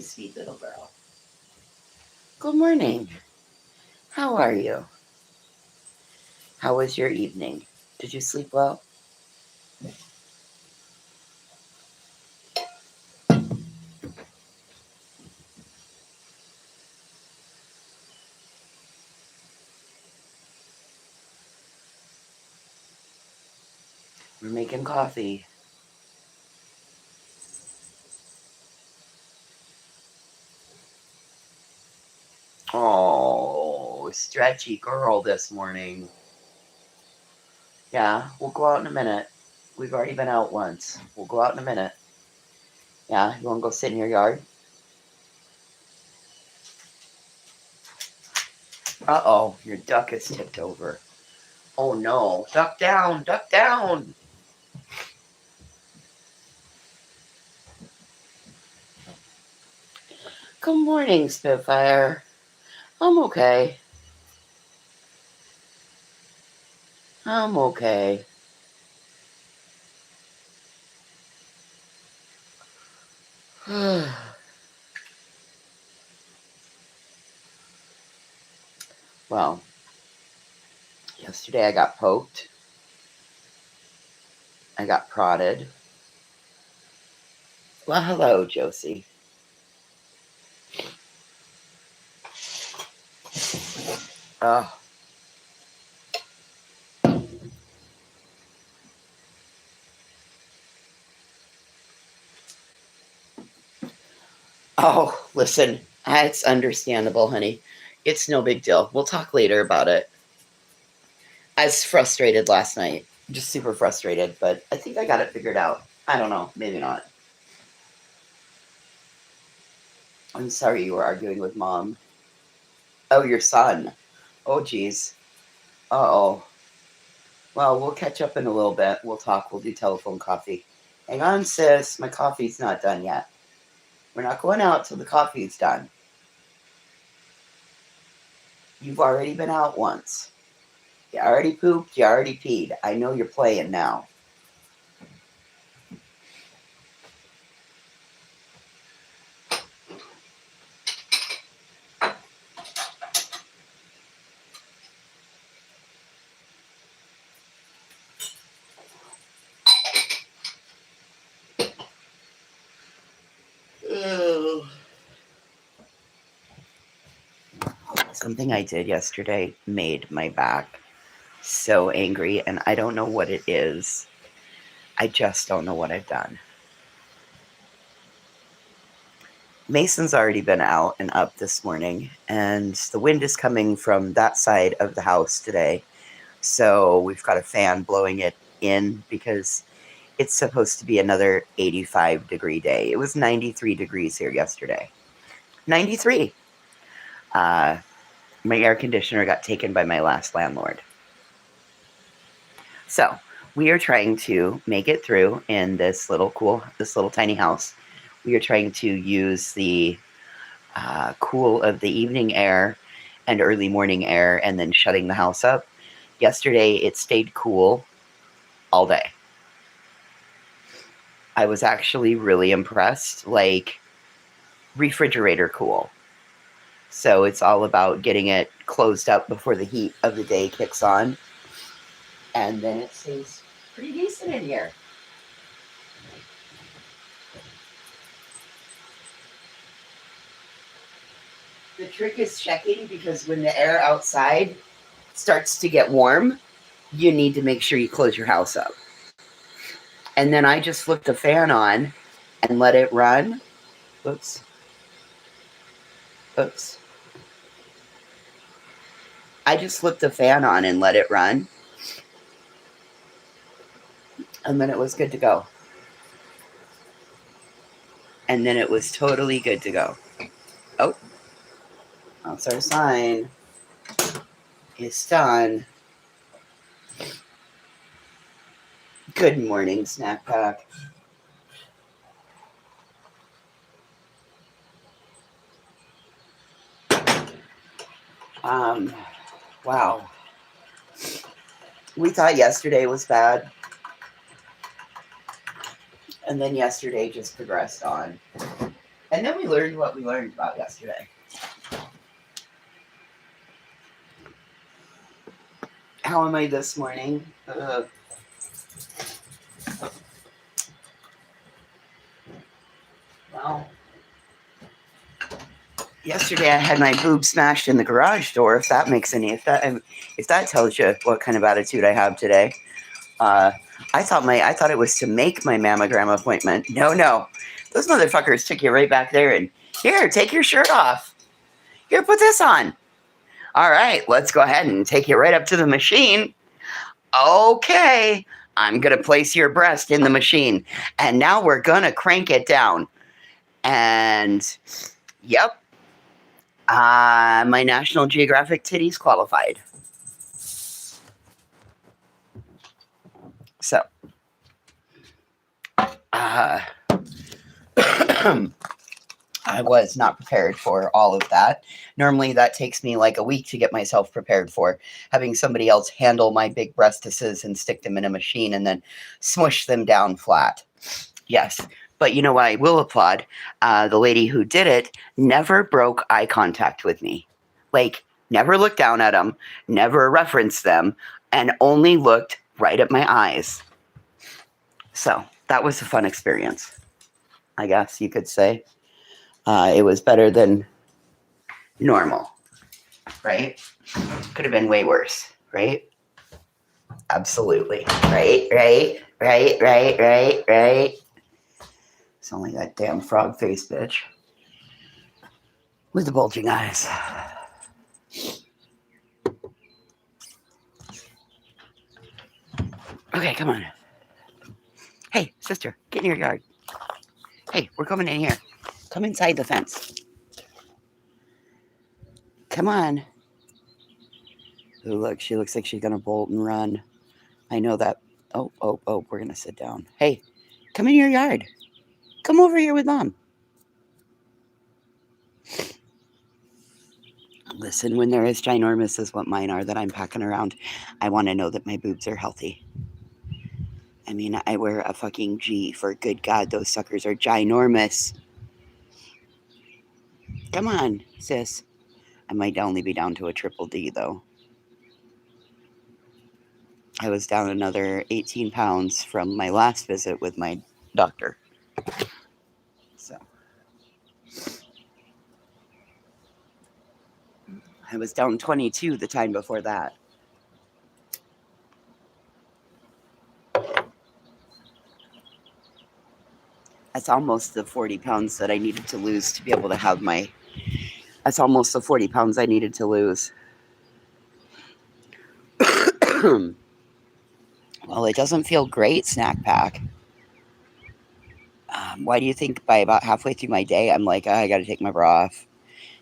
sweet little girl. Good morning. How are you? How was your evening? Did you sleep well? We're making coffee. Oh, stretchy girl this morning. Yeah, we'll go out in a minute. We've already been out once. We'll go out in a minute. Yeah, you want to go sit in your yard? Uh-oh, your duck is tipped over. Oh no, duck down, duck down. Good morning, Spitfire. I'm okay. I'm okay. Well, yesterday I got poked. I got prodded. Well, hello, Josie. Oh, listen, it's understandable, honey. It's no big deal. We'll talk later about it. I was frustrated last night. Just super frustrated, but I think I got it figured out. I don't know. Maybe not. I'm sorry you were arguing with mom. Oh, your son. Oh, geez. Uh-oh. Well, we'll catch up in a little bit. We'll talk. We'll do telephone coffee. Hang on, sis. My coffee's not done yet. We're not going out till the coffee's done. You've already been out once. You already pooped. You already peed. I know you're playing now. Ugh. Something I did yesterday made my back so angry, and I don't know what it is. I just don't know what I've done. Mason's already been out and up this morning, and the wind is coming from that side of the house today. So we've got a fan blowing it in because it's supposed to be another 85-degree day. It was 93 degrees here yesterday. 93. My air conditioner got taken by my last landlord. So we are trying to make it through in this little tiny house. We are trying to use the cool of the evening air and early morning air and then shutting the house up. Yesterday, it stayed cool all day. I was actually really impressed, like refrigerator cool. So it's all about getting it closed up before the heat of the day kicks on. And then it stays pretty decent in here. The trick is checking, because when the air outside starts to get warm, you need to make sure you close your house up. And then I just flipped the fan on and let it run. Oops. I just flipped the fan on and let it run. And then it was good to go. And then it was totally good to go. Oh, that's our sign. It's done. Good morning, Snack Pack. Wow. We thought yesterday was bad. And then yesterday just progressed on. And then we learned what we learned about yesterday. How am I this morning? Well, yesterday I had my boob smashed in the garage door. If that makes any, if that tells you what kind of attitude I have today. I thought it was to make my mammogram appointment. No, those motherfuckers took you right back there and here, take your shirt off. Here, put this on. All right, let's go ahead and take you right up to the machine. Okay, I'm gonna place your breast in the machine, and now we're gonna crank it down. And yep, my National Geographic titties qualified. So, I was not prepared for all of that. Normally, that takes me like a week to get myself prepared for. Having somebody else handle my big breastises and stick them in a machine and then smush them down flat. Yes. But you know what I will applaud? The lady who did it never broke eye contact with me. Like, never looked down at them, never referenced them, and only looked right at my eyes. So, that was a fun experience, I guess you could say. It was better than normal, right? Could have been way worse, right? Absolutely. Right. It's only that damn frog face bitch with the bulging eyes. Okay, come on. Hey, sister, get in your yard. Hey, we're coming in here. Come inside the fence. Come on. Oh, look, she looks like she's going to bolt and run. I know that. Oh, we're going to sit down. Hey, come in your yard. Come over here with Mom. Listen, when they're as ginormous as what mine are that I'm packing around, I want to know that my boobs are healthy. I mean, I wear a fucking G. For good God, those suckers are ginormous. Come on, sis. I might only be down to a triple D, though. I was down another 18 pounds from my last visit with my doctor. So I was down 22 the time before that. That's almost the 40 pounds that I needed to lose to be able to have my... That's almost the 40 pounds I needed to lose. Well, it doesn't feel great, Snack Pack. Why do you think by about halfway through my day, I'm like, I got to take my bra off.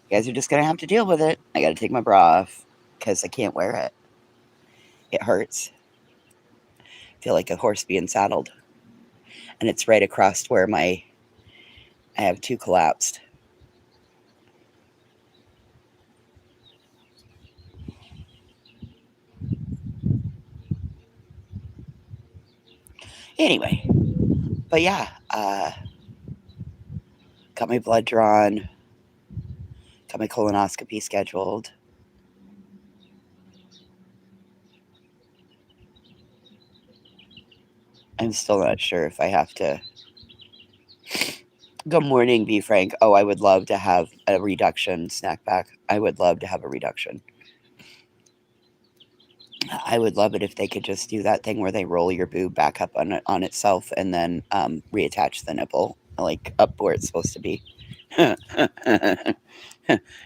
You guys are just going to have to deal with it. I got to take my bra off because I can't wear it. It hurts. I feel like a horse being saddled. And it's right across where I have two collapsed. Anyway, but yeah, got my blood drawn, got my colonoscopy scheduled. I'm still not sure if I have to. Good morning, B. Frank. Oh, I would love to have a reduction, Snack Pack. I would love to have a reduction. I would love it if they could just do that thing where they roll your boob back up on itself and then reattach the nipple, like up where it's supposed to be.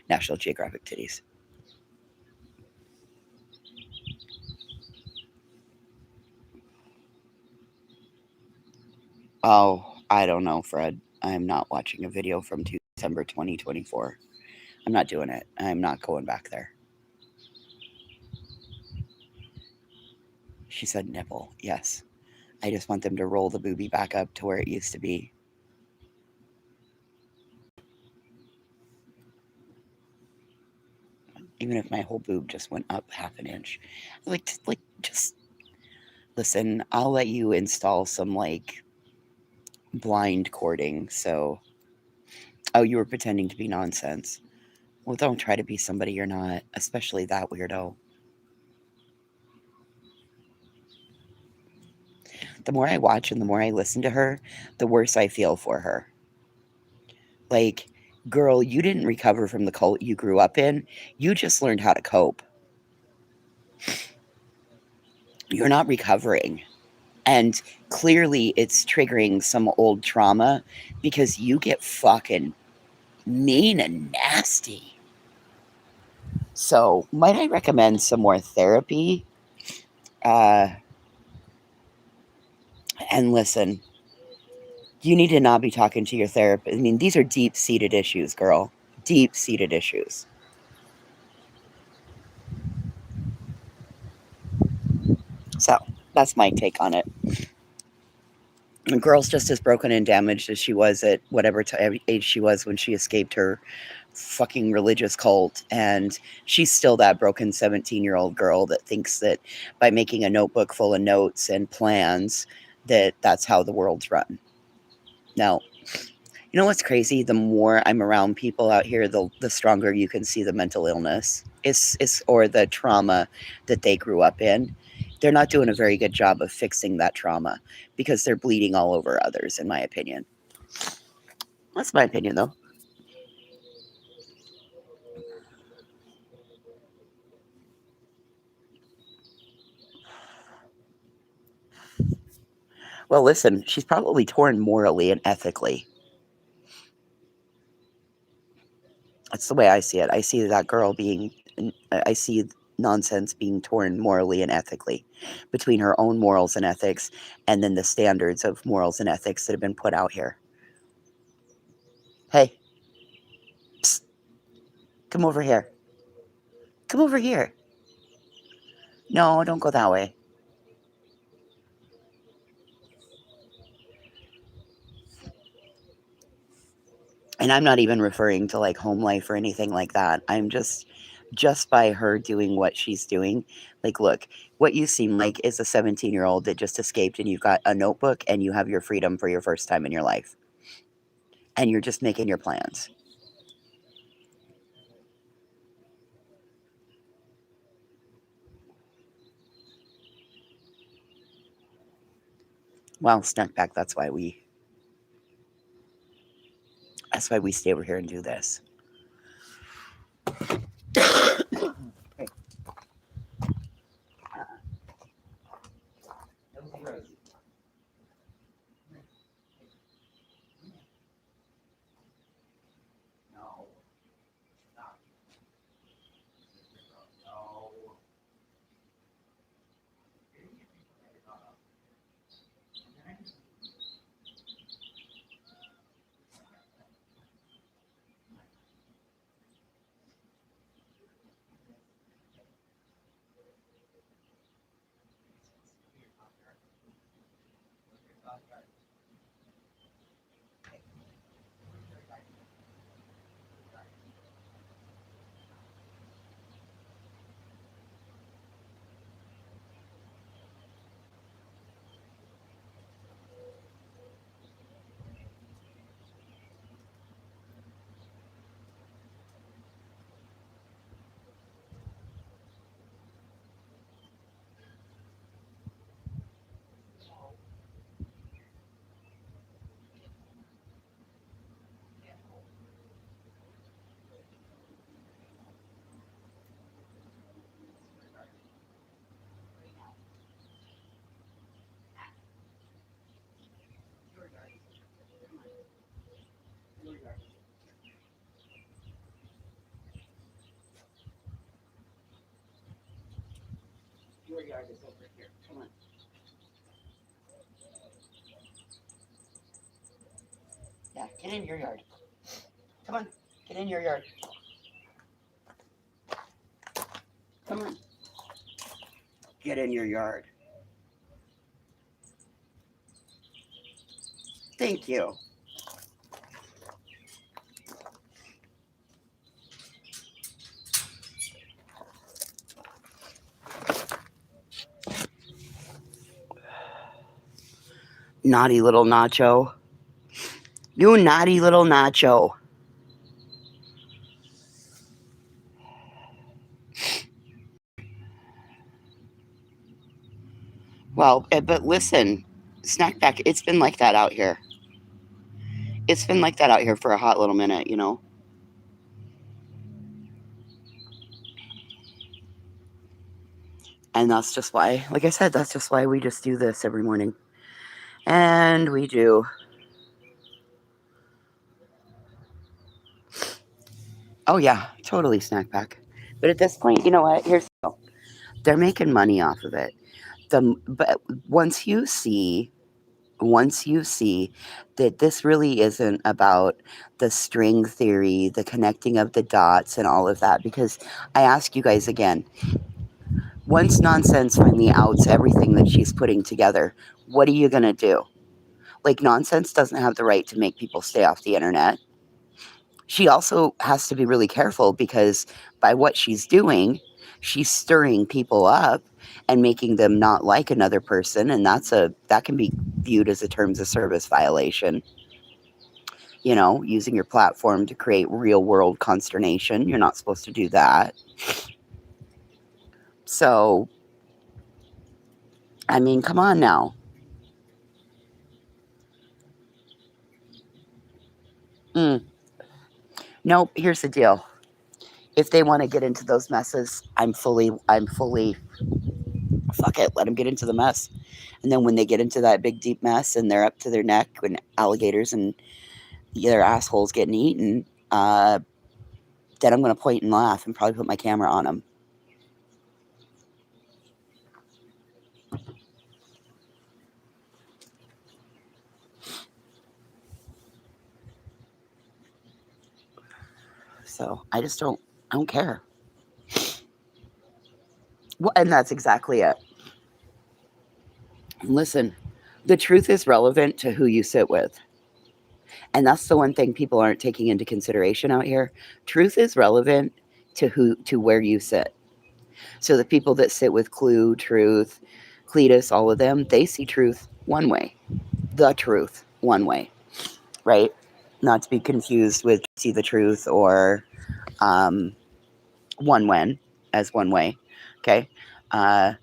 National Geographic titties. Oh, I don't know, Fred. I'm not watching a video from December 2024. I'm not doing it. I'm not going back there. She said nipple. Yes. I just want them to roll the boobie back up to where it used to be. Even if my whole boob just went up half an inch. Like just listen, I'll let you install some like blind cording so Oh, you were pretending to be nonsense. Well, don't try to be somebody you're not, especially that weirdo. The more I watch and the more I listen to her, the worse I feel for her. Like, girl, you didn't recover from the cult you grew up in. You just learned how to cope. You're not recovering. And clearly, it's triggering some old trauma because you get fucking mean and nasty. So, might I recommend some more therapy? Uh, and listen, you need to not be talking to your therapist. I mean, these are deep seated issues, girl. Deep seated issues. So, that's my take on it. The girl's just as broken and damaged as she was at whatever age she was when she escaped her fucking religious cult. And she's still that broken 17-year-old girl that thinks that by making a notebook full of notes and plans, that that's how the world's run. No. You know what's crazy? The more I'm around people out here, the stronger you can see the mental illness is or the trauma that they grew up in. They're not doing a very good job of fixing that trauma because they're bleeding all over others, in my opinion. That's my opinion, though. Well, listen, she's probably torn morally and ethically. That's the way I see it. I see that girl being, I see nonsense being torn morally and ethically between her own morals and ethics and then the standards of morals and ethics that have been put out here. Hey, psst, come over here. Come over here. No, don't go that way. And I'm not even referring to like home life or anything like that. I'm just by her doing what she's doing. Like, look, what you seem like is a 17-year-old that just escaped and you've got a notebook and you have your freedom for your first time in your life. And you're just making your plans. Well, stuck back, that's why we stay over here and do this. Your yard is over here. Come on. Yeah, get in your yard. Come on. Get in your yard. Come on. Get in your yard. Thank you. Naughty little Nacho. You naughty little Nacho. Well, but listen, snack pack, it's been like that out here. It's been like that out here for a hot little minute, you know? And that's just why, like I said, that's just why we just do this every morning. And we do. Oh, yeah, totally snack pack. But at this point, you know what? Here's the deal. They're making money off of it. But once you see that this really isn't about the string theory, the connecting of the dots, and all of that, because I ask you guys again, once Nonsense finally outs everything that she's putting together, what are you going to do? Like, Nonsense doesn't have the right to make people stay off the internet. She also has to be really careful because by what she's doing, she's stirring people up and making them not like another person, and that can be viewed as a terms of service violation. You know, using your platform to create real world consternation. You're not supposed to do that. So, I mean, come on now. Mm. Nope, here's the deal. If they want to get into those messes, I'm fully, fuck it, let them get into the mess. And then when they get into that big deep mess and they're up to their neck when alligators and their assholes getting eaten, then I'm going to point and laugh and probably put my camera on them. So I don't care. Well, and that's exactly it. Listen, the truth is relevant to who you sit with. And that's the one thing people aren't taking into consideration out here. Truth is relevant to where you sit. So the people that sit with Clue, Truth, Cletus, all of them, they see truth one way. The truth one way, right? Not to be confused with see the truth or um, one when as one way. Okay. Uh,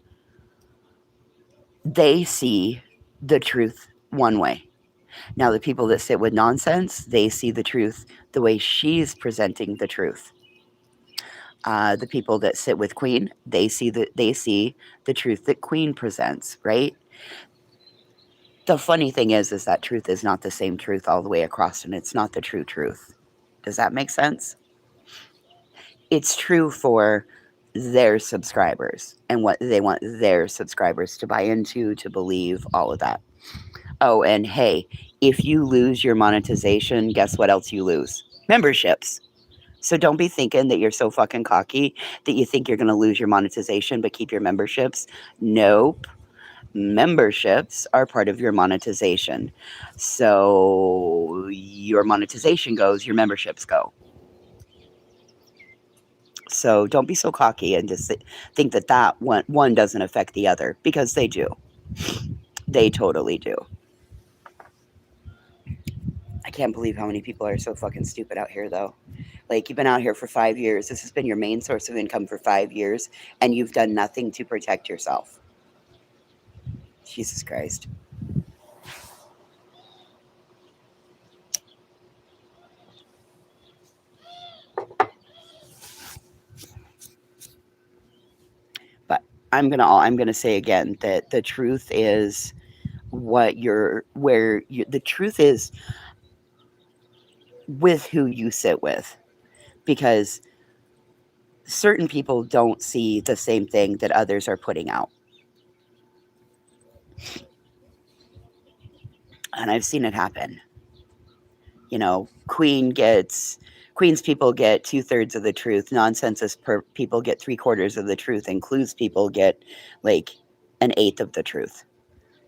they see the truth one way. Now, the people that sit with Nonsense, they see the truth the way she's presenting the truth. The people that sit with Queen, they see the truth that Queen presents, right? The funny thing is that truth is not the same truth all the way across, and it's not the true truth. Does that make sense? It's true for their subscribers and what they want their subscribers to buy into, to believe, all of that. Oh, and hey, if you lose your monetization, guess what else you lose? Memberships. So don't be thinking that you're so fucking cocky that you think you're going to lose your monetization but keep your memberships. Nope. Memberships are part of your monetization. So your monetization goes, your memberships go. So don't be so cocky and just think that one doesn't affect the other, because they do. They totally do. I can't believe how many people are so fucking stupid out here, though. Like, you've been out here for 5 years. This has been your main source of income for 5 years, and you've done nothing to protect yourself. Jesus Christ. But I'm gonna say again that the truth is the truth is with who you sit with, because certain people don't see the same thing that others are putting out. And I've seen it happen. You know, Queen's people get 2/3 of the truth. Nonsensus people get 3/4 of the truth, and Clues people get like an eighth of the truth.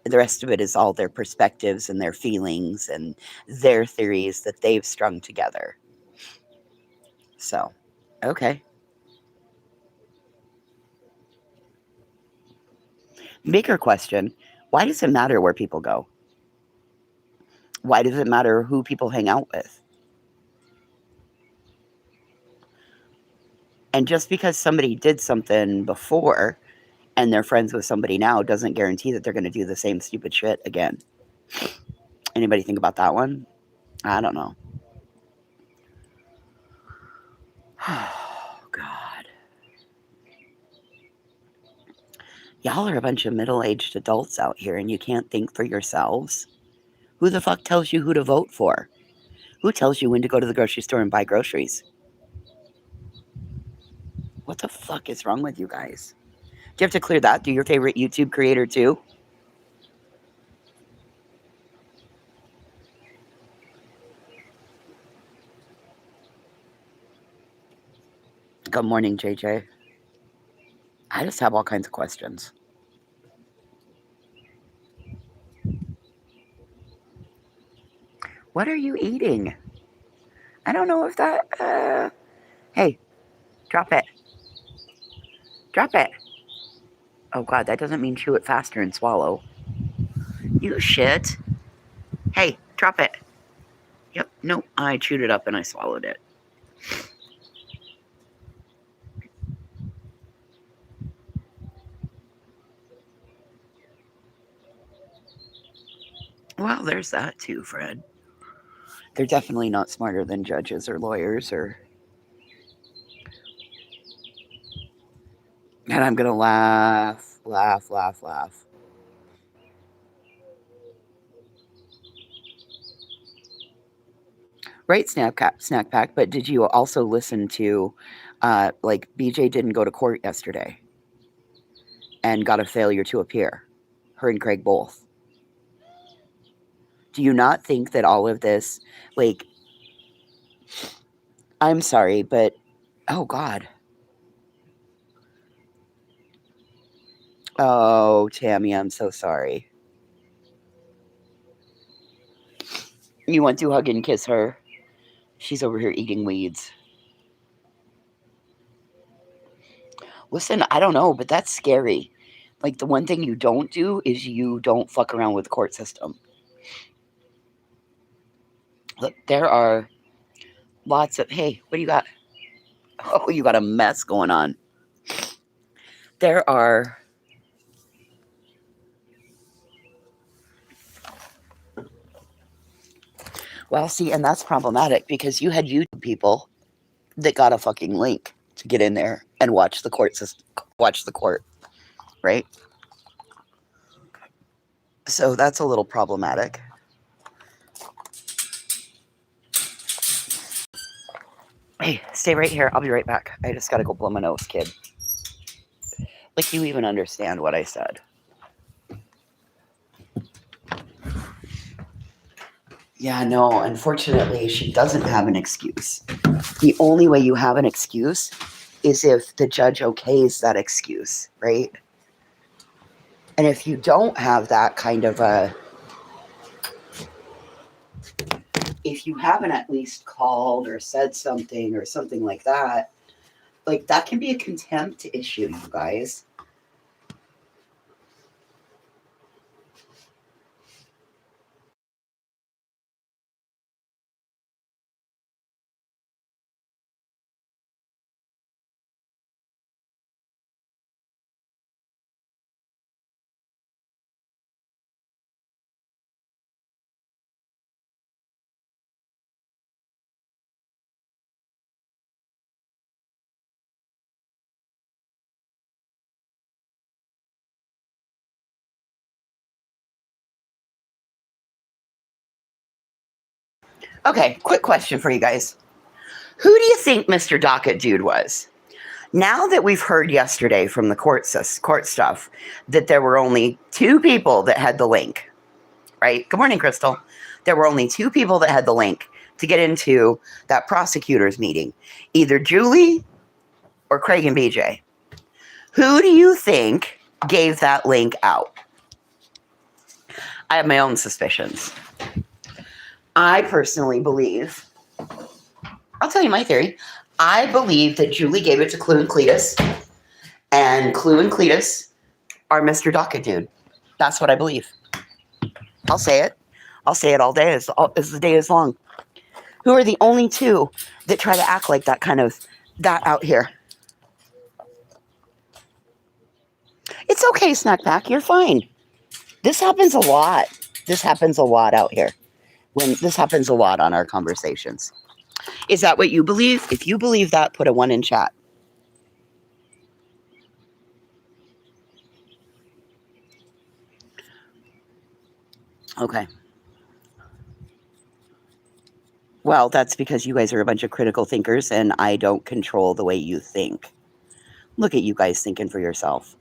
The rest of it is all their perspectives and their feelings and their theories that they've strung together. So, okay. Bigger question: why does it matter where people go? Why does it matter who people hang out with? And just because somebody did something before, and they're friends with somebody now doesn't guarantee that they're going to do the same stupid shit again. Anybody think about that one? I don't know. Oh, God. Y'all are a bunch of middle-aged adults out here, and you can't think for yourselves? Who the fuck tells you who to vote for? Who tells you when to go to the grocery store and buy groceries? What the fuck is wrong with you guys? Do you have to clear that? Do your favorite YouTube creator too? Good morning, JJ. I just have all kinds of questions. What are you eating? I don't know if that... Hey, drop it. Drop it. Oh, God, that doesn't mean chew it faster and swallow. You shit. Hey, drop it. Yep, nope, I chewed it up and I swallowed it. Well, there's that too, Fred. They're definitely not smarter than judges or lawyers or... And I'm gonna laugh, laugh, laugh, laugh. Right, Snack Pack, but did you also listen to, like, BJ didn't go to court yesterday and got a failure to appear? Her and Craig both. Do you not think that all of this, like, I'm sorry, but, oh, God. Oh, Tammy, I'm so sorry. You want to hug and kiss her? She's over here eating weeds. Listen, I don't know, but that's scary. Like, the one thing you don't do is you don't fuck around with the court system. Look, there are lots of... Hey, what do you got? Oh, you got a mess going on. There are... Well, see, and that's problematic because you had YouTube people that got a fucking link to get in there and watch the court system, watch the court, right? So that's a little problematic. Hey, stay right here. I'll be right back. I just gotta go blow my nose, kid. Like, you even understand what I said. Yeah, no, unfortunately, she doesn't have an excuse. The only way you have an excuse is if the judge okays that excuse, right? And if you don't have that kind of a... If you haven't at least called or said something or something like that, like, that can be a contempt issue, you guys. Okay, quick question for you guys. Who do you think Mr. Docket Dude was? Now that we've heard yesterday from the court stuff that there were only 2 people that had the link, right? Good morning, Crystal. There were only 2 people that had the link to get into that prosecutor's meeting, either Julie or Craig and BJ. Who do you think gave that link out? I have my own suspicions. I personally believe, I'll tell you my theory. I believe that Julie gave it to Clue and Cletus, and Clue and Cletus are Mr. Docket Dude. That's what I believe. I'll say it. I'll say it all day as the day is long. Who are the only 2 that try to act like that out here? It's okay, Snack Pack. You're fine. This happens a lot. This happens a lot out here. This happens a lot on our conversations. Is that what you believe? If you believe that, put a 1 in chat. Okay. Well, that's because you guys are a bunch of critical thinkers and I don't control the way you think. Look at you guys thinking for yourself.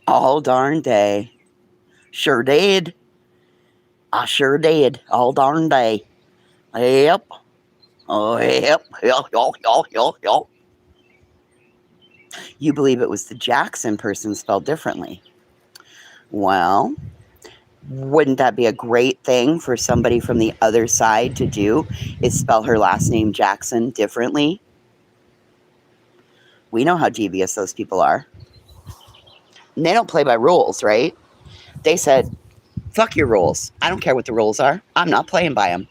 All darn day. Sure did. I sure did. All darn day. Yep. Oh, yep. Yep. You believe it was the Jackson person spelled differently. Well, wouldn't that be a great thing for somebody from the other side to do, is spell her last name Jackson differently? We know how devious those people are. And they don't play by rules, right? They said, fuck your rules. I don't care what the rules are. I'm not playing by them.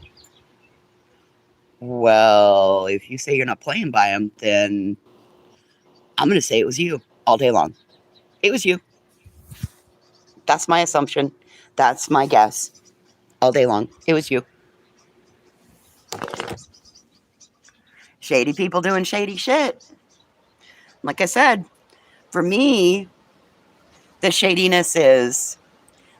Well, if you say you're not playing by them, then I'm going to say it was you all day long. It was you. That's my assumption. That's my guess. All day long. It was you. Shady people doing shady shit. Like I said, for me, the shadiness is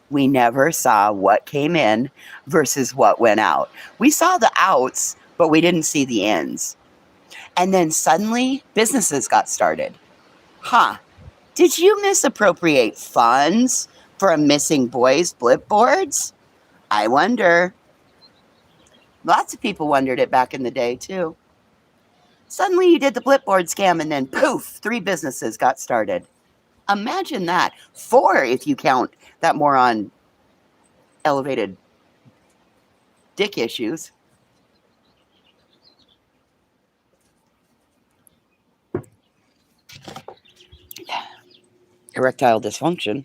we never saw what came in versus what went out. We saw the outs, but we didn't see the ins. And then suddenly, businesses got started. Huh. Did you misappropriate funds for a missing boys Blipboards? I wonder. Lots of people wondered it back in the day, too. Suddenly you did the Blipboard scam and then poof, 3 businesses got started. Imagine that. 4 if you count that moron elevated dick issues. Erectile dysfunction.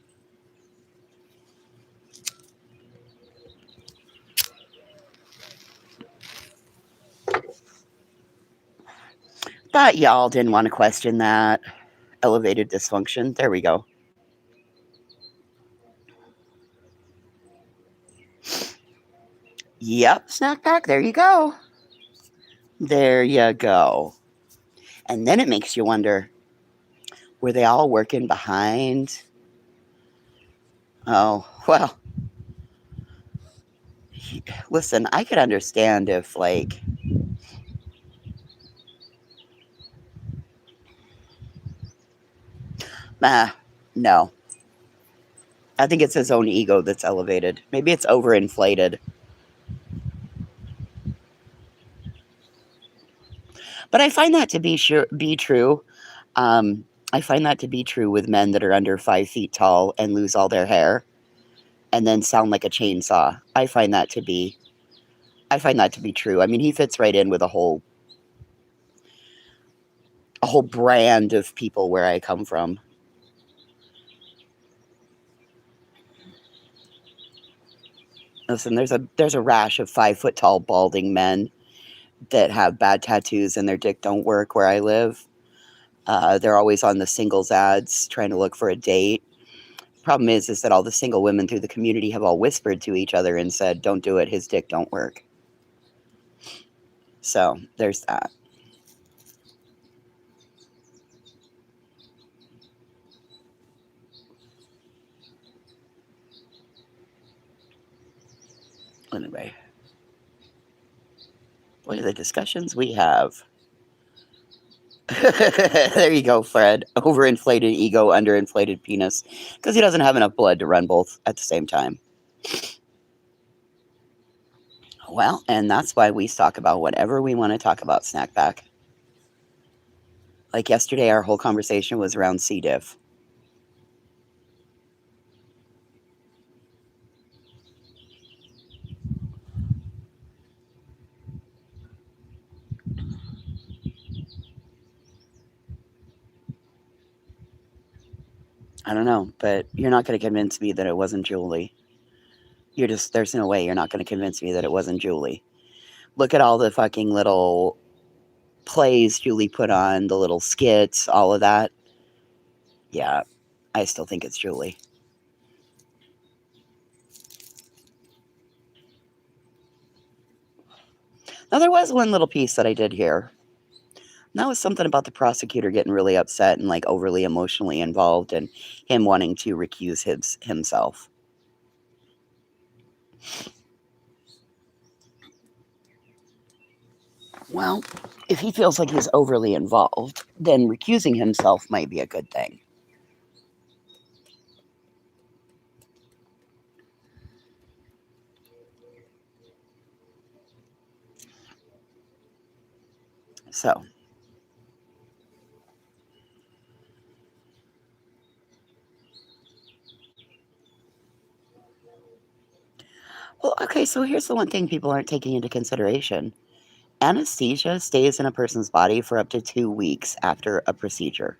But y'all didn't want to question that. Elevated dysfunction. There we go. Yep, Snack Pack. There you go. There you go. And then it makes you wonder, were they all working behind? Oh, well. Listen, I could understand if, like, no. I think it's his own ego that's elevated. Maybe it's overinflated. But I find that to be true. I find that to be true with men that are under 5 feet tall and lose all their hair and then sound like a chainsaw. I find that to be true. I mean, he fits right in with a whole brand of people where I come from. Listen, there's a rash of 5 foot tall balding men that have bad tattoos and their dick don't work where I live. They're always on the singles ads trying to look for a date. Problem is that all the single women through the community have all whispered to each other and said, don't do it, his dick don't work. So there's that. Anyway, what are the discussions we have? There you go, Fred. Overinflated ego, underinflated penis. Because he doesn't have enough blood to run both at the same time. Well, and that's why we talk about whatever we want to talk about, Snack Pack. Like yesterday, our whole conversation was around C. diff. I don't know, but you're not going to convince me that it wasn't Julie. There's no way you're not going to convince me that it wasn't Julie. Look at all the fucking little plays Julie put on, the little skits, all of that. Yeah, I still think it's Julie. Now, there was one little piece that I did hear. And that was something about the prosecutor getting really upset and like overly emotionally involved and him wanting to recuse himself. Well, if he feels like he's overly involved, then recusing himself might be a good thing. So, well, okay, so here's the one thing people aren't taking into consideration. Anesthesia stays in a person's body for up to 2 weeks after a procedure.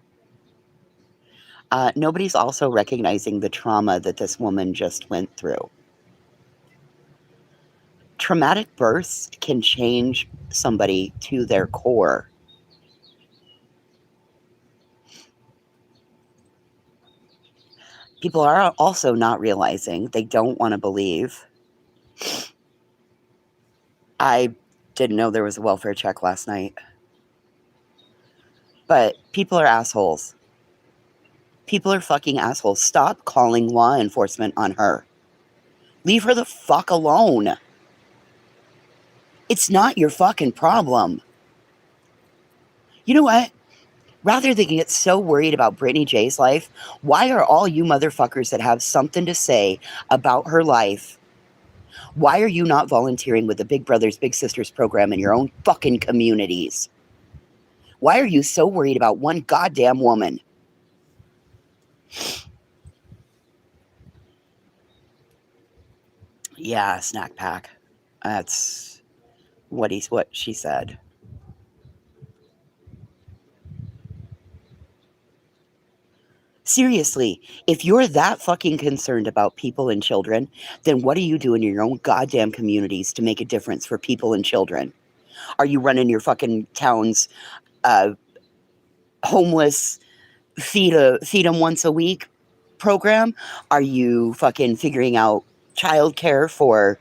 Nobody's also recognizing the trauma that this woman just went through. Traumatic births can change somebody to their core. People are also not realizing, they don't want to believe. I didn't know there was a welfare check last night. But people are assholes. People are fucking assholes. Stop calling law enforcement on her. Leave her the fuck alone. It's not your fucking problem. You know what? Rather than get so worried about Brittany J's life, why are all you motherfuckers that have something to say about her life, why are you not volunteering with the Big Brothers Big Sisters program in your own fucking communities? Why are you so worried about one goddamn woman? Yeah, snack pack. That's what she said. Seriously, if you're that fucking concerned about people and children, then what are you doing in your own goddamn communities to make a difference for people and children? Are you running your fucking town's uh, homeless feed them once a week program? Are you fucking figuring out childcare for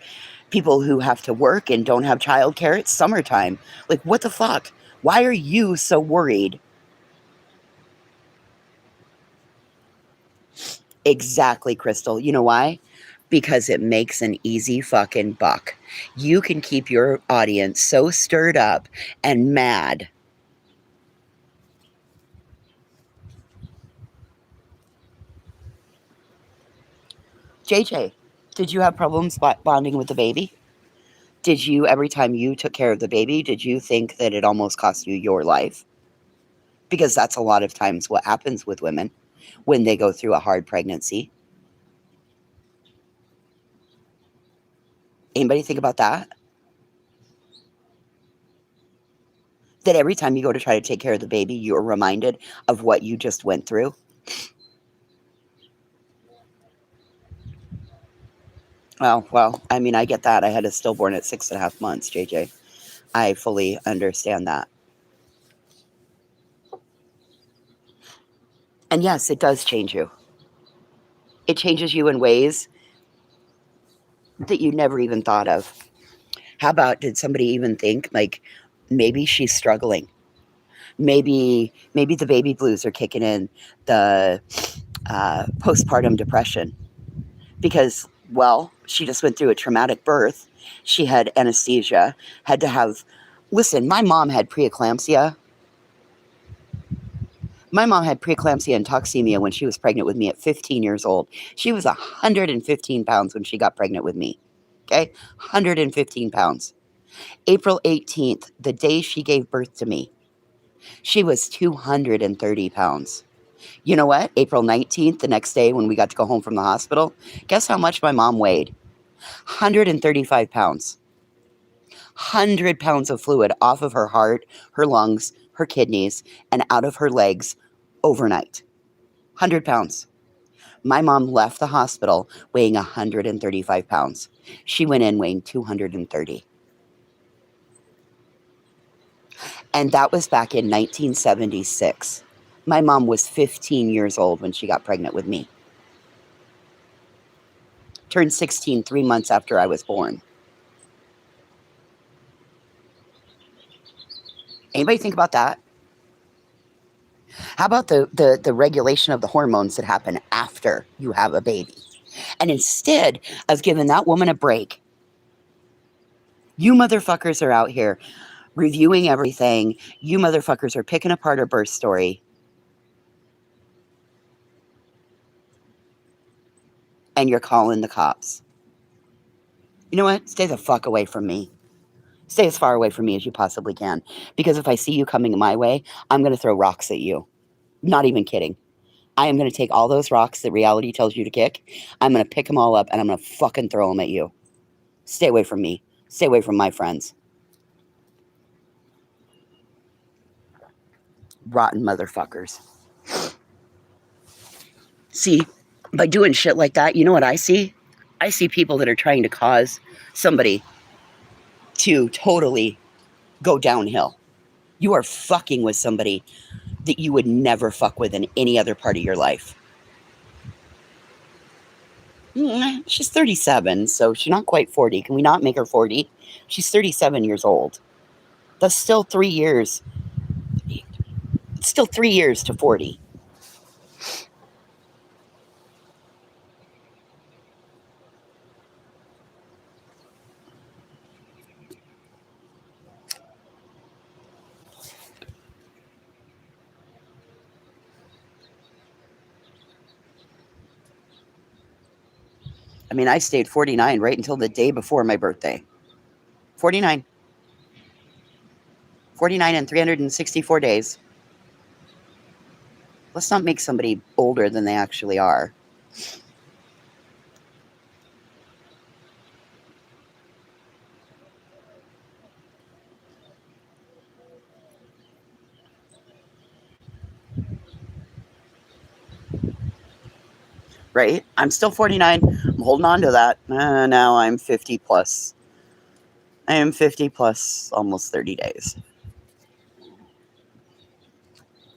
people who have to work and don't have childcare? It's summertime. Like, what the fuck? Why are you so worried? Exactly, Crystal. You know why? Because it makes an easy fucking buck. You can keep your audience so stirred up and mad. JJ, did you have problems bonding with the baby? Did you, every time you took care of the baby, did you think that it almost cost you your life? Because that's a lot of times what happens with women when they go through a hard pregnancy. Anybody think about that? That every time you go to try to take care of the baby, you're reminded of what you just went through? Well, I mean, I get that. I had a stillborn at 6.5 months, JJ. I fully understand that. And yes, it does change you. It changes you in ways that you never even thought of. How about, did somebody even think, like, maybe she's struggling? Maybe the baby blues are kicking in, the postpartum depression. Because, well, she just went through a traumatic birth. She had anesthesia, had to have, listen, my mom had preeclampsia. My mom had preeclampsia and toxemia when she was pregnant with me at 15 years old. She was 115 pounds when she got pregnant with me. Okay? 115 pounds. April 18th, the day she gave birth to me, she was 230 pounds. You know what? April 19th, the next day when we got to go home from the hospital, guess how much my mom weighed? 135 pounds. 100 pounds of fluid off of her heart, her lungs, her kidneys, and out of her legs overnight. 100 pounds. My mom left the hospital weighing 135 pounds. She went in weighing 230. And that was back in 1976. My mom was 15 years old when she got pregnant with me. Turned 16 3 months after I was born. Anybody think about that? How about the regulation of the hormones that happen after you have a baby? And instead of giving that woman a break, you motherfuckers are out here reviewing everything. You motherfuckers are picking apart her birth story. And you're calling the cops. You know what? Stay the fuck away from me. Stay as far away from me as you possibly can. Because if I see you coming my way, I'm going to throw rocks at you. Not even kidding. I am going to take all those rocks that reality tells you to kick. I'm going to pick them all up and I'm going to fucking throw them at you. Stay away from me. Stay away from my friends. Rotten motherfuckers. See, by doing shit like that, you know what I see? I see people that are trying to cause somebody to totally go downhill. You are fucking with somebody that you would never fuck with in any other part of your life. She's 37, so she's not quite 40. Can we not make her 40? She's 37 years old. That's still 3 years. It's still 3 years to 40. I mean, I stayed 49 right until the day before my birthday. 49. 49 and 364 days. Let's not make somebody older than they actually are. Right? I'm still 49. I'm holding on to that. Now I'm 50 plus. I am 50 plus almost 30 days.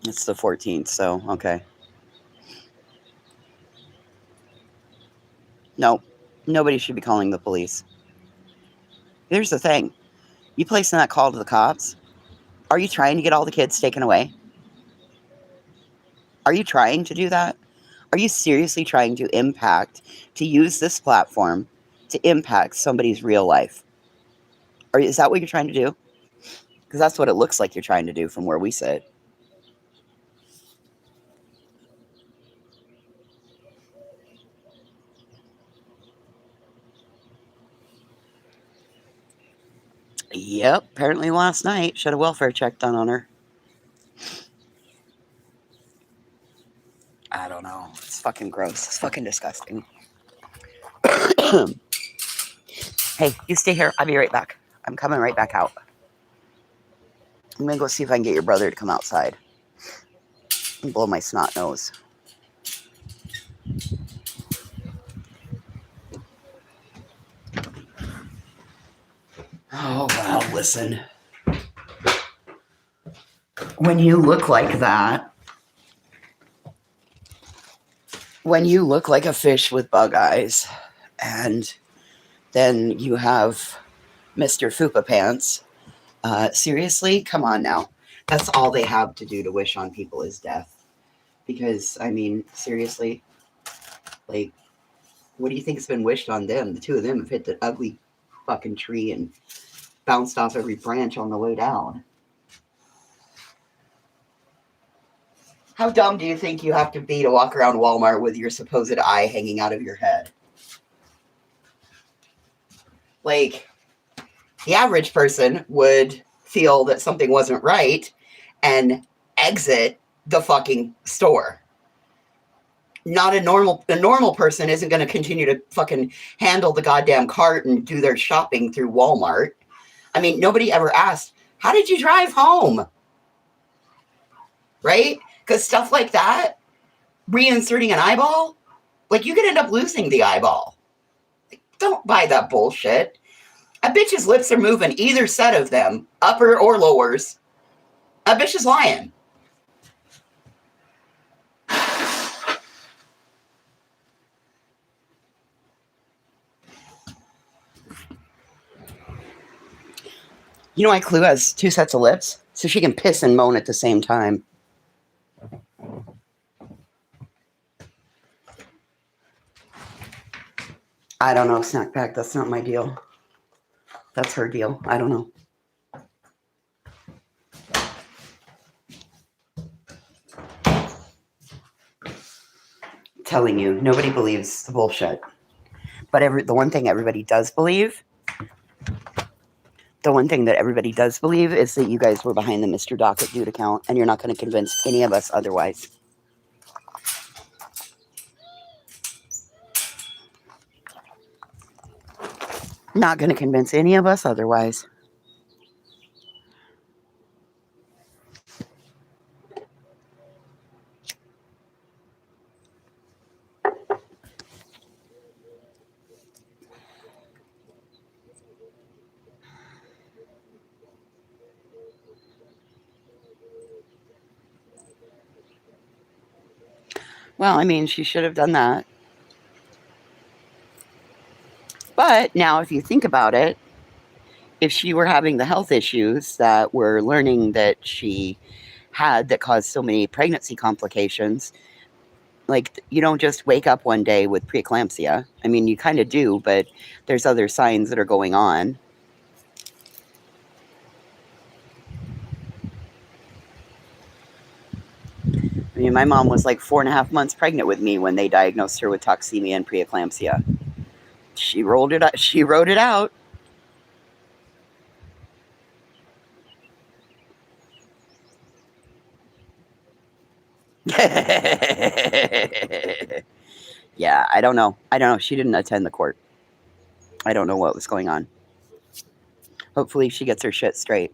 It's the 14th, so okay. No, nobody should be calling the police. Here's the thing. You placing that call to the cops, are you trying to get all the kids taken away? Are you trying to do that? Are you seriously trying to use this platform to impact somebody's real life? Or is that what you're trying to do? Because that's what it looks like you're trying to do from where we sit. Yep, apparently last night she had a welfare check done on her. I don't know. It's fucking gross. It's fucking disgusting. Hey, you stay here. I'll be right back. I'm coming right back out. I'm going to go see if I can get your brother to come outside and blow my snot nose. Oh, well, listen. When you look like that, when you look like a fish with bug eyes, and then you have Mr. Fupa Pants, seriously, come on now. That's all they have to do to wish on people is death. Because, I mean, seriously, like, what do you think has been wished on them? The two of them have hit the ugly fucking tree and bounced off every branch on the way down. How dumb do you think you have to be to walk around Walmart with your supposed eye hanging out of your head? Like, the average person would feel that something wasn't right and exit the fucking store. Not a normal person isn't going to continue to fucking handle the goddamn cart and do their shopping through Walmart. I mean, nobody ever asked, how did you drive home? Right? Because stuff like that, reinserting an eyeball, like you could end up losing the eyeball. Like, don't buy that bullshit. A bitch's lips are moving, either set of them, upper or lowers. A bitch is lying. You know why Clue has two sets of lips? So she can piss and moan at the same time. I don't know, Snack Pack. That's not my deal. That's her deal. I don't know. Telling you, nobody believes the bullshit. But the one thing everybody does believe, is that you guys were behind the Mr. Docket Dude account, and you're not going to convince any of us otherwise. Not going to convince any of us otherwise. Well, I mean, she should have done that. But now, if you think about it, if she were having the health issues that we're learning that she had that caused so many pregnancy complications, like, you don't just wake up one day with preeclampsia. I mean, you kind of do, but there's other signs that are going on. I mean, my mom was like 4.5 months pregnant with me when they diagnosed her with toxemia and preeclampsia. She rolled it out. She wrote it out. Yeah, I don't know. She didn't attend the court. I don't know what was going on. Hopefully she gets her shit straight.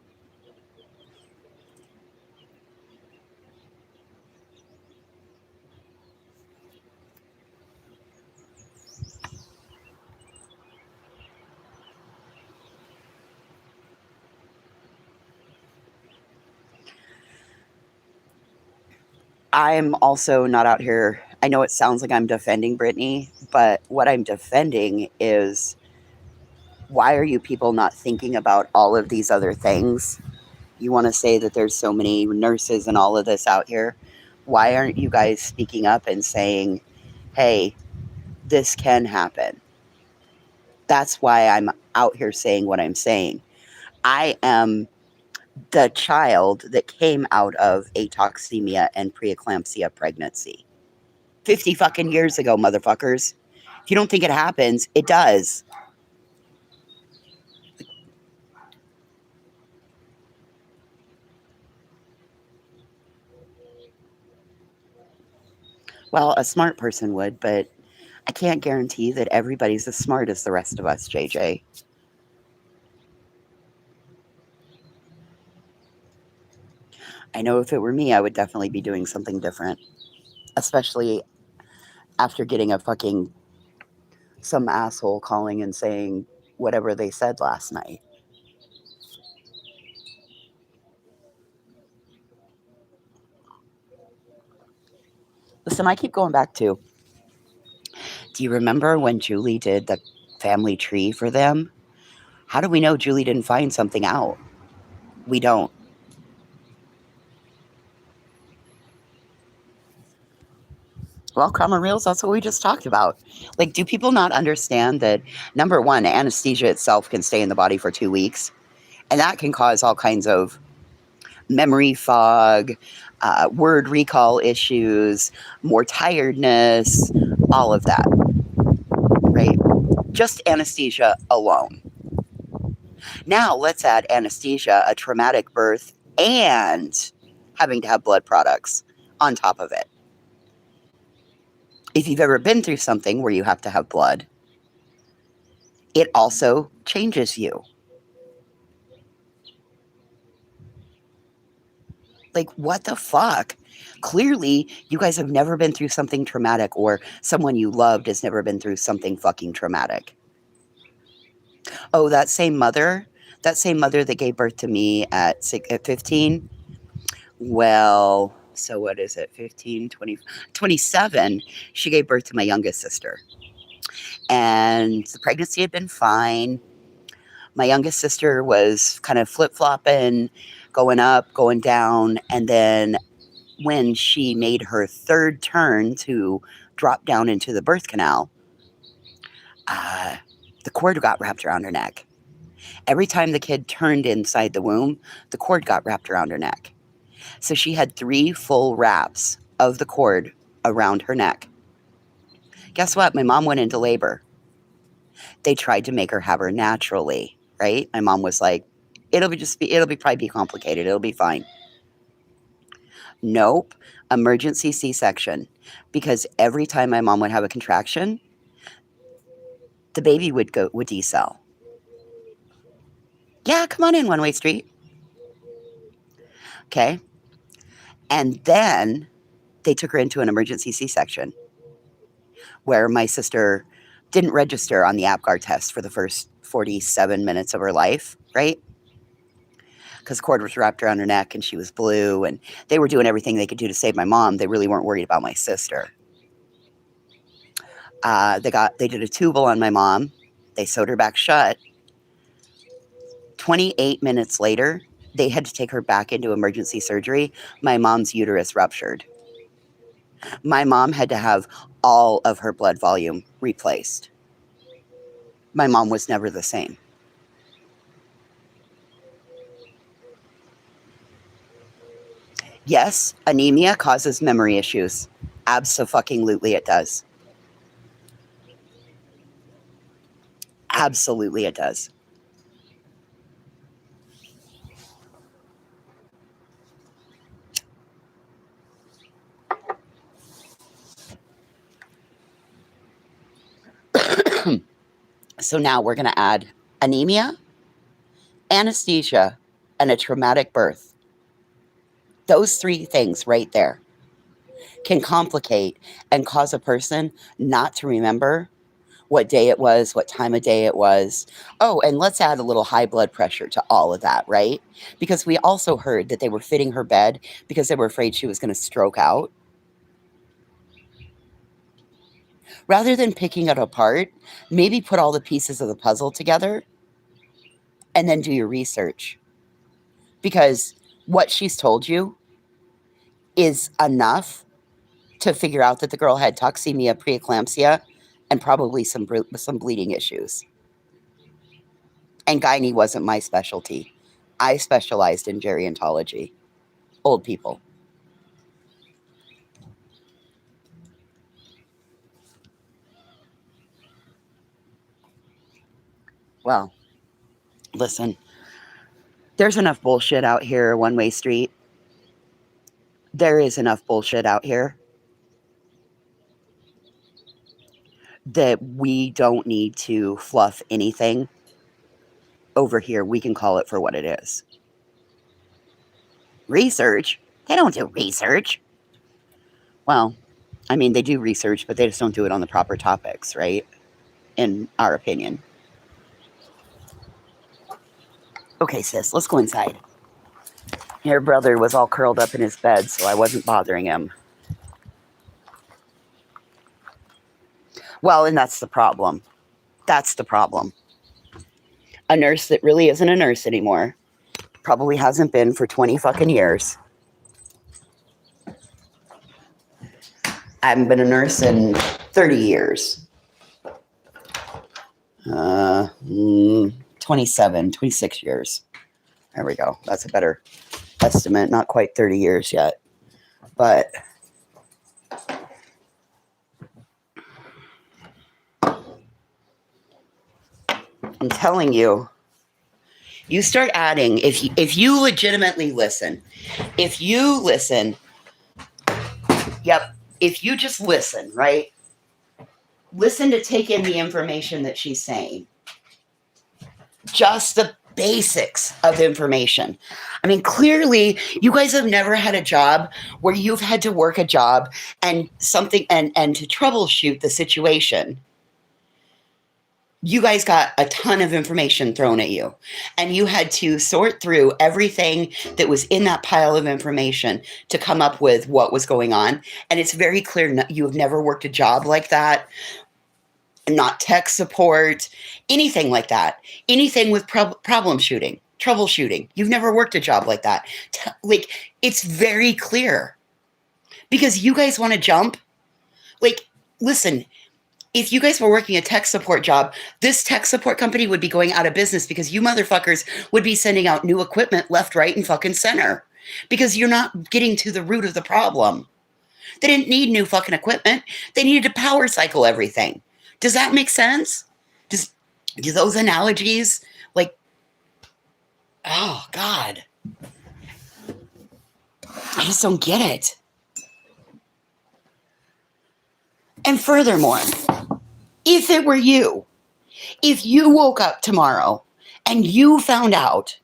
I'm also not out here. I know it sounds like I'm defending Brittany, but what I'm defending is, why are you people not thinking about all of these other things? You want to say that there's so many nurses and all of this out here. Why aren't you guys speaking up and saying, hey, this can happen? That's why I'm out here saying what I'm saying. I am the child that came out of a toxemia and preeclampsia pregnancy 50 fucking years ago, motherfuckers. If you don't think it happens, it does. Well, a smart person would, but I can't guarantee that everybody's as smart as the rest of us, JJ. I know if it were me, I would definitely be doing something different, especially after getting some asshole calling and saying whatever they said last night. Listen, I keep going back to, do you remember when Julie did the family tree for them? How do we know Julie didn't find something out? We don't. Well, Karma Reels, that's what we just talked about. Like, do people not understand that, number one, anesthesia itself can stay in the body for 2 weeks, and that can cause all kinds of memory fog, word recall issues, more tiredness, all of that, right? Just anesthesia alone. Now, let's add anesthesia, a traumatic birth, and having to have blood products on top of it. If you've ever been through something where you have to have blood, it also changes you. Like, what the fuck? Clearly, you guys have never been through something traumatic, or someone you loved has never been through something fucking traumatic. Oh, that same mother that gave birth to me at 15. Well, so what is it? 15, 20, 27. She gave birth to my youngest sister. And the pregnancy had been fine. My youngest sister was kind of flip-flopping, going up, going down, and then when she made her third turn to drop down into the birth canal, the cord got wrapped around her neck. Every time the kid turned inside the womb, the cord got wrapped around her neck. So she had 3 full wraps of the cord around her neck. Guess what? My mom went into labor. They tried to make her have her naturally, right? My mom was like, it'll probably be complicated. It'll be fine. Nope. Emergency C-section. Because every time my mom would have a contraction, the baby would decel. Yeah, come on in, One Way Street. Okay. And then they took her into an emergency C-section where my sister didn't register on the APGAR test for the first 47 minutes of her life, right? Because the cord was wrapped around her neck and she was blue, and they were doing everything they could do to save my mom. They really weren't worried about my sister. They did a tubal on my mom. They sewed her back shut. 28 minutes later, they had to take her back into emergency surgery. My mom's uterus ruptured. My mom had to have all of her blood volume replaced. My mom was never the same. Yes, anemia causes memory issues. Abso-fucking-lutely it does. Absolutely it does. So now we're going to add anemia, anesthesia, and a traumatic birth. Those 3 things right there can complicate and cause a person not to remember what day it was, what time of day it was. Oh, and let's add a little high blood pressure to all of that, right? Because we also heard that they were fitting her bed because they were afraid she was going to stroke out. Rather than picking it apart, maybe put all the pieces of the puzzle together and then do your research. Because what she's told you is enough to figure out that the girl had toxemia, preeclampsia, and probably some bleeding issues. And gynae wasn't my specialty. I specialized in gerontology, old people. Well, listen, there's enough bullshit out here, One Way Street. There is enough bullshit out here that we don't need to fluff anything over here. We can call it for what it is. Research? They don't do research. Well, I mean, they do research, but they just don't do it on the proper topics, right? In our opinion. Okay, sis, let's go inside. Your brother was all curled up in his bed, so I wasn't bothering him. Well, and that's the problem. That's the problem. A nurse that really isn't a nurse anymore. Probably hasn't been for 20 fucking years. I haven't been a nurse in 30 years. 26 years. There we go. That's a better estimate. Not quite 30 years yet. But I'm telling you, you start adding, if you legitimately listen, if you just listen, right? Listen to take in the information that she's saying. Just the basics of information. I mean, clearly, you guys have never had a job where you've had to work a job and something and to troubleshoot the situation. You guys got a ton of information thrown at you, and you had to sort through everything that was in that pile of information to come up with what was going on. And it's very clear you have never worked a job like that not tech support, anything like that. Anything with troubleshooting. You've never worked a job like that. Like, it's very clear because you guys want to jump. Like, listen, if you guys were working a tech support job, this tech support company would be going out of business because you motherfuckers would be sending out new equipment left, right, and fucking center because you're not getting to the root of the problem. They didn't need new fucking equipment. They needed to power cycle everything. Does that make sense? Do those analogies, like, oh, God. I just don't get it. And furthermore, if it were you, if you woke up tomorrow and you found out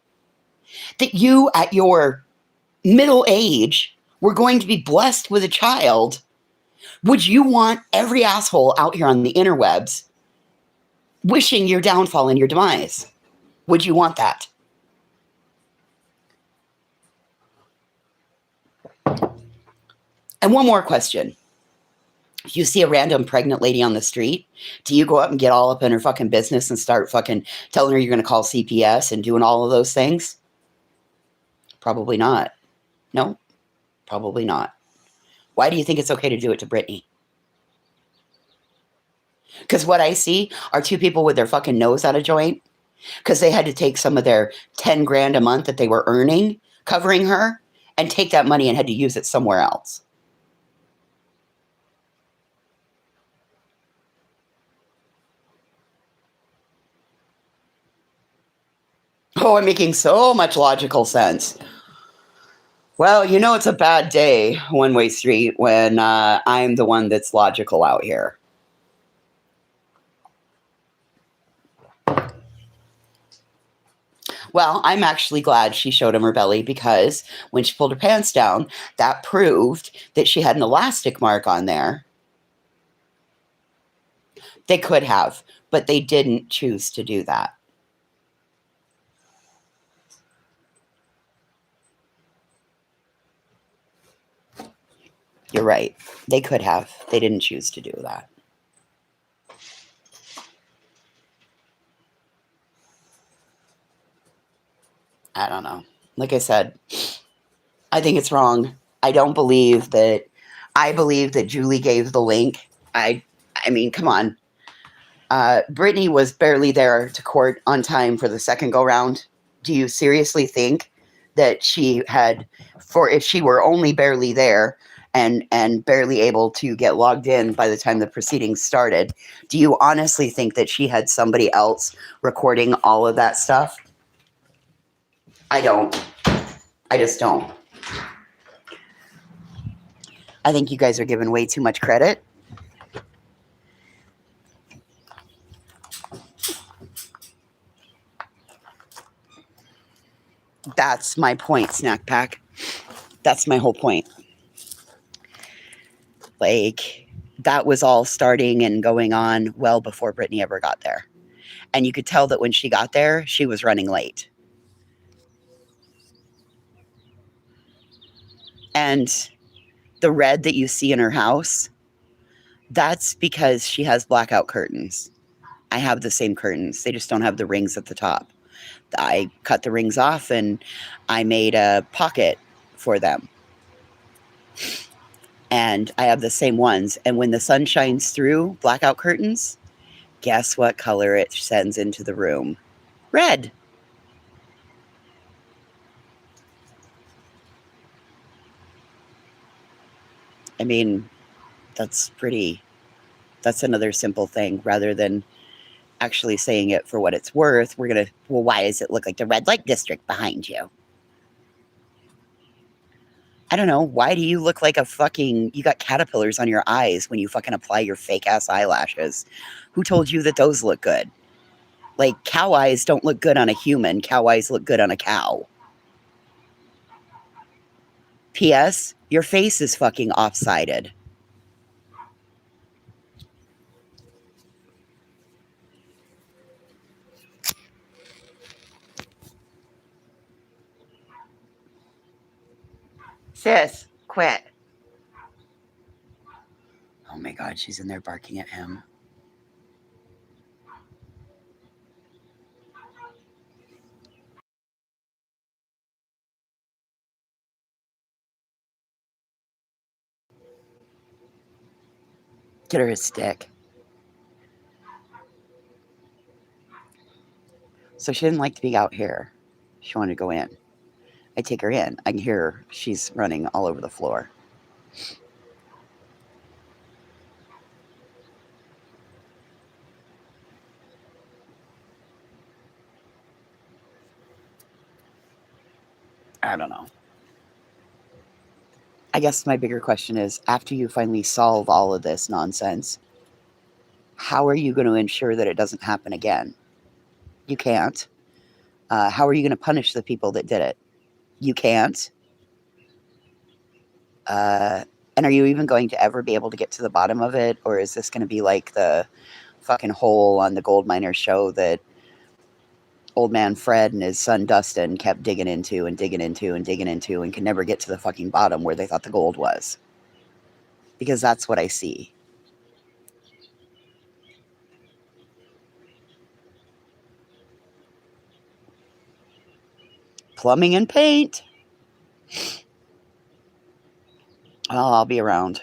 that you, at your middle age, were going to be blessed with a child, would you want every asshole out here on the interwebs wishing your downfall and your demise? Would you want that? And one more question. If you see a random pregnant lady on the street, do you go up and get all up in her fucking business and start fucking telling her you're going to call CPS and doing all of those things? Probably not. No, probably not. Why do you think it's okay to do it to Brittany? Because what I see are two people with their fucking nose out of joint because they had to take some of their 10 grand a month that they were earning covering her and take that money and had to use it somewhere else. Oh, I'm making so much logical sense. Well, you know it's a bad day, one-way street, when I'm the one that's logical out here. Well, I'm actually glad she showed him her belly because when she pulled her pants down, that proved that she had an elastic mark on there. They could have, but they didn't choose to do that. You're right. They could have. They didn't choose to do that. I don't know. Like I said, I think it's wrong. I believe that Julie gave the link. I mean, come on. Brittany was barely there to court on time for the second go round. Do you seriously think that she had, if she were only barely there and barely able to get logged in by the time the proceedings started, do you honestly think that she had somebody else recording all of that stuff? I don't. I just don't. I think you guys are giving way too much credit. That's my point, Snack Pack. That's my whole point. Like, that was all starting and going on well before Brittany ever got there. And you could tell that when she got there, she was running late. And the red that you see in her house, that's because she has blackout curtains. I have the same curtains. They just don't have the rings at the top. I cut the rings off and I made a pocket for them. And I have the same ones. And when the sun shines through blackout curtains, guess what color it sends into the room? Red. I mean, that's another simple thing rather than actually saying it for what it's worth. We're going to, well, why does it look like the red light district behind you? I don't know. Why do you look like you got caterpillars on your eyes when you fucking apply your fake ass eyelashes? Who told you that those look good? Like, cow eyes don't look good on a human. Cow eyes look good on a cow. P.S. Your face is fucking off-sided. Sis, quit. Oh my God, she's in there barking at him. Get her a stick. So she didn't like to be out here. She wanted to go in. I take her in. I can hear her. She's running all over the floor. I don't know. I guess my bigger question is, after you finally solve all of this nonsense, how are you going to ensure that it doesn't happen again? You can't. How are you going to punish the people that did it? You can't. And are you even going to ever be able to get to the bottom of it? Or is this going to be like the fucking hole on the gold miner show that old man Fred and his son Dustin kept digging into and digging into and digging into and could never get to the fucking bottom where they thought the gold was? Because that's what I see. Plumbing and paint. Oh, I'll be around.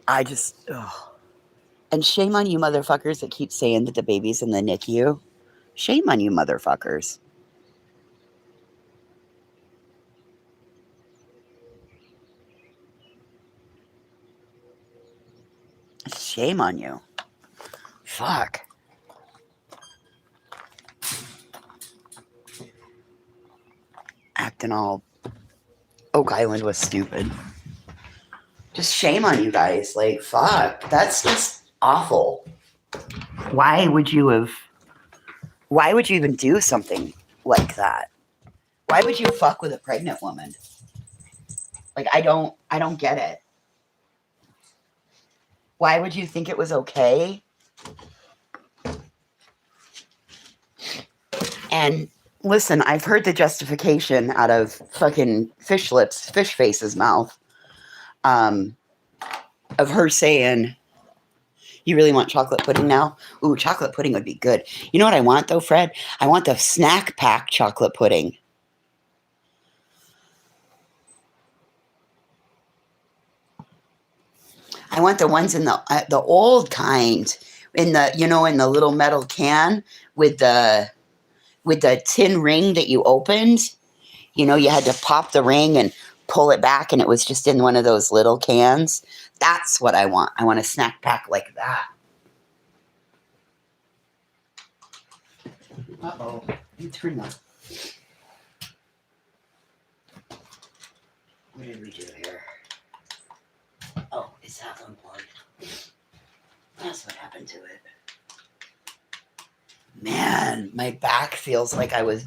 I just, ugh. And shame on you motherfuckers that keep saying that the baby's in the NICU. Shame on you motherfuckers. Shame on you. Fuck. Acting all Oak Island was stupid. Just shame on you guys. Like, fuck. That's just awful. Why would you even do something like that? Why would you fuck with a pregnant woman? Like, I don't get it. Why would you think it was okay? And listen, I've heard the justification out of fucking fish face's mouth, of her saying, "You really want chocolate pudding now? Ooh, chocolate pudding would be good. You know what I want though, Fred? I want the snack pack chocolate pudding." I want the ones in the old kind, in the in the little metal can with the tin ring that you opened. You had to pop the ring and pull it back, and it was just in one of those little cans. That's what I want. I want a snack pack like that. Uh-oh. You turn that. What did we do here? Oh, it's half unplugged. That's what happened to it. Man, my back feels like I was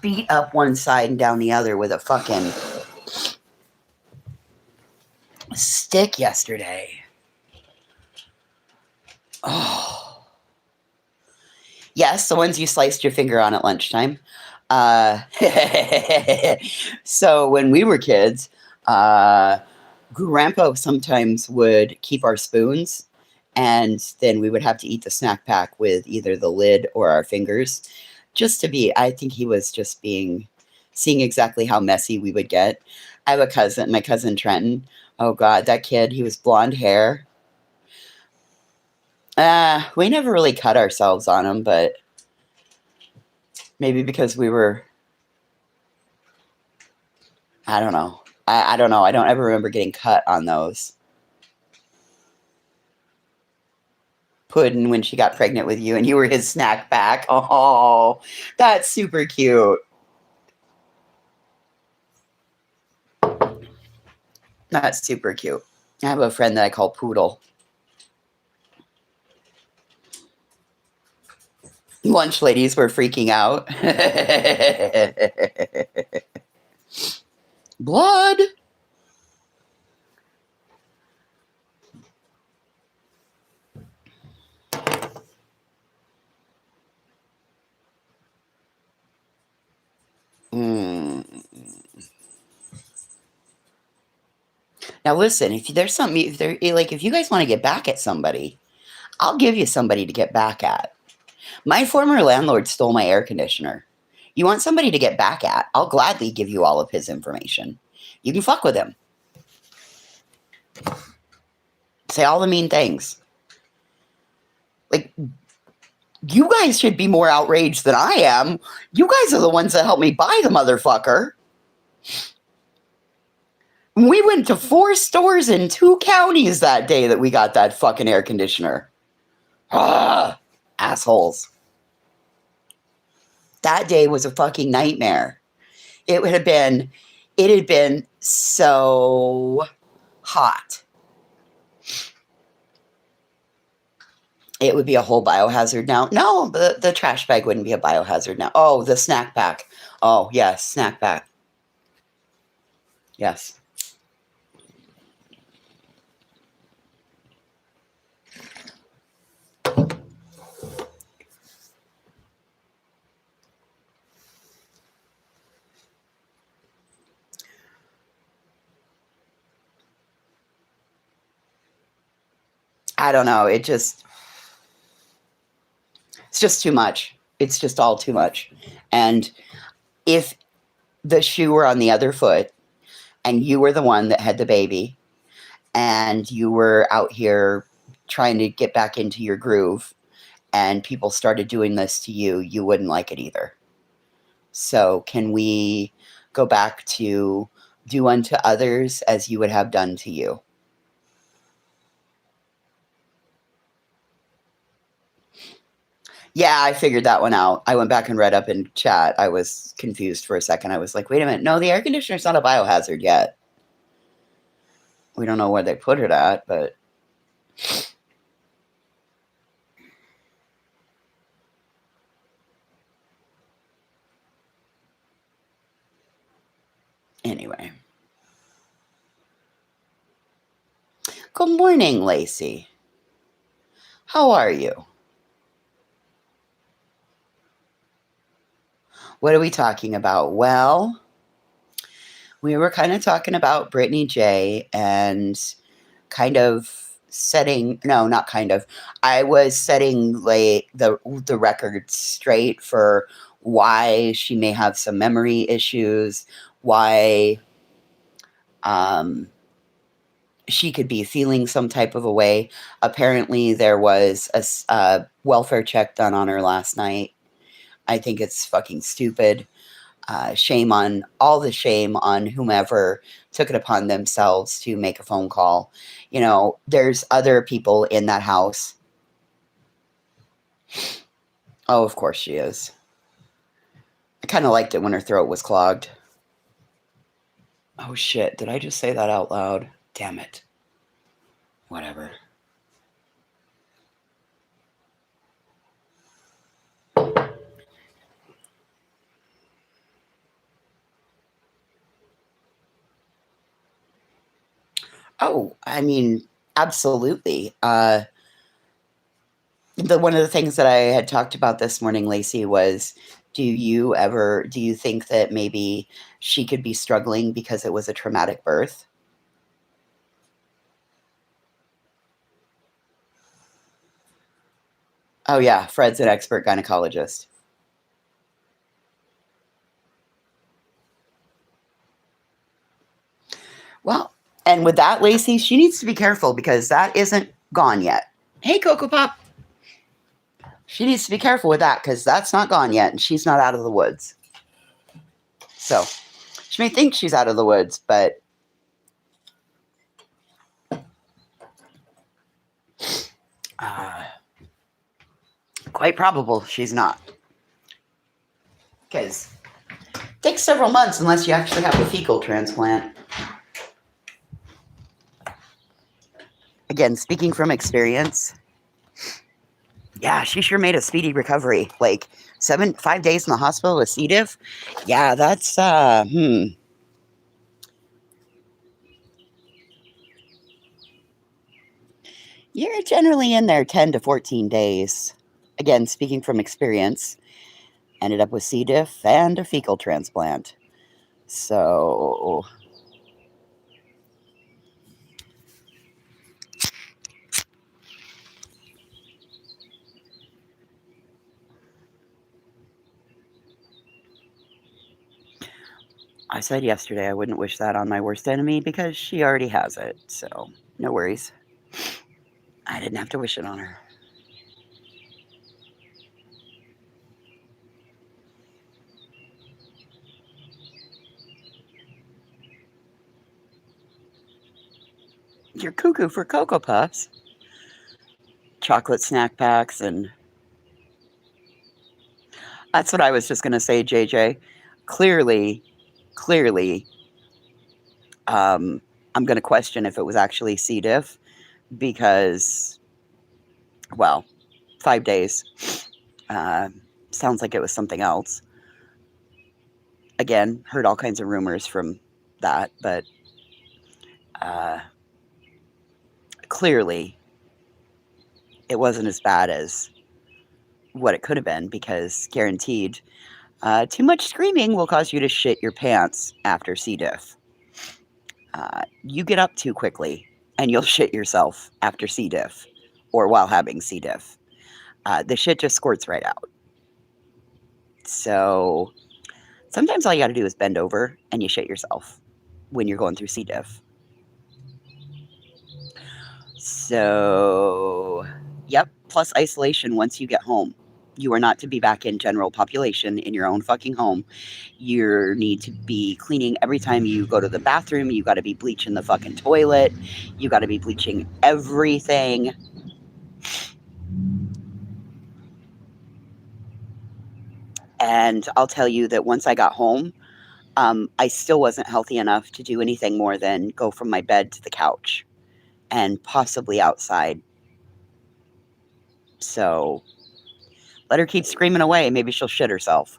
beat up one side and down the other with a fucking stick yesterday. Oh. Yes, the ones you sliced your finger on at lunchtime. So when we were kids, Grandpa sometimes would keep our spoons, and then we would have to eat the snack pack with either the lid or our fingers. I think he was just seeing exactly how messy we would get. I have a cousin, my cousin Trenton. Oh God, that kid, he was blonde hair. We never really cut ourselves on him, but maybe because we were, I don't know. I don't know. I don't ever remember getting cut on those. Puddin' when she got pregnant with you and you were his snack pack. Oh, that's super cute. That's super cute. I have a friend that I call Poodle. Lunch ladies were freaking out. Blood. Now listen, if there's something, if you guys want to get back at somebody, I'll give you somebody to get back at. My former landlord stole my air conditioner. You want somebody to get back at? I'll gladly give you all of his information. You can fuck with him. Say all the mean things. Like, you guys should be more outraged than I am. You guys are the ones that helped me buy the motherfucker. We went to 4 stores in 2 counties that day that we got that fucking air conditioner. Ah, assholes. That day was a fucking nightmare. It had been so hot. It would be a whole biohazard now. No, the trash bag wouldn't be a biohazard now. Oh, the snack pack. Oh, yes, snack pack. Yes. I don't know. It's just too much. It's just all too much. And if the shoe were on the other foot and you were the one that had the baby and you were out here trying to get back into your groove and people started doing this to you, you wouldn't like it either. So can we go back to do unto others as you would have done to you? Yeah, I figured that one out. I went back and read up in chat. I was confused for a second. I was like, wait a minute. No, the air conditioner's not a biohazard yet. We don't know where they put it at, but... Anyway. Good morning, Lacey. How are you? What are we talking about? Well, we were kind of talking about Brittany J and kind of setting, no, not kind of. I was setting like the record straight for why she may have some memory issues, why she could be feeling some type of a way. Apparently, there was a welfare check done on her last night. I think it's fucking stupid. Shame on whomever took it upon themselves to make a phone call. You know, there's other people in that house. Oh, of course she is. I kind of liked it when her throat was clogged. Oh shit, did I just say that out loud? Damn it. Whatever. Oh, I mean, absolutely. One of the things that I had talked about this morning, Lacey, was do you think that maybe she could be struggling because it was a traumatic birth? Oh yeah, Fred's an expert gynecologist. Well, and with that, Lacey, she needs to be careful because that isn't gone yet. Hey, Cocoa Pop. She needs to be careful with that because that's not gone yet and she's not out of the woods. So she may think she's out of the woods, but quite probable she's not. Because it takes several months unless you actually have a fecal transplant. Again, speaking from experience, yeah, she sure made a speedy recovery. Like 5 days in the hospital with C. diff. Yeah, that's You're generally in there 10 to 14 days. Again, speaking from experience, ended up with C. diff and a fecal transplant. So I said yesterday I wouldn't wish that on my worst enemy because she already has it, so no worries. I didn't have to wish it on her. You're cuckoo for Cocoa Puffs, chocolate snack packs, and that's what I was just going to say, JJ. Clearly, clearly, I'm going to question if it was actually C. diff because, well, 5 days. Uh, Sounds like it was something else. Again, heard all kinds of rumors from that, but uh, clearly it wasn't as bad as what it could have been because guaranteed too much screaming will cause you to shit your pants after C. diff. You get up too quickly and you'll shit yourself after C. diff or while having C. diff. The shit just squirts right out. So sometimes all you got to do is bend over and you shit yourself when you're going through C. diff. So, yep, plus isolation once you get home. You are not to be back in general population in your own fucking home. You need to be cleaning every time you go to the bathroom. You got to be bleaching the fucking toilet. You got to be bleaching everything. And I'll tell you that once I got home, I still wasn't healthy enough to do anything more than go from my bed to the couch and possibly outside. So let her keep screaming away. Maybe she'll shit herself.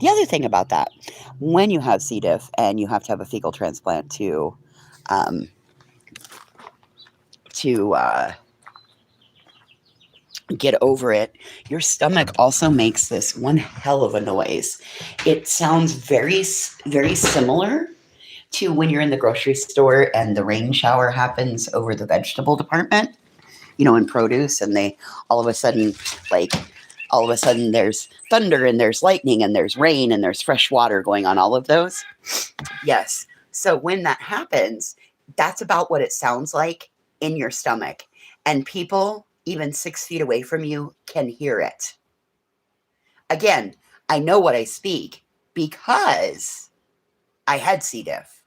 The other thing about that, when you have C. diff and you have to have a fecal transplant um, to get over it, your stomach also makes this one hell of a noise. It sounds very, very similar to when you're in the grocery store and the rain shower happens over the vegetable department, in produce, and they all of a sudden, like, all of a sudden there's thunder and there's lightning and there's rain and there's fresh water going on, all of those. Yes. So when that happens, that's about what it sounds like in your stomach. And people, even 6 feet away from you, can hear it. Again, I know what I speak because I had C. diff.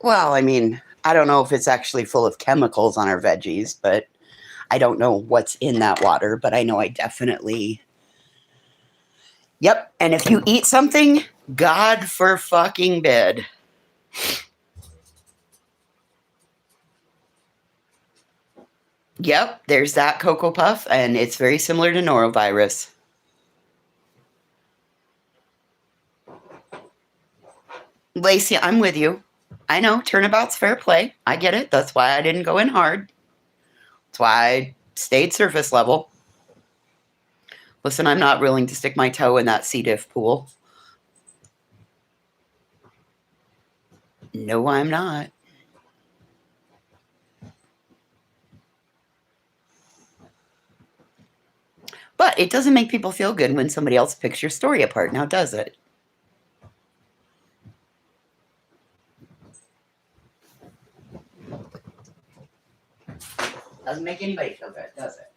Well, I mean, I don't know if it's actually full of chemicals on our veggies, but I don't know what's in that water, but I know I definitely. Yep. And if you eat something, God for fucking bid. Yep, there's that Cocoa Puff, and it's very similar to norovirus. Lacey, I'm with you. I know, turnabout's fair play. I get it. That's why I didn't go in hard. That's why I stayed surface level. Listen, I'm not willing to stick my toe in that C. diff pool. No, I'm not. But it doesn't make people feel good when somebody else picks your story apart, now does it? Doesn't make anybody feel good, does it?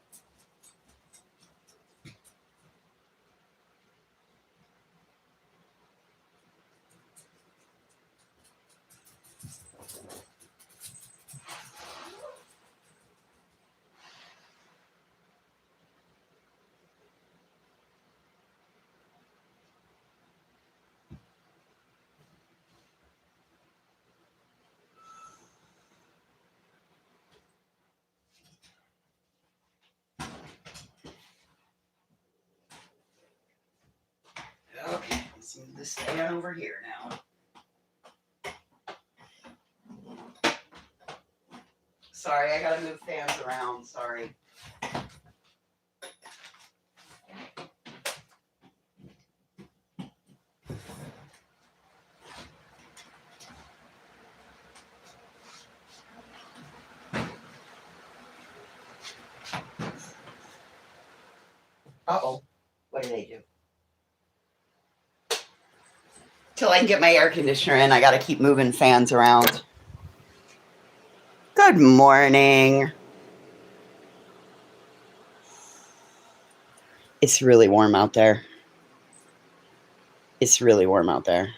Okay, let's move this stand over here now. Sorry, I gotta move fans around. Sorry. Uh-oh. What did I do? Till I can get my air conditioner in, I gotta keep moving fans around. Good morning. It's really warm out there. It's really warm out there.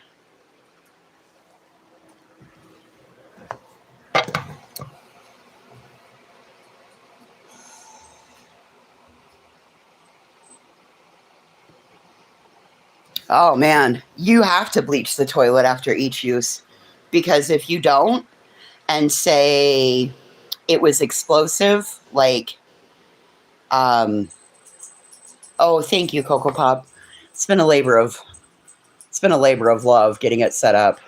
Oh man, you have to bleach the toilet after each use, because if you don't, and say it was explosive, like, oh, thank you, Cocoa Pop. It's been a labor of love getting it set up,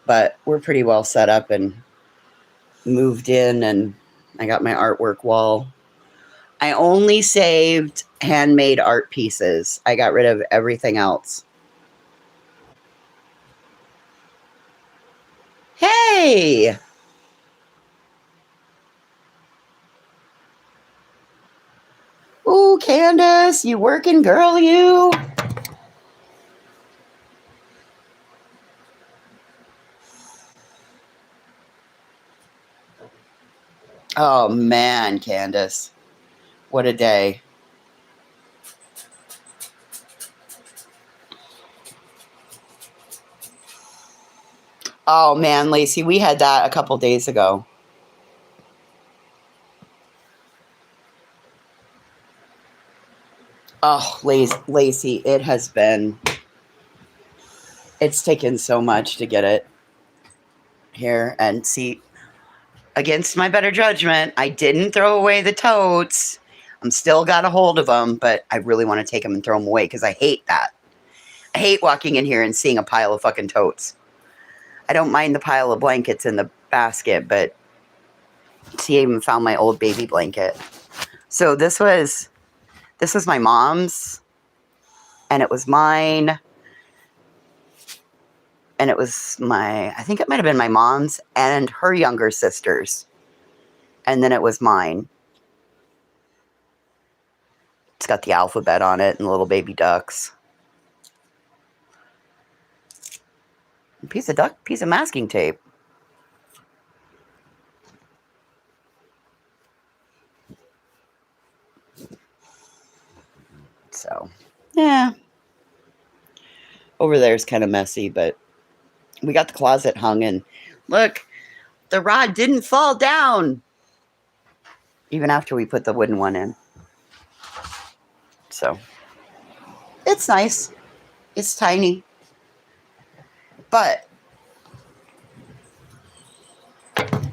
but we're pretty well set up and moved in, and I got my artwork wall. I only saved handmade art pieces. I got rid of everything else. Hey! Ooh, Candace, you working girl, you? Oh man, Candace. What a day. Oh man, Lacey, we had that a couple days ago. Oh, Lacey, it's taken so much to get it here. And see, against my better judgment, I didn't throw away the totes. I'm still got a hold of them, but I really want to take them and throw them away because I hate that. I hate walking in here and seeing a pile of fucking totes. I don't mind the pile of blankets in the basket, but see, I even found my old baby blanket. So this was my mom's, and it was mine, and it was I think it might have been my mom's and her younger sister's, and then it was mine. It's got the alphabet on it and little baby ducks. Piece of masking tape. So, yeah. Over there is kind of messy, but we got the closet hung, and look, the rod didn't fall down even after we put the wooden one in. So, it's nice. It's tiny. But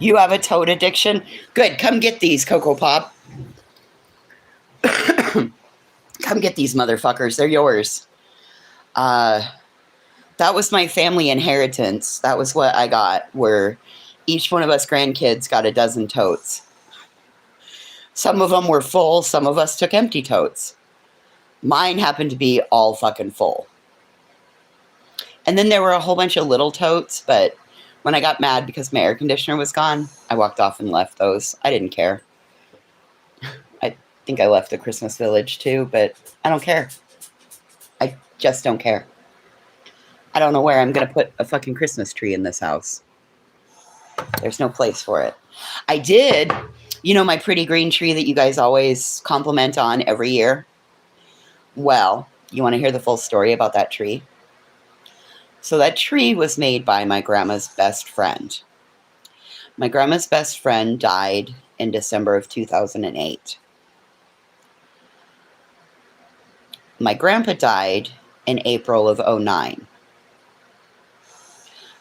you have a toad addiction? Good. Come get these, Cocoa Pop. Come get these motherfuckers. They're yours. That was my family inheritance. That was what I got, where each one of us grandkids got a dozen totes. Some of them were full. Some of us took empty totes. Mine happened to be all fucking full. And then there were a whole bunch of little totes, but when I got mad because my air conditioner was gone, I walked off and left those. I didn't care. I think I left the Christmas Village too, but I don't care. I just don't care. I don't know where I'm going to put a fucking Christmas tree in this house. There's no place for it. I did, my pretty green tree that you guys always compliment on every year? Well, you want to hear the full story about that tree? So that tree was made by my grandma's best friend. My grandma's best friend died in December of 2008. My grandpa died in April of 2009.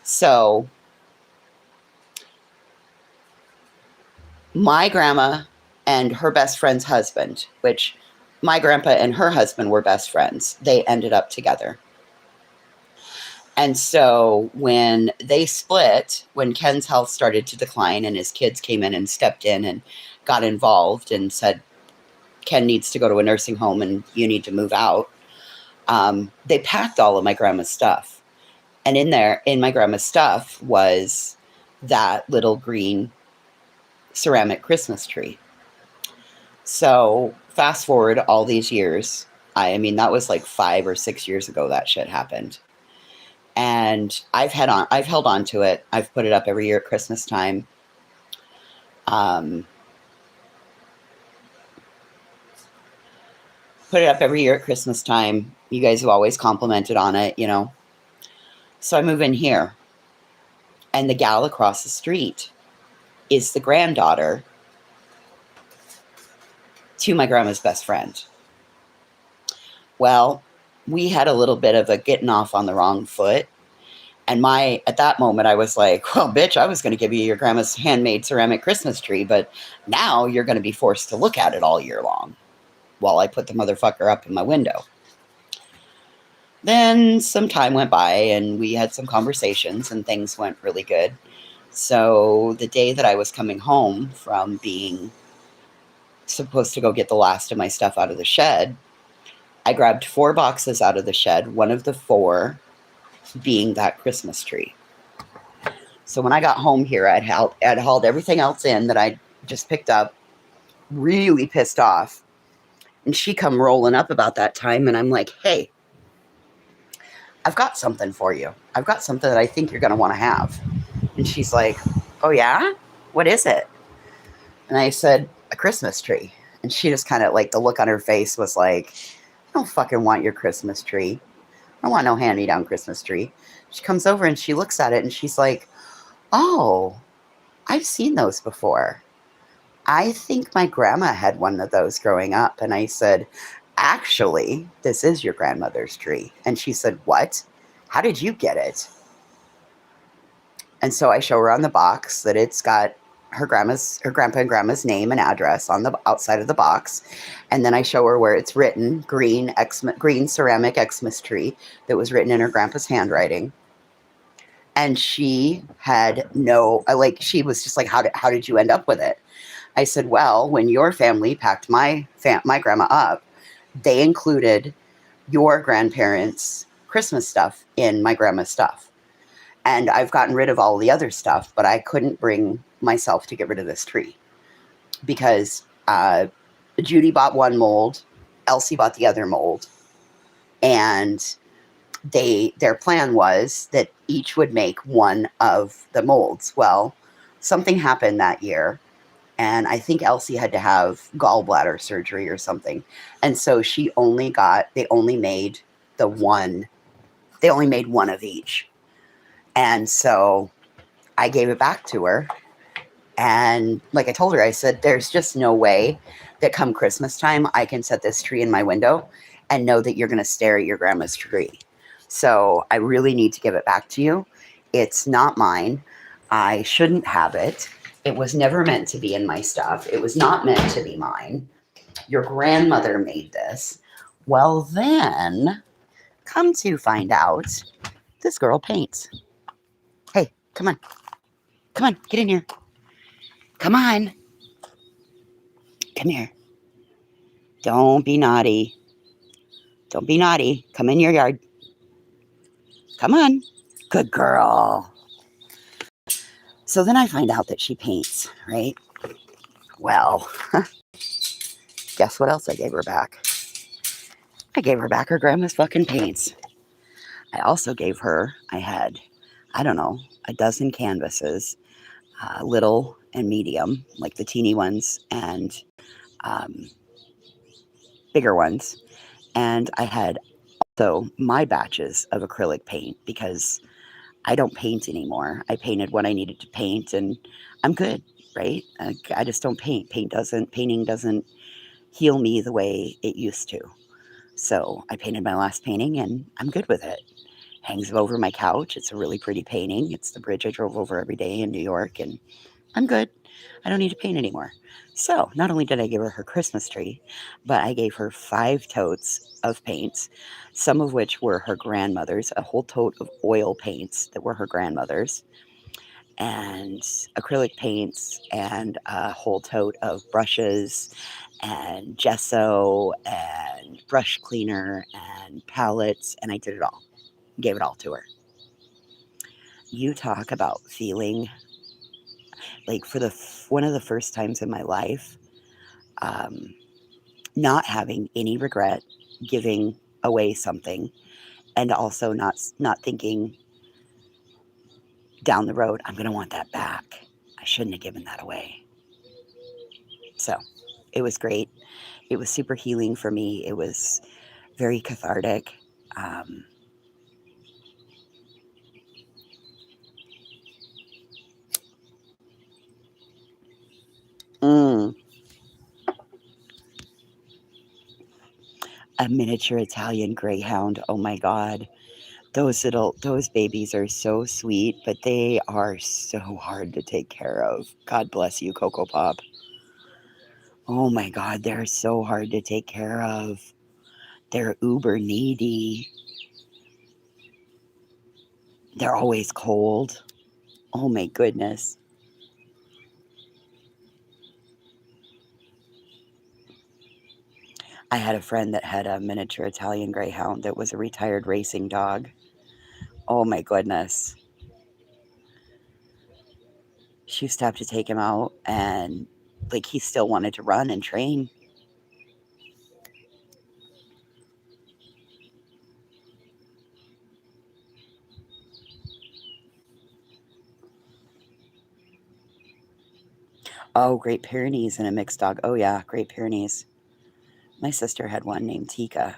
So my grandma and her best friend's husband, which my grandpa and her husband were best friends, they ended up together. And so when they split, when Ken's health started to decline and his kids came in and stepped in and got involved and said, Ken needs to go to a nursing home and you need to move out, they packed all of my grandma's stuff. And in my grandma's stuff was that little green ceramic Christmas tree. So fast forward all these years. I mean, that was like 5 or 6 years ago that shit happened. And I've held on to it. I've put it up every year at Christmas time. Put it up every year at Christmas time. You guys have always complimented on it, you know. So I move in here, and the gal across the street is the granddaughter to my grandma's best friend. Well, we had a little bit of a getting off on the wrong foot. And at that moment, I was like, well, bitch, I was going to give you your grandma's handmade ceramic Christmas tree, but now you're going to be forced to look at it all year long while I put the motherfucker up in my window. Then some time went by and we had some conversations and things went really good. So the day that I was coming home from being supposed to go get the last of my stuff out of the shed, I grabbed 4 boxes out of the shed, one of the 4 being that Christmas tree. So when I got home here, I'd hauled everything else in that I just picked up, really pissed off. And she come rolling up about that time, and I'm like, hey, I've got something for you. I've got something that I think you're going to want to have. And she's like, oh, yeah? What is it? And I said, a Christmas tree. And she just kind of, like, the look on her face was like, I don't fucking want your Christmas tree. I don't want no hand-me-down Christmas tree. She comes over and she looks at it and she's like, oh, I've seen those before. I think my grandma had one of those growing up. And I said, actually, this is your grandmother's tree. And she said, what? How did you get it? And so I show her on the box that it's got her grandpa and grandma's name and address on the outside of the box. And then I show her where it's written, green ceramic Xmas tree, that was written in her grandpa's handwriting. And she had she was just like, how did you end up with it? I said, well, when your family packed my grandma up, they included your grandparents' Christmas stuff in my grandma's stuff. And I've gotten rid of all the other stuff, but I couldn't bring myself to get rid of this tree because Judy bought one mold, Elsie bought the other mold, and their plan was that each would make one of the molds. Well, something happened that year, and I think Elsie had to have gallbladder surgery or something, and so they only made one of each. And so I gave it back to her. And like I told her, I said, there's just no way that come Christmas time, I can set this tree in my window and know that you're going to stare at your grandma's tree. So I really need to give it back to you. It's not mine. I shouldn't have it. It was never meant to be in my stuff. It was not meant to be mine. Your grandmother made this. Well, then, come to find out, this girl paints. Hey, come on. Come on, get in here. Come on. Come here. Don't be naughty. Don't be naughty. Come in your yard. Come on. Good girl. So then I find out that she paints, right? Well, guess what else I gave her back? I gave her back her grandma's fucking paints. I also gave her, I had, I don't know, a dozen canvases, little and medium, like the teeny ones, and bigger ones. And I had also my batches of acrylic paint because I don't paint anymore. I painted what I needed to paint and I'm good, right? I just don't paint. Painting doesn't heal me the way it used to. So I painted my last painting and I'm good with it. Hangs over my couch. It's a really pretty painting. It's the bridge I drove over every day in New York, and I'm good. I don't need to paint anymore. So, not only did I give her her Christmas tree, but I gave her 5 totes of paints, some of which were her grandmother's, a whole tote of oil paints that were her grandmother's, and acrylic paints, and a whole tote of brushes, and gesso, and brush cleaner, and palettes, and I did it all. Gave it all to her. You talk about feeling like for one of the first times in my life, um, not having any regret giving away something, and also not thinking down the road, I'm going to want that back. I shouldn't have given that away. So it was great. It was super healing for me. It was very cathartic. Um, mm, a miniature Italian greyhound. Oh my God. Those babies are so sweet, but they are so hard to take care of. God bless you, Coco Pop. Oh my God, they're so hard to take care of. They're uber needy. They're always cold. Oh my goodness. I had a friend that had a miniature Italian greyhound that was a retired racing dog. Oh my goodness. She used to have to take him out, and like he still wanted to run and train. Oh, Great Pyrenees and a mixed dog. Oh yeah, Great Pyrenees. My sister had one named Tika,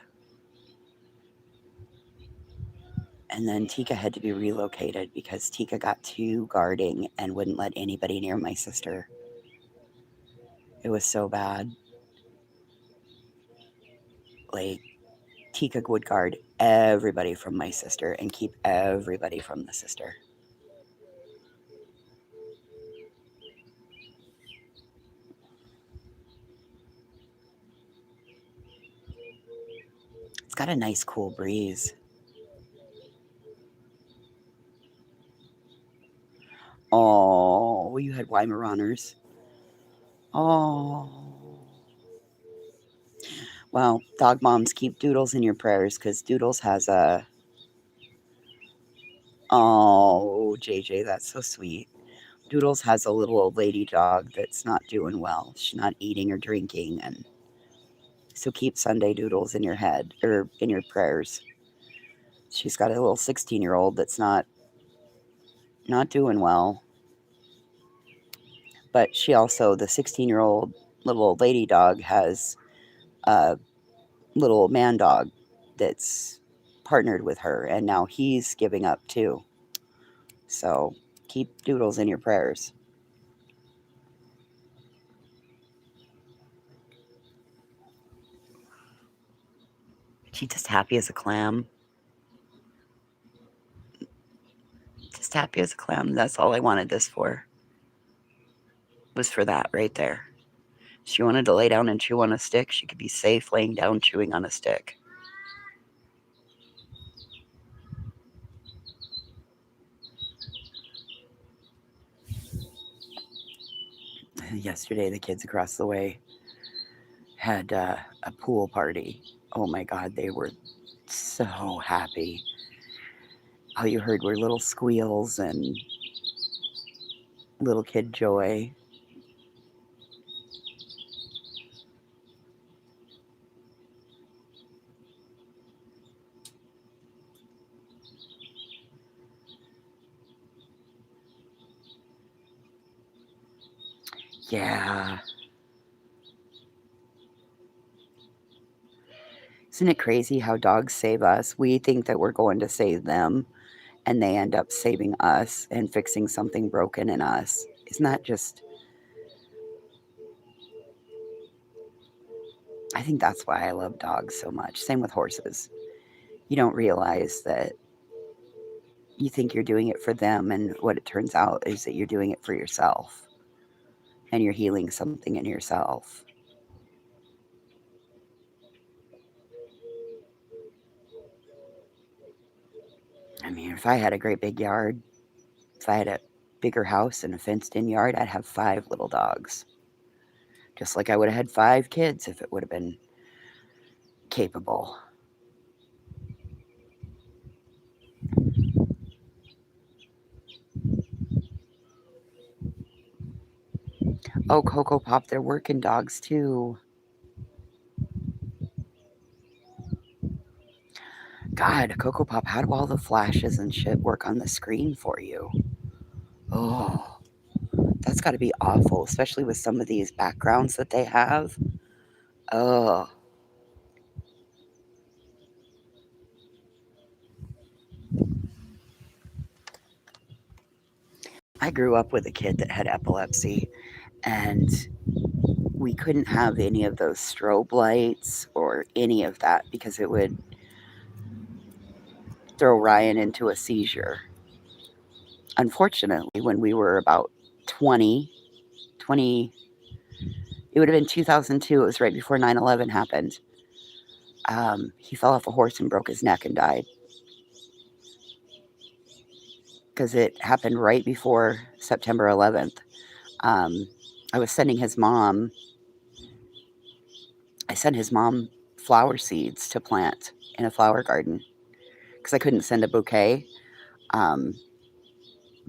and then Tika had to be relocated because Tika got too guarding and wouldn't let anybody near my sister. It was so bad. Like, Tika would guard everybody from my sister and keep everybody from the sister. It's got a nice cool breeze. Oh, you had Weimaraners. Oh. Well, dog moms, keep Doodles in your prayers because Doodles has a. Oh, JJ, that's so sweet. Doodles has a little old lady dog that's not doing well. She's not eating or drinking, and so keep Sunday Doodles in your head or in your prayers. She's got a little 16-year-old that's not doing well, but she also the 16-year-old little old lady dog has a little man dog that's partnered with her, and now he's giving up too. So keep Doodles in your prayers. She's just happy as a clam. Just happy as a clam. That's all I wanted this for. Was for that right there. She wanted to lay down and chew on a stick. She could be safe laying down chewing on a stick. Yesterday, the kids across the way had a pool party. Oh my God, they were so happy. All you heard were little squeals and little kid joy. Yeah. Isn't it crazy how dogs save us? We think that we're going to save them, and they end up saving us and fixing something broken in us. Isn't that just. I think that's why I love dogs so much. Same with horses. You don't realize that you think you're doing it for them, and what it turns out is that you're doing it for yourself. and you're healing something in yourself. I mean, if I had a great big yard, if I had a bigger house and a fenced in yard, I'd have 5 little dogs. Just like I would have had 5 kids if it would have been capable. Oh, Cocoa Pop, they're working dogs too. God, Cocoa Pop, how do all the flashes and shit work on the screen for you? Oh, that's got to be awful, especially with some of these backgrounds that they have. Oh. I grew up with a kid that had epilepsy, and we couldn't have any of those strobe lights or any of that because it would throw Ryan into a seizure. Unfortunately, when we were about 20, it would have been 2002. It was right before 9/11 happened. He fell off a horse and broke his neck and died. Because it happened right before September 11th. I was sending his mom, I sent his mom flower seeds to plant in a flower garden because I couldn't send a bouquet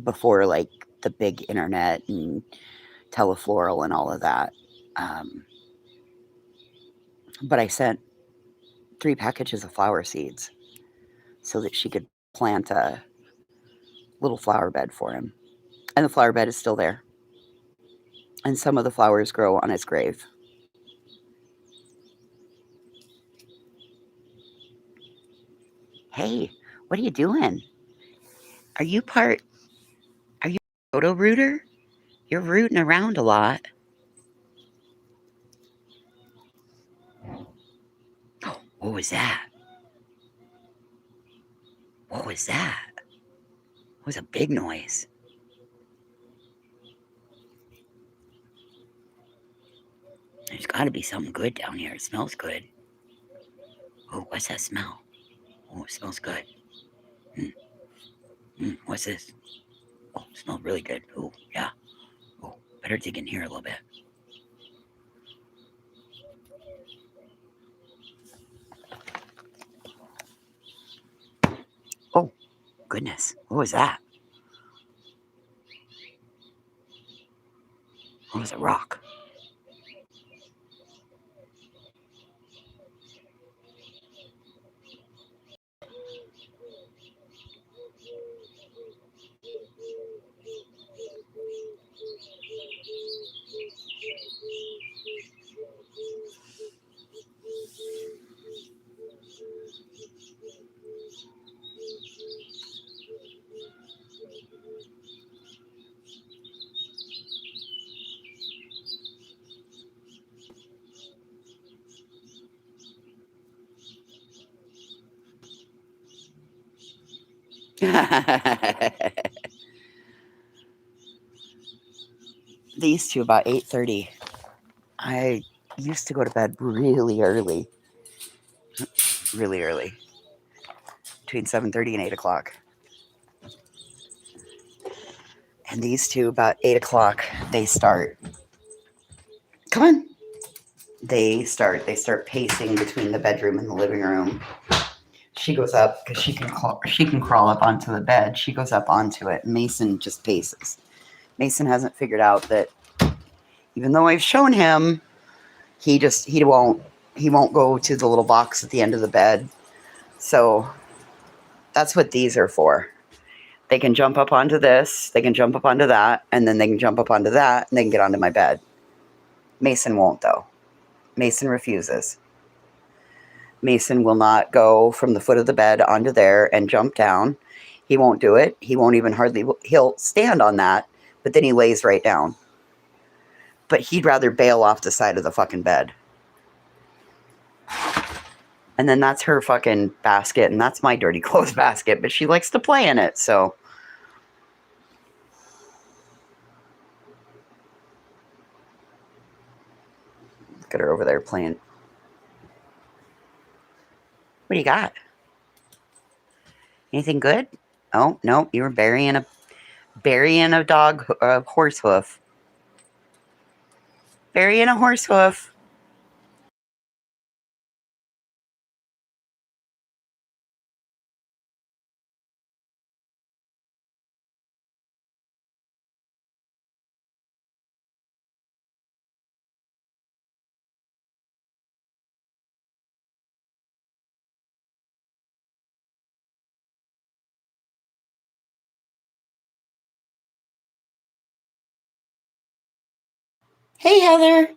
before like the big internet and telefloral and all of that. But I sent 3 packages of flower seeds so that she could plant a little flower bed for him. And the flower bed is still there. And some of the flowers grow on his grave. Hey, what are you doing? Are you a photo rooter? You're rooting around a lot. Oh, what was that? What was that? It was a big noise. There's got to be something good down here. It smells good. Oh, what's that smell? Oh, it smells good. What's this? Oh, it smells really good. Oh, yeah. Oh, better dig in here a little bit. Oh, goodness. What was that? What was a rock? These two about 8:30. I used to go to bed really early. Really early. Between 7:30 and 8 o'clock. And these two about 8 o'clock, they start. Come on. They start pacing between the bedroom and the living room. She goes up because she can crawl up onto the bed. She goes up onto it. Mason just paces. Mason hasn't figured out that even though I've shown him, he won't go to the little box at the end of the bed. So that's what these are for. They can jump up onto this, they can jump up onto that, and then they can jump up onto that, and they can get onto my bed. Mason won't, though. Mason refuses. Mason will not go from the foot of the bed onto there and jump down. He won't do it. He won't even he'll stand on that, but then he lays right down. But he'd rather bail off the side of the fucking bed. And then that's her fucking basket, and that's my dirty clothes basket, but she likes to play in it, so. Look at her over there playing. What do you got? Anything good? Oh, no, you were burying a dog, a horse hoof. Burying a horse hoof. Hey, Heather.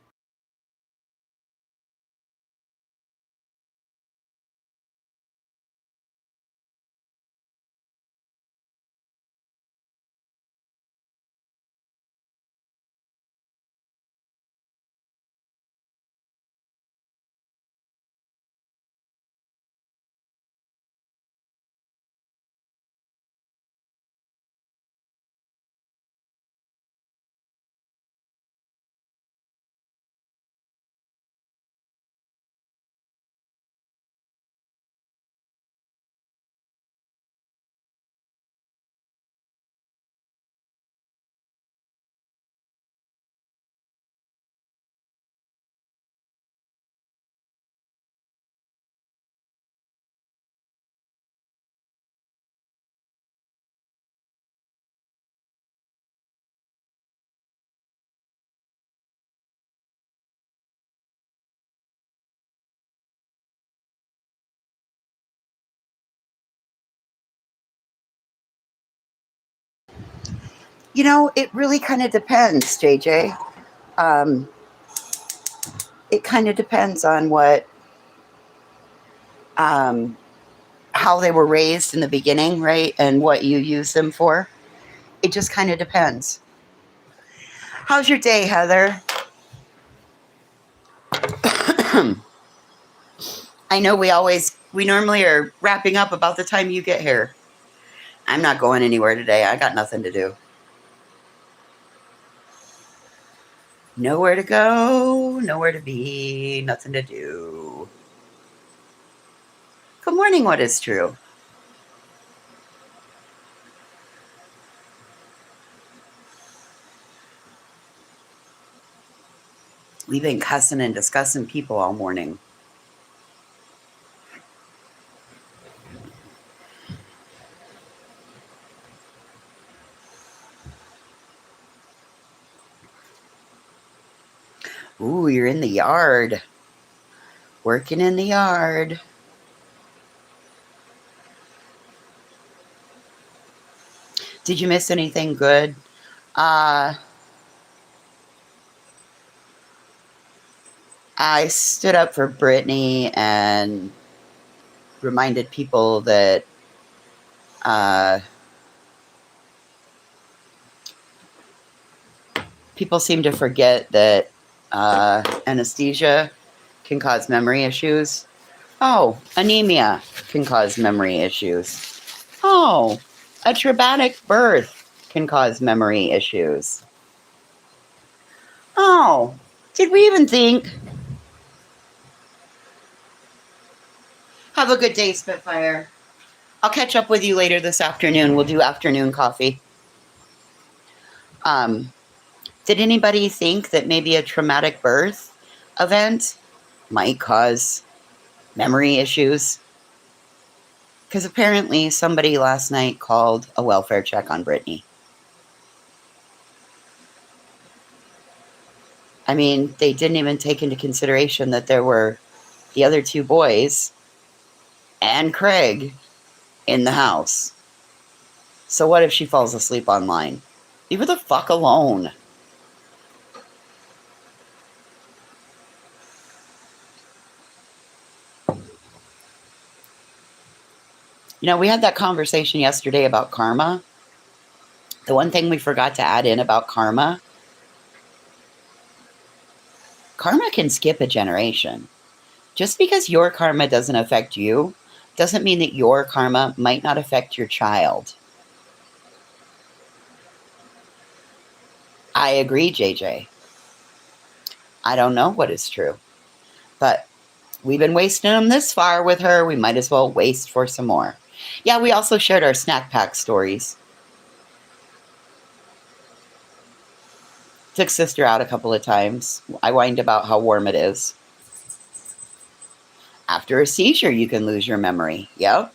It really kind of depends, JJ. Um, it kind of depends on um, how they were raised in the beginning, right? And what you use them for. It just kind of depends. How's your day, Heather? I know we normally are wrapping up about the time you get here. I'm not going anywhere today. I got nothing to do. Nowhere to go, nowhere to be, nothing to do. Good morning, what is true? We've been cussing and discussing people all morning. Ooh, you're in the yard. Working in the yard. Did you miss anything good? I stood up for Brittany and reminded people that people seem to forget that anesthesia can cause memory issues. Oh, anemia can cause memory issues. Oh, a traumatic birth can cause memory issues. Oh, did we even think? Have a good day, Spitfire. I'll catch up with you later this afternoon. We'll do afternoon coffee. Did anybody think that maybe a traumatic birth event might cause memory issues? Because apparently somebody last night called a welfare check on Brittany. I mean, they didn't even take into consideration that there were the other two boys and Craig in the house. So what if she falls asleep online? Leave her the fuck alone. We had that conversation yesterday about karma. The one thing we forgot to add in about karma can skip a generation. Just because your karma doesn't affect you doesn't mean that your karma might not affect your child. I agree, JJ. I don't know what is true. But we've been wasting them this far with her. We might as well waste for some more. Yeah, we also shared our snack pack stories. Took sister out a couple of times. I whined about how warm it is. After a seizure, you can lose your memory. Yep.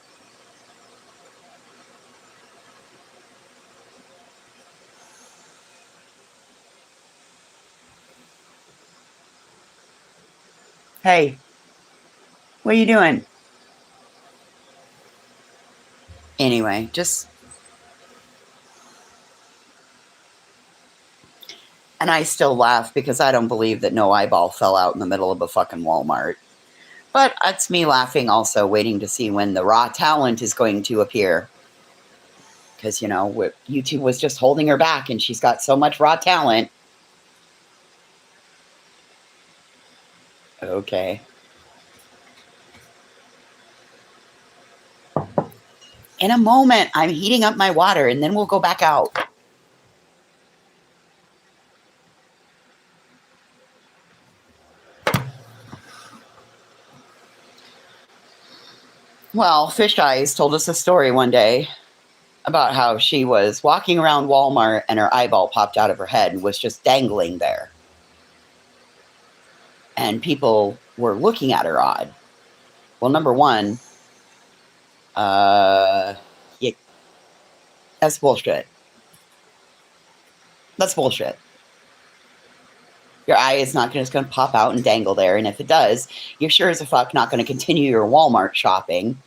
Hey, what are you doing? Anyway, just... And I still laugh because I don't believe that no eyeball fell out in the middle of a fucking Walmart. But it's me laughing also, waiting to see when the raw talent is going to appear. Because, you know, YouTube was just holding her back and she's got so much raw talent. Okay. In a moment, I'm heating up my water and then we'll go back out. Well, Fish Eyes told us a story one day about how she was walking around Walmart and her eyeball popped out of her head and was just dangling there. And people were looking at her odd. Well, number one, yeah, that's bullshit. That's bullshit. Your eye is not just going to pop out and dangle there. And if it does, you're sure as a fuck not going to continue your Walmart shopping.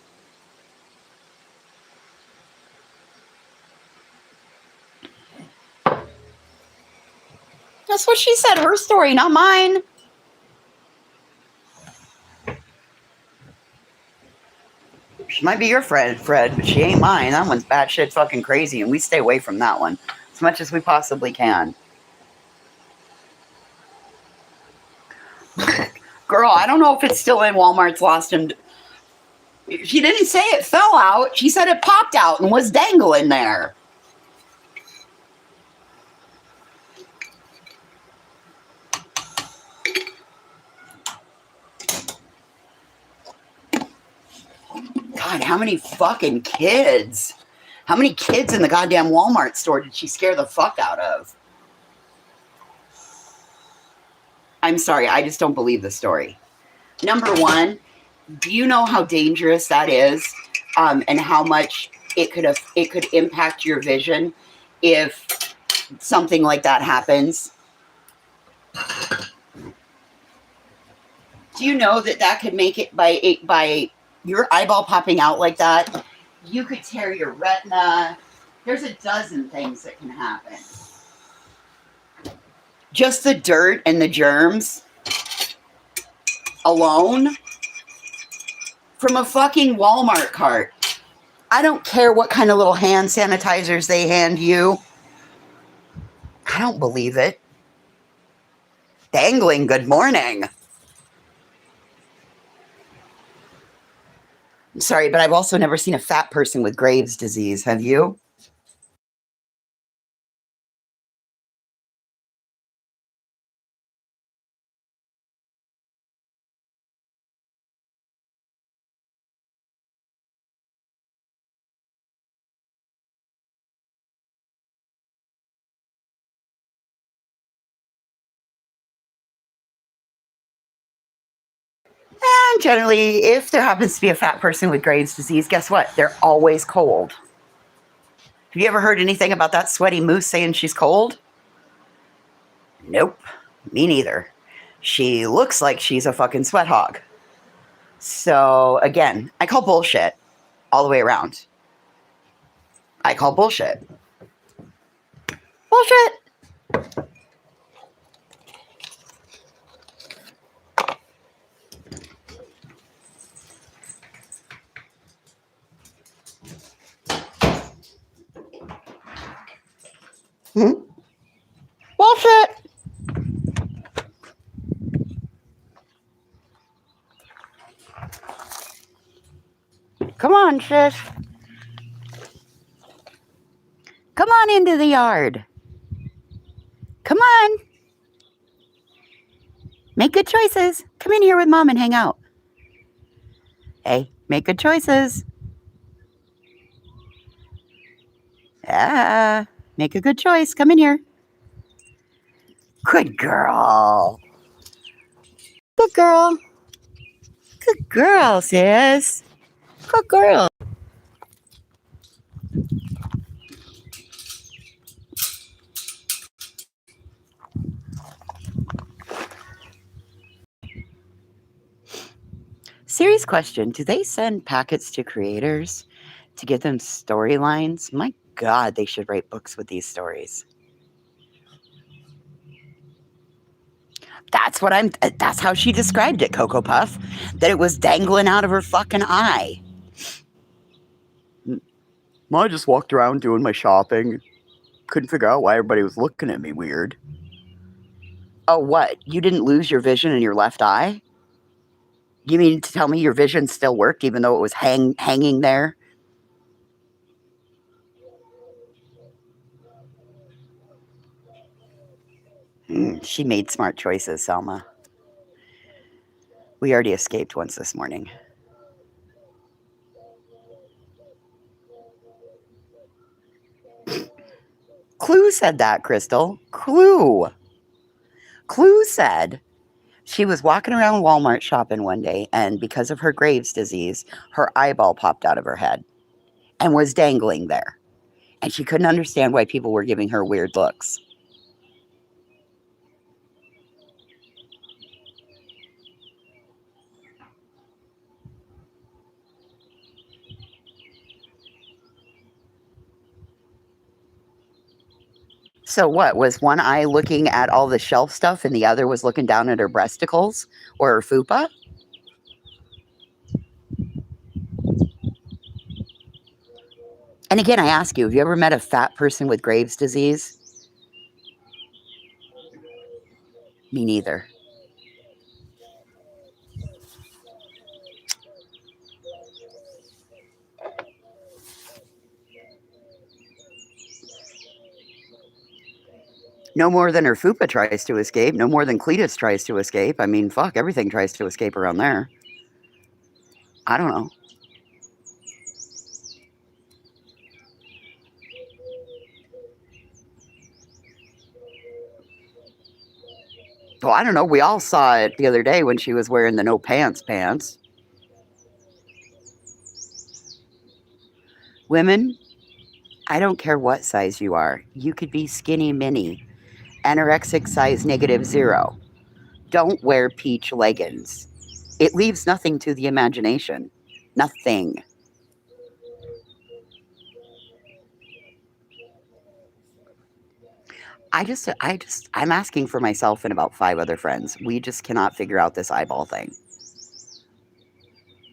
That's what she said. Her story, not mine. She might be your friend, Fred, but she ain't mine. That one's batshit fucking crazy, and we stay away from that one as much as we possibly can. Girl, I don't know if it's still in Walmart's Lost and... She didn't say it fell out. She said it popped out and was dangling there. God, how many fucking kids? How many kids in the goddamn Walmart store did she scare the fuck out of? I'm sorry, I just don't believe the story. Number one, do you know how dangerous that is, and how much it could impact your vision if something like that happens? Do you know that could make it by your eyeball popping out like that? You could tear your retina. There's a dozen things that can happen. Just the dirt and the germs alone from a fucking Walmart cart. I don't care what kind of little hand sanitizers they hand you. I don't believe it. Dangling, good morning. I'm sorry, but I've also never seen a fat person with Graves' disease. Have you? And generally, if there happens to be a fat person with Graves' disease, guess what? They're always cold. Have you ever heard anything about that sweaty moose saying she's cold? Nope, me neither. She looks like she's a fucking sweat hog. So, again, I call bullshit all the way around. I call bullshit. Bullshit! Bullshit! Come on, sis. Come on into the yard. Come on. Make good choices. Come in here with Mom and hang out. Hey, make good choices. Yeah, make a good choice. Come in here. Good girl. Good girl. Good girl, sis. Good girl. Serious question. Do they send packets to creators to give them storylines? My God, they should write books with these stories. That's how she described it, Cocoa Puff. That it was dangling out of her fucking eye. I just walked around doing my shopping. Couldn't figure out why everybody was looking at me weird. Oh, what? You didn't lose your vision in your left eye? You mean to tell me your vision still worked even though it was hanging there? She made smart choices, Selma. We already escaped once this morning. Clue said that, Crystal. Clue said she was walking around Walmart shopping one day, and because of her Graves' disease, her eyeball popped out of her head and was dangling there. And she couldn't understand why people were giving her weird looks. So what, was one eye looking at all the shelf stuff and the other was looking down at her breasticles or her fupa? And again, I ask you, have you ever met a fat person with Graves' disease? Me neither. No more than her fupa tries to escape. No more than Cletus tries to escape. I mean, fuck, everything tries to escape around there. I don't know. Well, I don't know. We all saw it the other day when she was wearing the no pants pants. Women, I don't care what size you are. You could be skinny mini, anorexic size -0. Don't wear peach leggings. It leaves nothing to the imagination. Nothing. I'm asking for myself and about 5 other friends. We just cannot figure out this eyeball thing.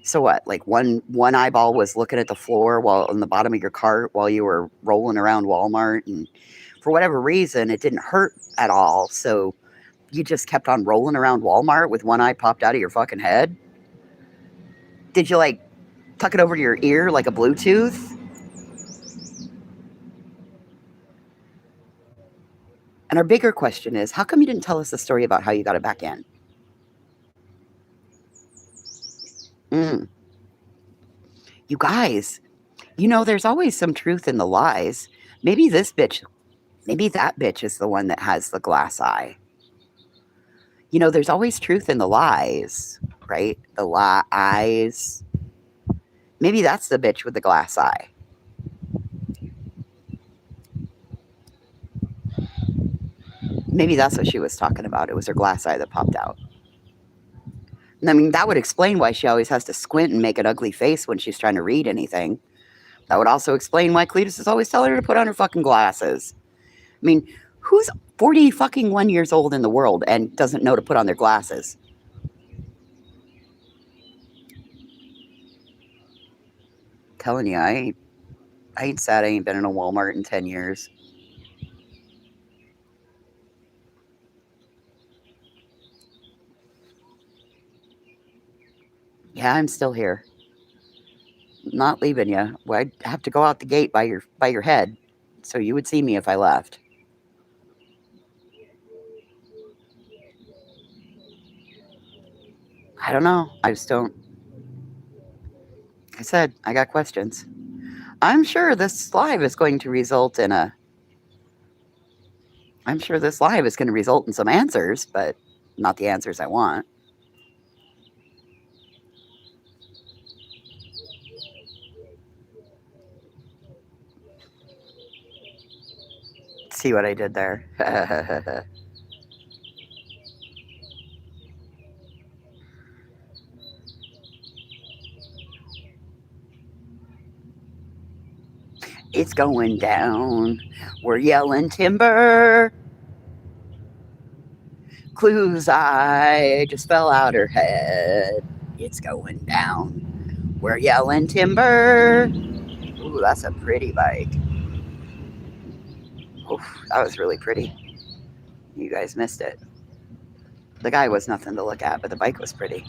So what? Like one eyeball was looking at the floor while on the bottom of your cart while you were rolling around Walmart, and for whatever reason it didn't hurt at all. So you just kept on rolling around Walmart with one eye popped out of your fucking head? Did you like tuck it over to your ear like a Bluetooth? And our bigger question is, how come you didn't tell us the story about how you got it back in? You guys, there's always some truth in the lies. Maybe that bitch is the one that has the glass eye. There's always truth in the lies, right? The lies. Maybe that's the bitch with the glass eye. Maybe that's what she was talking about. It was her glass eye that popped out. I mean, that would explain why she always has to squint and make an ugly face when she's trying to read anything. That would also explain why Cletus is always telling her to put on her fucking glasses. I mean, who's 40 fucking 1 years old in the world and doesn't know to put on their glasses? Telling you, I ain't sad. I ain't been in a Walmart in 10 years. Yeah, I'm still here. Not leaving you. Well, I'd have to go out the gate by your head, so you would see me if I left. I don't know. I just don't. Like I said, I got questions. I'm sure this live is going to result in a. I'm sure this live is going to result in some answers, but not the answers I want. See what I did there? It's going down. We're yelling timber. Clues I just fell out her head. It's going down. We're yelling timber. Ooh, that's a pretty bike. Oof, that was really pretty. You guys missed it. The guy was nothing to look at, but the bike was pretty.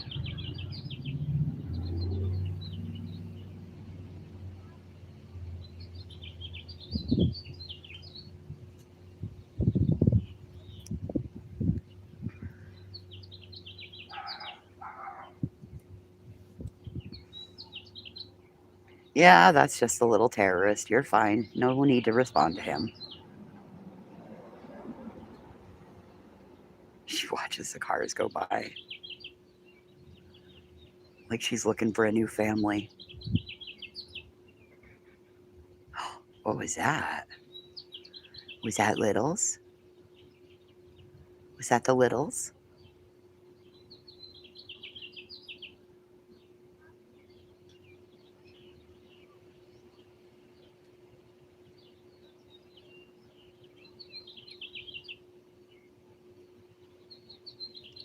Yeah, that's just a little terrorist. You're fine. No need to respond to him. She watches the cars go by. Like she's looking for a new family. What was that? Was that Littles? Was that the Littles?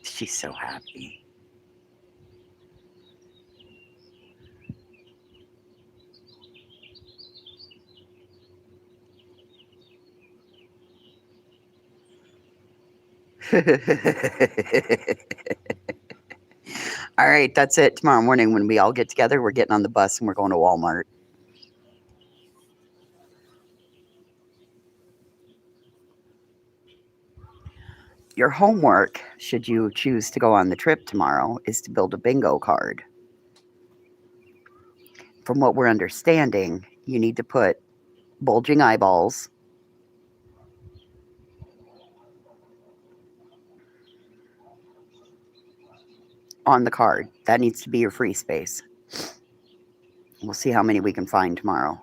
She's so happy. All right, that's it. Tomorrow morning when we all get together, we're getting on the bus and we're going to Walmart. Your homework, should you choose to go on the trip tomorrow, is to build a bingo card. From what we're understanding, you need to put bulging eyeballs on the card. That needs to be your free space. We'll see how many we can find tomorrow.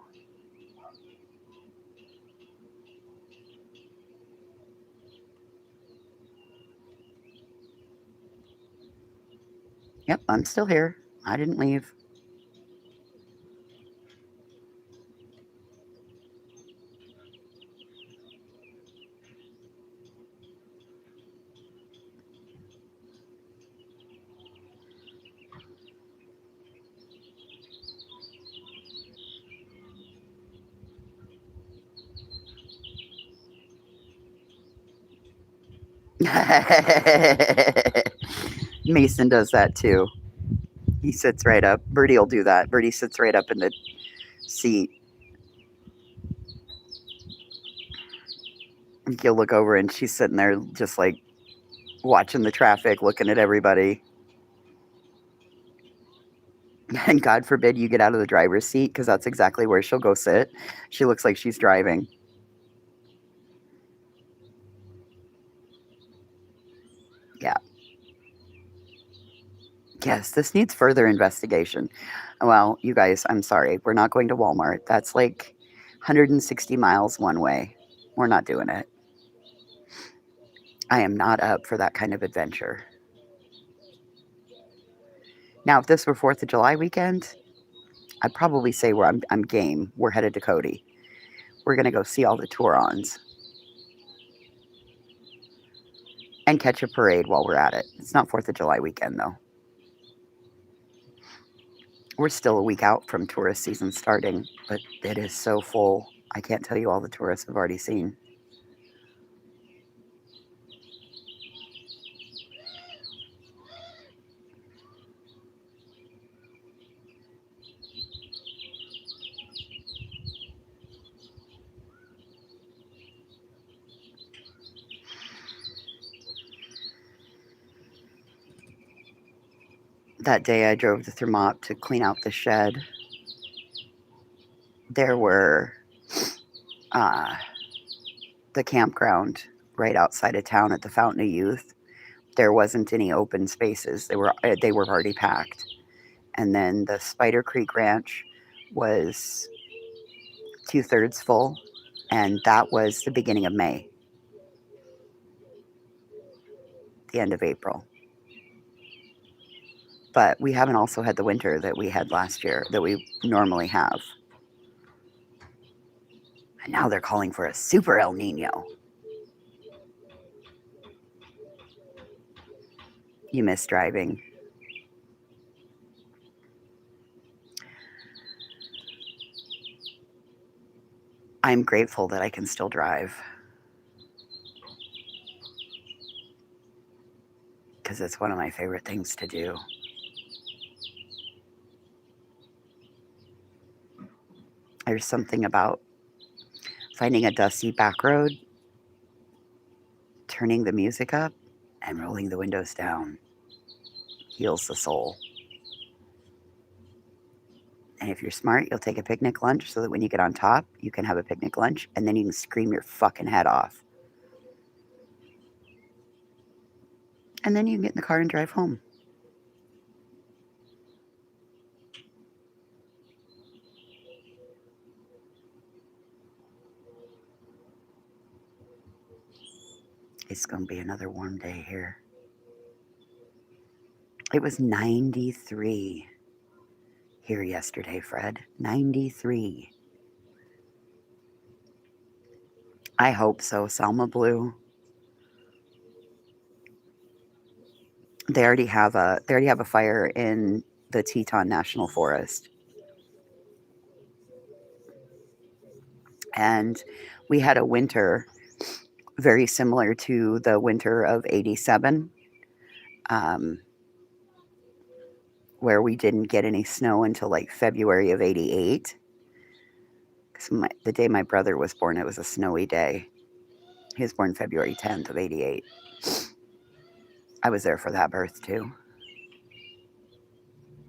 Yep, I'm still here. I didn't leave. Mason does that too. He sits right up. Birdie will do that. Birdie sits right up in the seat. You'll look over and she's sitting there just like watching the traffic, looking at everybody. And God forbid you get out of the driver's seat because that's exactly where she'll go sit. She looks like she's driving. Yeah. Yes, this needs further investigation. Well, you guys, I'm sorry. We're not going to Walmart. That's like 160 miles one way. We're not doing it. I am not up for that kind of adventure. Now, if this were 4th of July weekend, I'd probably say I'm game. We're headed to Cody. We're going to go see all the Tourons and catch a parade while we're at it. It's not 4th of July weekend, though. We're still a week out from tourist season starting, but it is so full. I can't tell you all the tourists I've already seen. That day I drove the Thermop to clean out the shed. There were the campground right outside of town at the Fountain of Youth. There wasn't any open spaces. They were already packed. And then the Spider Creek Ranch was 2/3 full, and that was the beginning of May, the end of April. But we haven't also had the winter that we had last year, that we normally have. And now they're calling for a super El Nino. You miss driving. I'm grateful that I can still drive, because it's one of my favorite things to do. There's something about finding a dusty back road, turning the music up, and rolling the windows down. Heals the soul. And if you're smart, you'll take a picnic lunch so that when you get on top, you can have a picnic lunch and then you can scream your fucking head off. And then you can get in the car and drive home. It's going to be another warm day here. It was 93 here yesterday, Fred. 93. I hope so. Selma Blue. They already have a fire in the Teton National Forest. And we had a winter very similar to the winter of 87, where we didn't get any snow until like February of 88. Because the day my brother was born, it was a snowy day. He was born February 10th of 88. I was there for that birth too.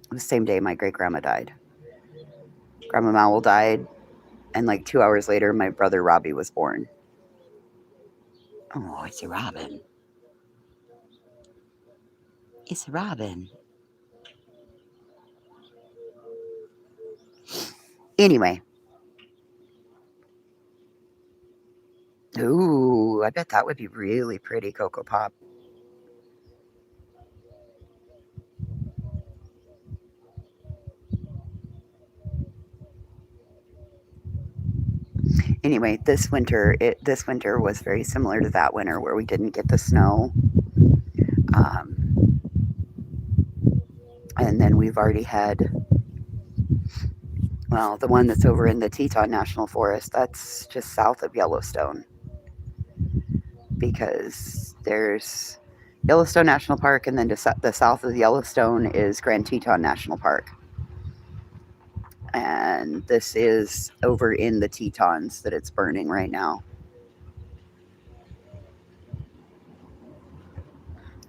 It was the same day my great-grandma died. Grandma Mowell died, and like 2 hours later, my brother Robbie was born. Oh, it's a robin. It's a robin. Anyway. Ooh, I bet that would be really pretty, Cocoa Pop. Anyway, this winter was very similar to that winter where we didn't get the snow. And then we've already had, well, the one that's over in the Teton National Forest, that's just south of Yellowstone. Because there's Yellowstone National Park, and then to the south of Yellowstone is Grand Teton National Park. And this is over in the Tetons that it's burning right now.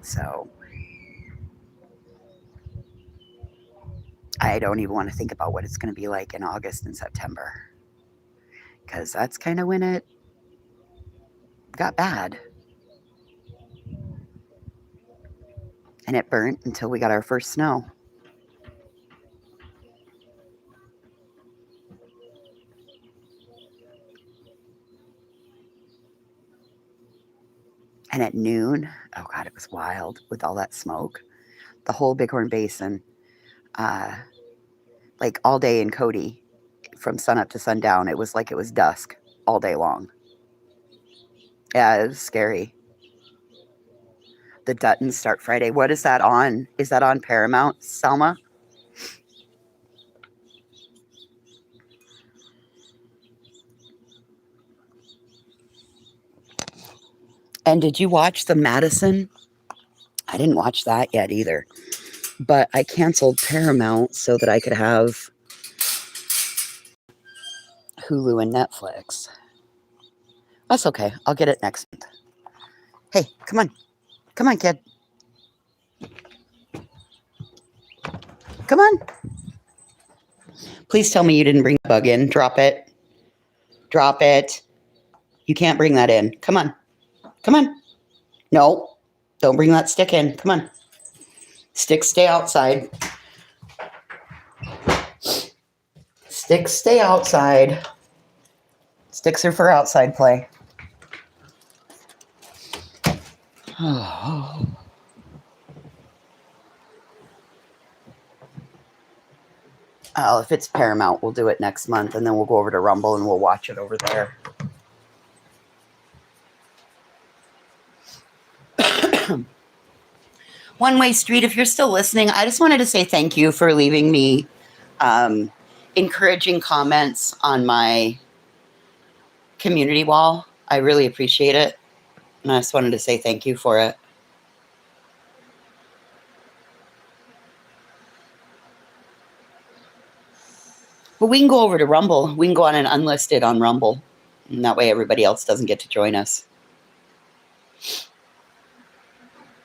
So I don't even want to think about what it's going to be like in August and September, because that's kind of when it got bad. And it burnt until we got our first snow. And at noon, oh God, it was wild with all that smoke. The whole Bighorn Basin, like all day in Cody, from sunup to sundown, it was like it was dusk all day long. Yeah, it was scary. The Duttons start Friday. What is that on? Is that on Paramount, Selma? And did you watch the Madison? I didn't watch that yet either. But I canceled Paramount so that I could have Hulu and Netflix. That's okay. I'll get it next month. Hey, come on. Come on, kid. Come on. Please tell me you didn't bring the bug in. Drop it. Drop it. You can't bring that in. Come on. Come on. No. Don't bring that stick in. Come on. Sticks stay outside. Sticks stay outside. Sticks are for outside play. Oh. Oh, if it's Paramount, we'll do it next month, and then we'll go over to Rumble and we'll watch it over there. One Way Street, if you're still listening, I just wanted to say thank you for leaving me encouraging comments on my community wall. I really appreciate it. And I just wanted to say thank you for it. But we can go over to Rumble. We can go on an unlisted on Rumble. And that way everybody else doesn't get to join us.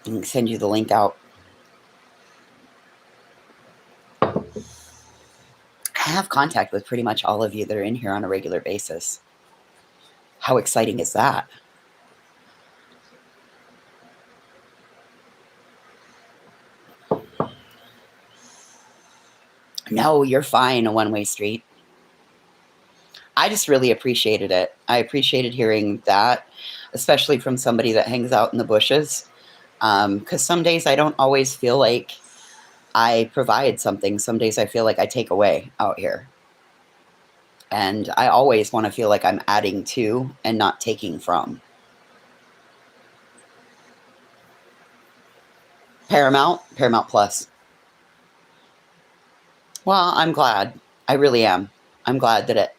I can send you the link out. I have contact with pretty much all of you that are in here on a regular basis. How exciting is that? No, you're fine, a one-way street. I just really appreciated it. I appreciated hearing that, especially from somebody that hangs out in the bushes. Because some days I don't always feel like I provide something. Some days I feel like I take away out here. And I always want to feel like I'm adding to and not taking from. Paramount Plus. Well, I'm glad. I really am. I'm glad that it...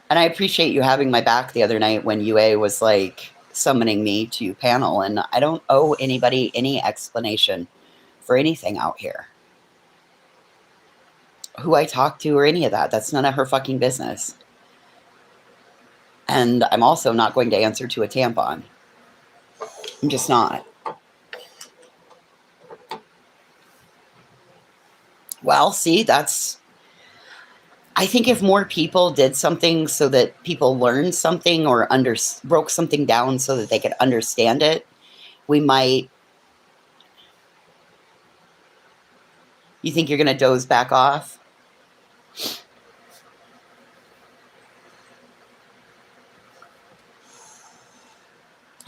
And I appreciate you having my back the other night when UA was like summoning me to panel. And I don't owe anybody any explanation for anything out here. Who I talk to or any of that. That's none of her fucking business. And I'm also not going to answer to a tampon. I'm just not. Well, see, that's... I think if more people did something so that people learned something or broke something down so that they could understand it, we might... You think you're going to doze back off?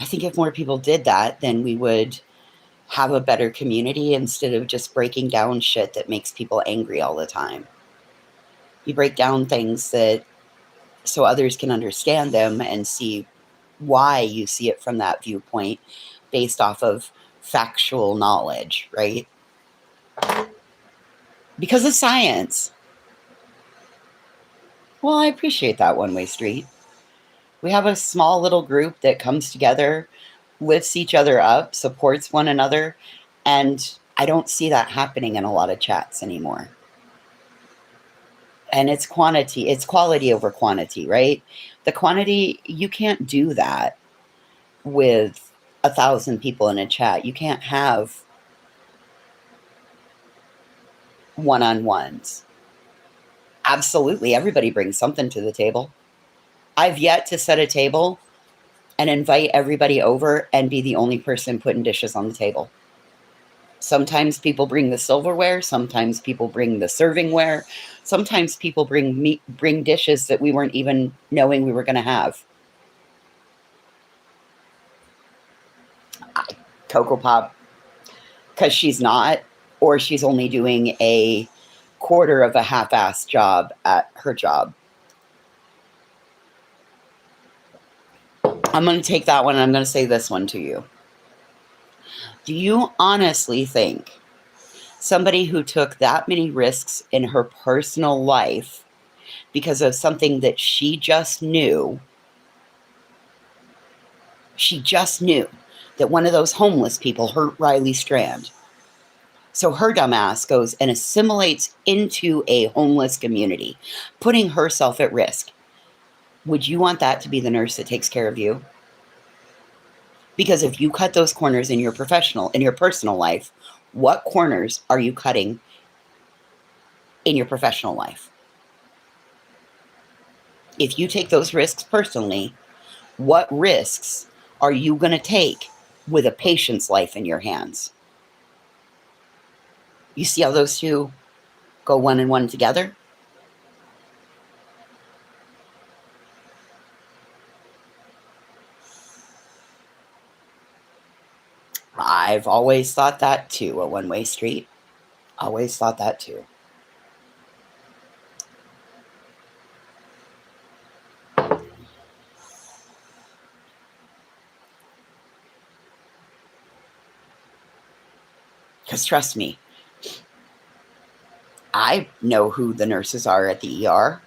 I think if more people did that, then we would have a better community instead of just breaking down shit that makes people angry all the time. You break down things that so others can understand them and see why you see it from that viewpoint based off of factual knowledge, right? Because of science. Well, I appreciate that one-way street. We have a small little group that comes together, lifts each other up, supports one another, and I don't see that happening in a lot of chats anymore. And it's quality over quantity, right? The quantity, you can't do that with 1,000 people in a chat. You can't have one-on-ones. Absolutely, everybody brings something to the table. I've yet to set a table and invite everybody over and be the only person putting dishes on the table. Sometimes people bring the silverware. Sometimes people bring the servingware. Sometimes people bring dishes that we weren't even knowing we were going to have. Cocoa Pop, because she's not, or she's only doing a quarter of a half-assed job at her job. I'm going to take that one and I'm going to say this one to you. Do you honestly think somebody who took that many risks in her personal life because of something that she just knew that one of those homeless people hurt Riley Strand? So her dumbass goes and assimilates into a homeless community, putting herself at risk. Would you want that to be the nurse that takes care of you? Because if you cut those corners in your personal life, what corners are you cutting in your professional life. If you take those risks personally, what risks are you going to take with a patient's life in your hands? You see how those two go one and one together? I've always thought that too, a one-way street. Always thought that too. Because trust me, I know who the nurses are at the ER.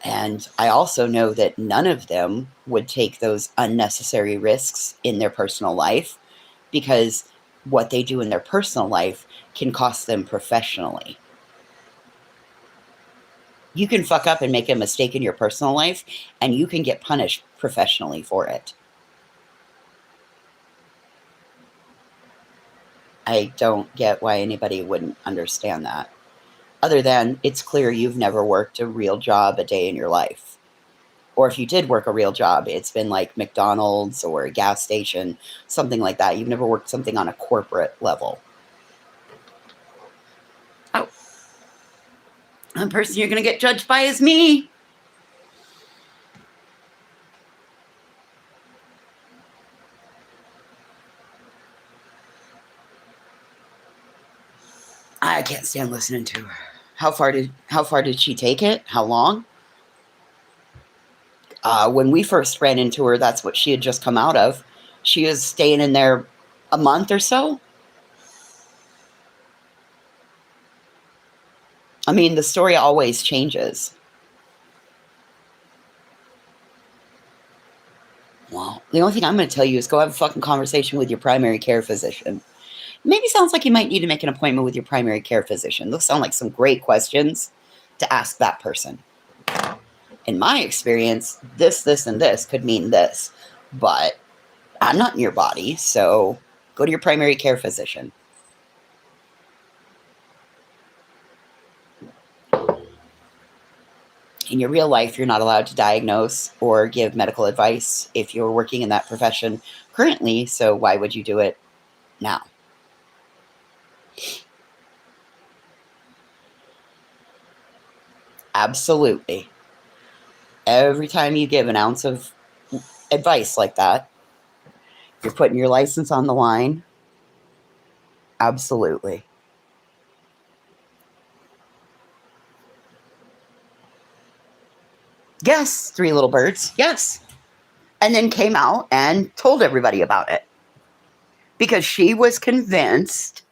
And I also know that none of them would take those unnecessary risks in their personal life, because what they do in their personal life can cost them professionally. You can fuck up and make a mistake in your personal life, and you can get punished professionally for it. I don't get why anybody wouldn't understand that. Other than it's clear you've never worked a real job a day in your life. Or if you did work a real job, it's been like McDonald's or a gas station, something like that. You've never worked something on a corporate level. Oh, the person you're going to get judged by is me. I can't stand listening to her. How far did she take it? How long? When we first ran into her, that's what she had just come out of. She was staying in there a month or so. I mean, the story always changes. Well, the only thing I'm going to tell you is go have a fucking conversation with your primary care physician. Maybe sounds like you might need to make an appointment with your primary care physician. Those sound like some great questions to ask that person. In my experience, this, and this could mean this, but I'm not in your body, so go to your primary care physician. In your real life, you're not allowed to diagnose or give medical advice if you're working in that profession currently, so why would you do it now? Absolutely. Every time you give an ounce of advice like that, you're putting your license on the line. Absolutely. Yes, Three Little Birds. Yes. And then came out and told everybody about it. Because she was convinced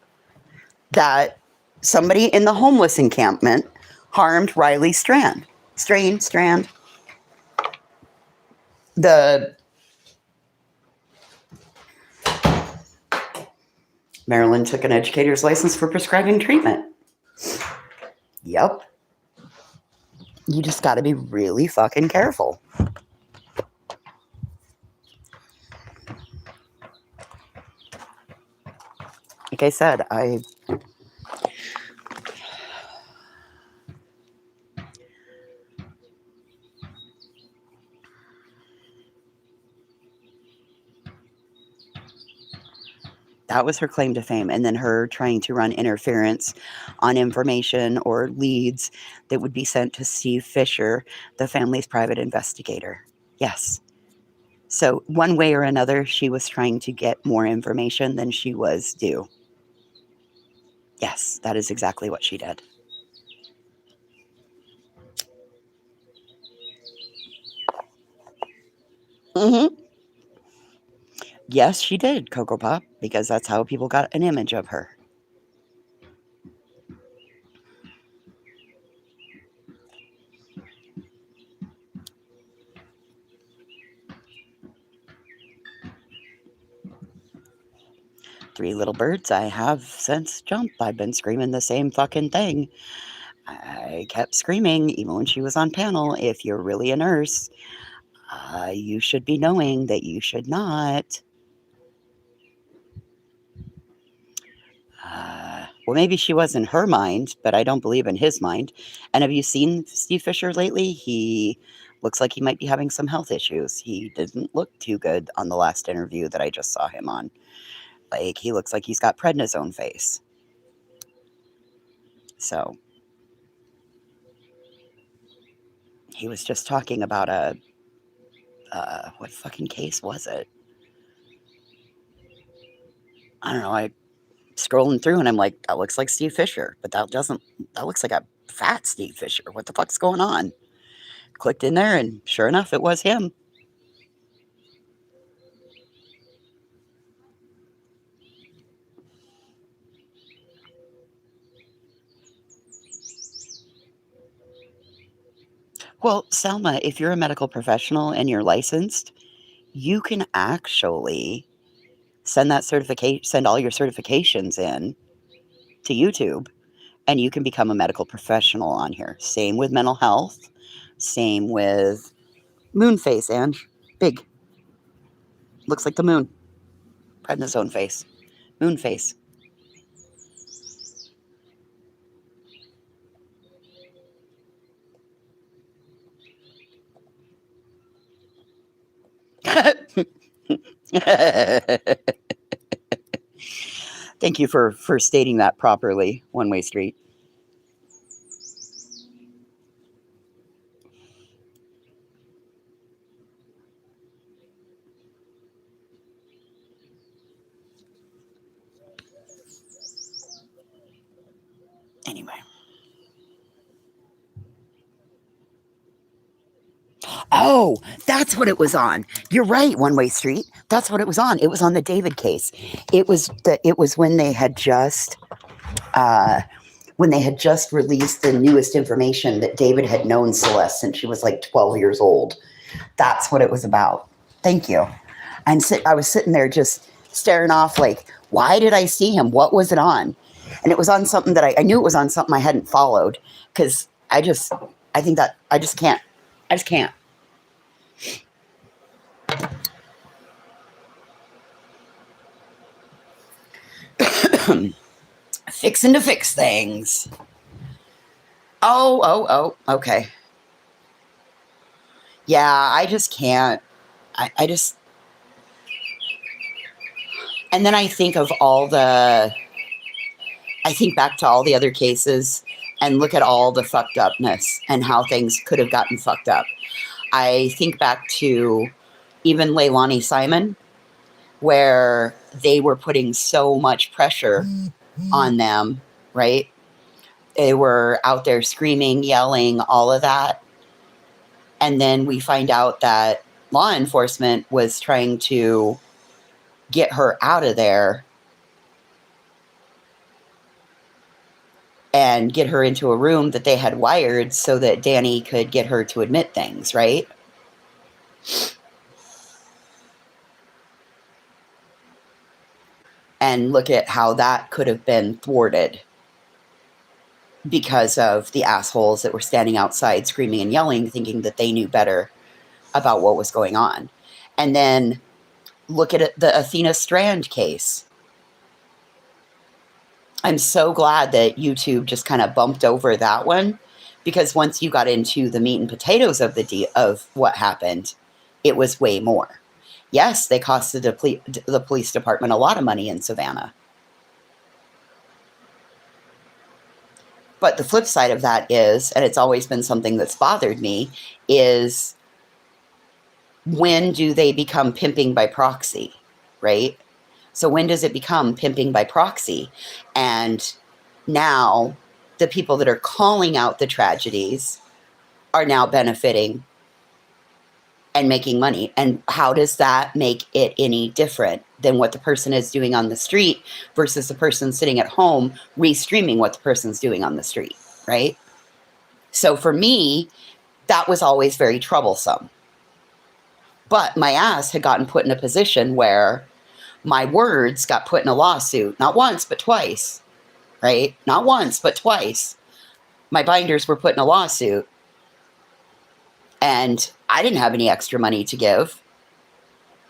that somebody in the homeless encampment harmed Riley Strand. The Maryland took an educator's license for prescribing treatment. Yep. You just got to be really fucking careful. Like I said, that was her claim to fame. And then her trying to run interference on information or leads that would be sent to Steve Fisher, the family's private investigator. Yes. So one way or another, she was trying to get more information than she was due. Yes, that is exactly what she did. Mm-hmm. Yes, she did, Cocoa Pop, because that's how people got an image of her. Three Little Birds, I have since Jump. I've been screaming the same fucking thing. I kept screaming, even when she was on panel, if you're really a nurse, you should be knowing that you should not Well, maybe she was in her mind, but I don't believe in his mind. And have you seen Steve Fisher lately? He looks like he might be having some health issues. He didn't look too good on the last interview that I just saw him on. Like, he looks like he's got prednisone face. So, he was just talking about what fucking case was it? I don't know. I scrolling through and I'm like, that looks like Steve Fisher, but that looks like a fat Steve Fisher. What the fuck's going on? Clicked in there and sure enough, it was him. Well, Selma, if you're a medical professional and you're licensed, you can actually send all your certifications in to YouTube and you can become a medical professional on here. Same with mental health, same with moon face, Ange. Big. Looks like the moon. Prednisone face. Moon face. Thank you for stating that properly, One Way Street. Anyway. Oh, that's what it was on. You're right, One Way Street. That's what it was on. It was on the David case. It was when they had just released the newest information that David had known Celeste since she was like 12 years old. That's what it was about. Thank you. I was sitting there just staring off like, why did I see him? What was it on? And it was on something that I knew it was on something I hadn't followed because I just can't. I just can't. Fixing to fix things. Oh, okay. Yeah, I just can't. I just. And then I think back to all the other cases and look at all the fucked upness and how things could have gotten fucked up. I think back to even Leilani Simon, where they were putting so much pressure on them, right? They were out there screaming, yelling, all of that. And then we find out that law enforcement was trying to get her out of there and get her into a room that they had wired so that Danny could get her to admit things, right? And look at how that could have been thwarted because of the assholes that were standing outside screaming and yelling, thinking that they knew better about what was going on. And then look at the Athena Strand case. I'm so glad that YouTube just kind of bumped over that one, because once you got into the meat and potatoes of of what happened, it was way more. Yes, they costed the police department a lot of money in Savannah. But the flip side of that is, and it's always been something that's bothered me, is when do they become pimping by proxy, right? So when does it become pimping by proxy? And now the people that are calling out the tragedies are now benefiting and making money. And how does that make it any different than what the person is doing on the street versus the person sitting at home restreaming what the person's doing on the street, right? So for me, that was always very troublesome. But my ass had gotten put in a position where my words got put in a lawsuit, not once, but twice, right? Not once, but twice. My binders were put in a lawsuit, and I didn't have any extra money to give.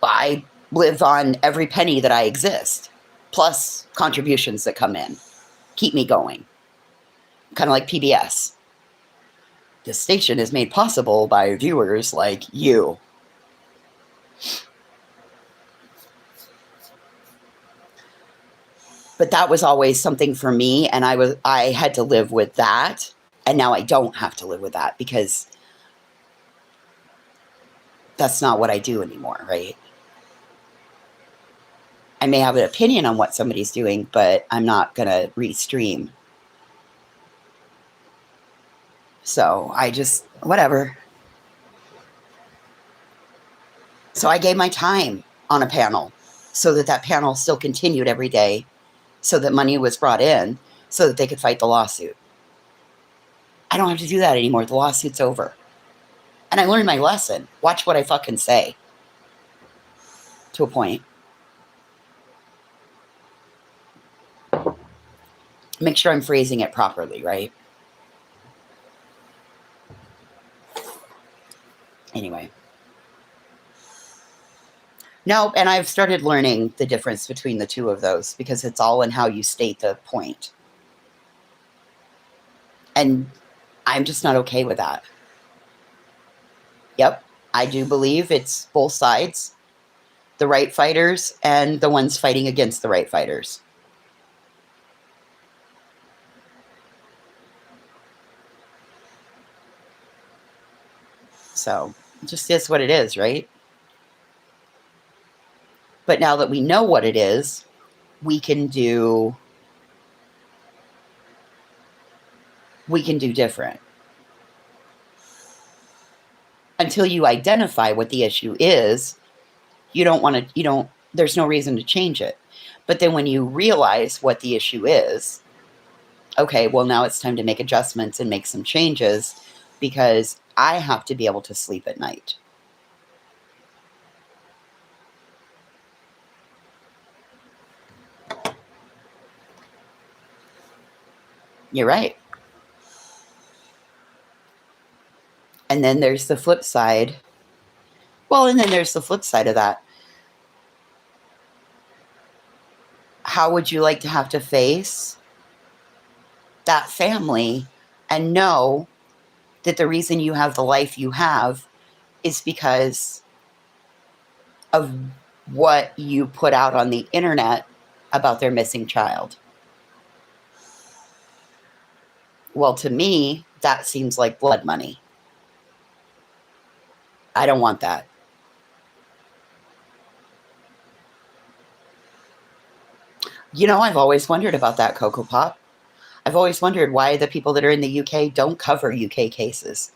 I live on every penny that I exist, plus contributions that come in. keep me going. Kind of like PBS. This station is made possible by viewers like you. But that was always something for me, and I had to live with that, and now I don't have to live with that because that's not what I do anymore, right? I may have an opinion on what somebody's doing, but I'm not going to restream. So I just, whatever. So I gave my time on a panel so that panel still continued every day, so that money was brought in so that they could fight the lawsuit. I don't have to do that anymore. The lawsuit's over. And I learned my lesson. Watch what I fucking say. To a point. Make sure I'm phrasing it properly, right? Anyway. No, and I've started learning the difference between the two of those because it's all in how you state the point. And I'm just not okay with that. Yep, I do believe it's both sides, the right fighters and the ones fighting against the right fighters. So it just is what it is, right? But now that we know what it is, we can do different. Until you identify what the issue is, there's no reason to change it. But then when you realize what the issue is, okay, well, now it's time to make adjustments and make some changes because I have to be able to sleep at night. You're right. And then there's the flip side. Well, and then there's the flip side of that. How would you like to have to face that family and know that the reason you have the life you have is because of what you put out on the internet about their missing child? Well, to me, that seems like blood money. I don't want that. You know, I've always wondered about that, Cocoa Pop. I've always wondered why the people that are in the UK don't cover UK cases.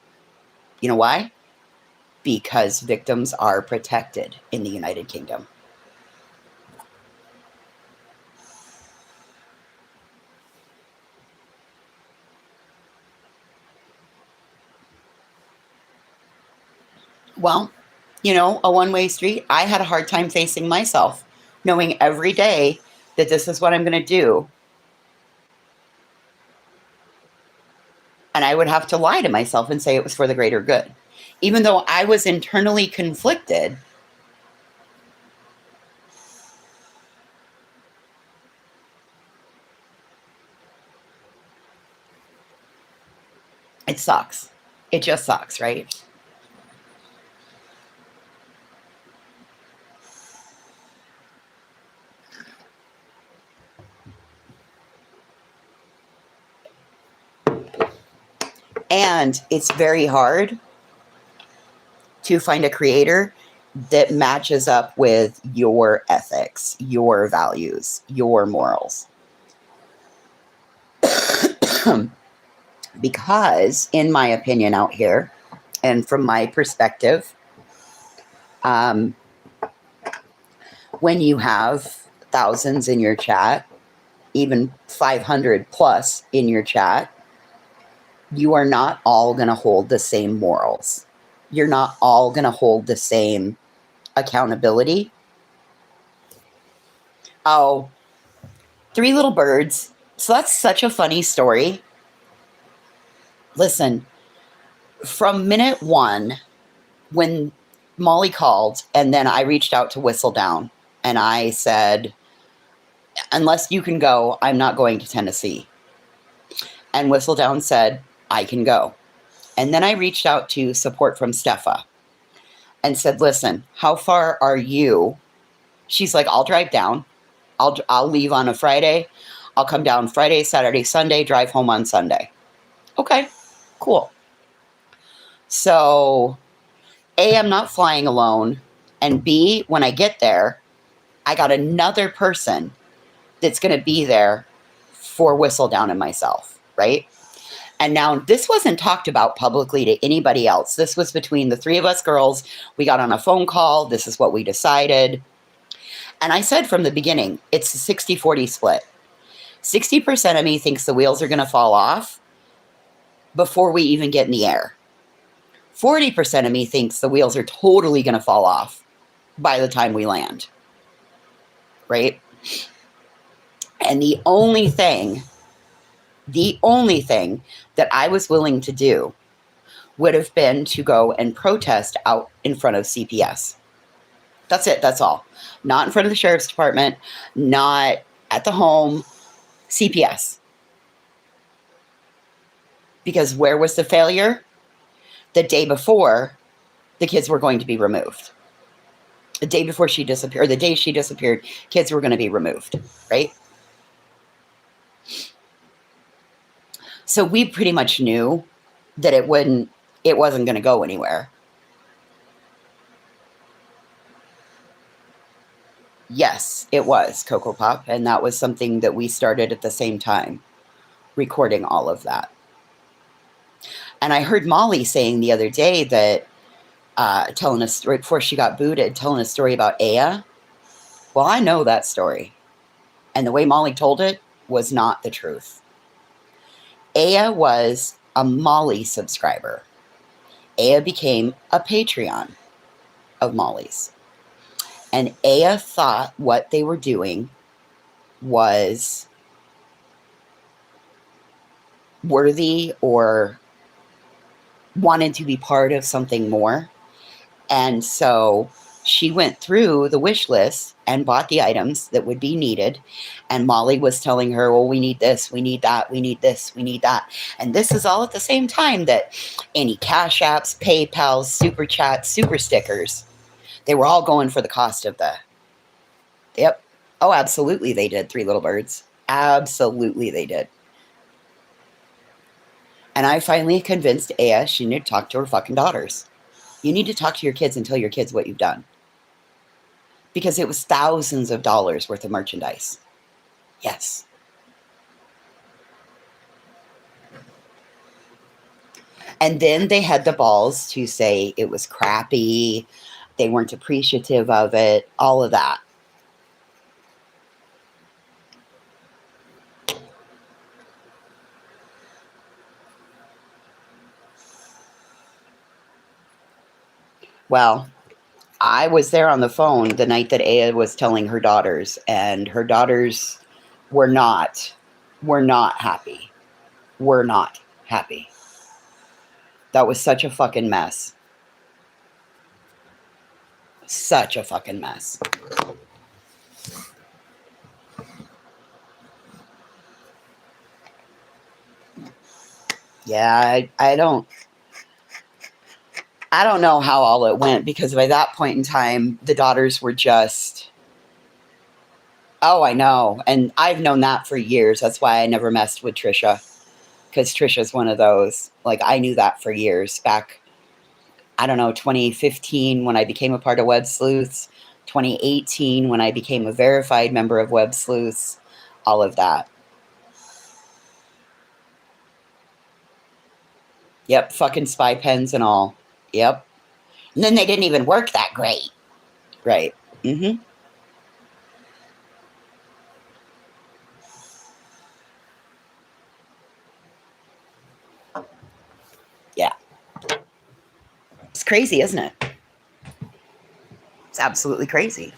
You know why? Because victims are protected in the United Kingdom. Well, you know, a one-way street. I had a hard time facing myself, knowing every day that this is what I'm going to do. And I would have to lie to myself and say it was for the greater good. Even though I was internally conflicted, it sucks. It just sucks, right? And it's very hard to find a creator that matches up with your ethics, your values, your morals. Because, in my opinion, out here, and from my perspective, when you have thousands in your chat, even 500 plus in your chat, you are not all going to hold the same morals. You're not all going to hold the same accountability. Oh, 3 little birds. So that's such a funny story. Listen, from minute 1, when Molly called, and then I reached out to Whistledown, and I said, unless you can go, I'm not going to Tennessee. And Whistledown said, I can go. And then I reached out to support from Steffa and said, listen, how far are you? She's like, I'll drive down. I'll leave on a Friday. I'll come down Friday, Saturday, Sunday, drive home on Sunday. Okay, cool. So, A, I'm not flying alone. And B, when I get there, I got another person that's going to be there for Whistledown and myself, right? And now this wasn't talked about publicly to anybody else. This was between the three of us girls. We got on a phone call. This is what we decided. And I said from the beginning, it's a 60-40 split. 60% of me thinks the wheels are going to fall off before we even get in the air. 40% of me thinks the wheels are totally going to fall off by the time we land. Right? And the only thing that I was willing to do would have been to go and protest out in front of CPS. That's it. That's all. Not in front of the sheriff's department, not at the home, CPS. Because where was the failure? The day before, the kids were going to be removed. The day before she disappeared, or the day she disappeared, kids were going to be removed, right? So we pretty much knew that it wasn't going to go anywhere. Yes, it was Coco Pop, and that was something that we started at the same time, recording all of that. And I heard Molly saying the other day that, telling a story before she got booted, telling a story about Aya. Well, I know that story. And the way Molly told it was not the truth. Aya was a Molly subscriber. Aya became a Patreon of Molly's. And Aya thought what they were doing was worthy or wanted to be part of something more. And so she went through the wish list and bought the items that would be needed. And Molly was telling her, well, we need this, we need that, we need this, we need that. And this is all at the same time that any Cash Apps, PayPal, Super Chat, Super Stickers, they were all going for the cost of the... Yep. Oh, absolutely they did, Three Little Birds. Absolutely they did. And I finally convinced Aya she needed to talk to her fucking daughters. You need to talk to your kids and tell your kids what you've done. Because it was thousands of dollars worth of merchandise. Yes. And then they had the balls to say it was crappy, they weren't appreciative of it, all of that. Well, I was there on the phone the night that Aya was telling her daughters, and her daughters were not happy. Were not happy. That was such a fucking mess. Such a fucking mess. Yeah, I don't know how all it went, because by that point in time, the daughters were just... Oh, I know. And I've known that for years. That's why I never messed with Trisha. Because Trisha's one of those. Like, I knew that for years. Back, I don't know, 2015 when I became a part of Web Sleuths. 2018 when I became a verified member of Web Sleuths. All of that. Yep, fucking spy pens and all. Yep. And then they didn't even work that great. Right. Mm-hmm. Yeah. It's crazy, isn't it? It's absolutely crazy.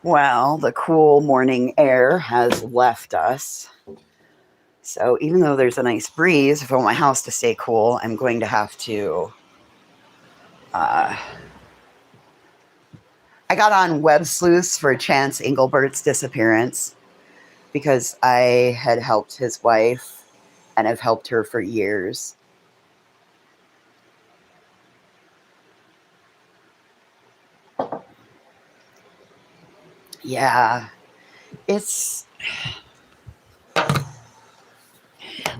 Well, the cool morning air has left us. So even though there's a nice breeze, if I want my house to stay cool, I'm going to have to. I got on Web Sleuths for Chance Engelbert's disappearance because I had helped his wife and have helped her for years. Yeah, it's.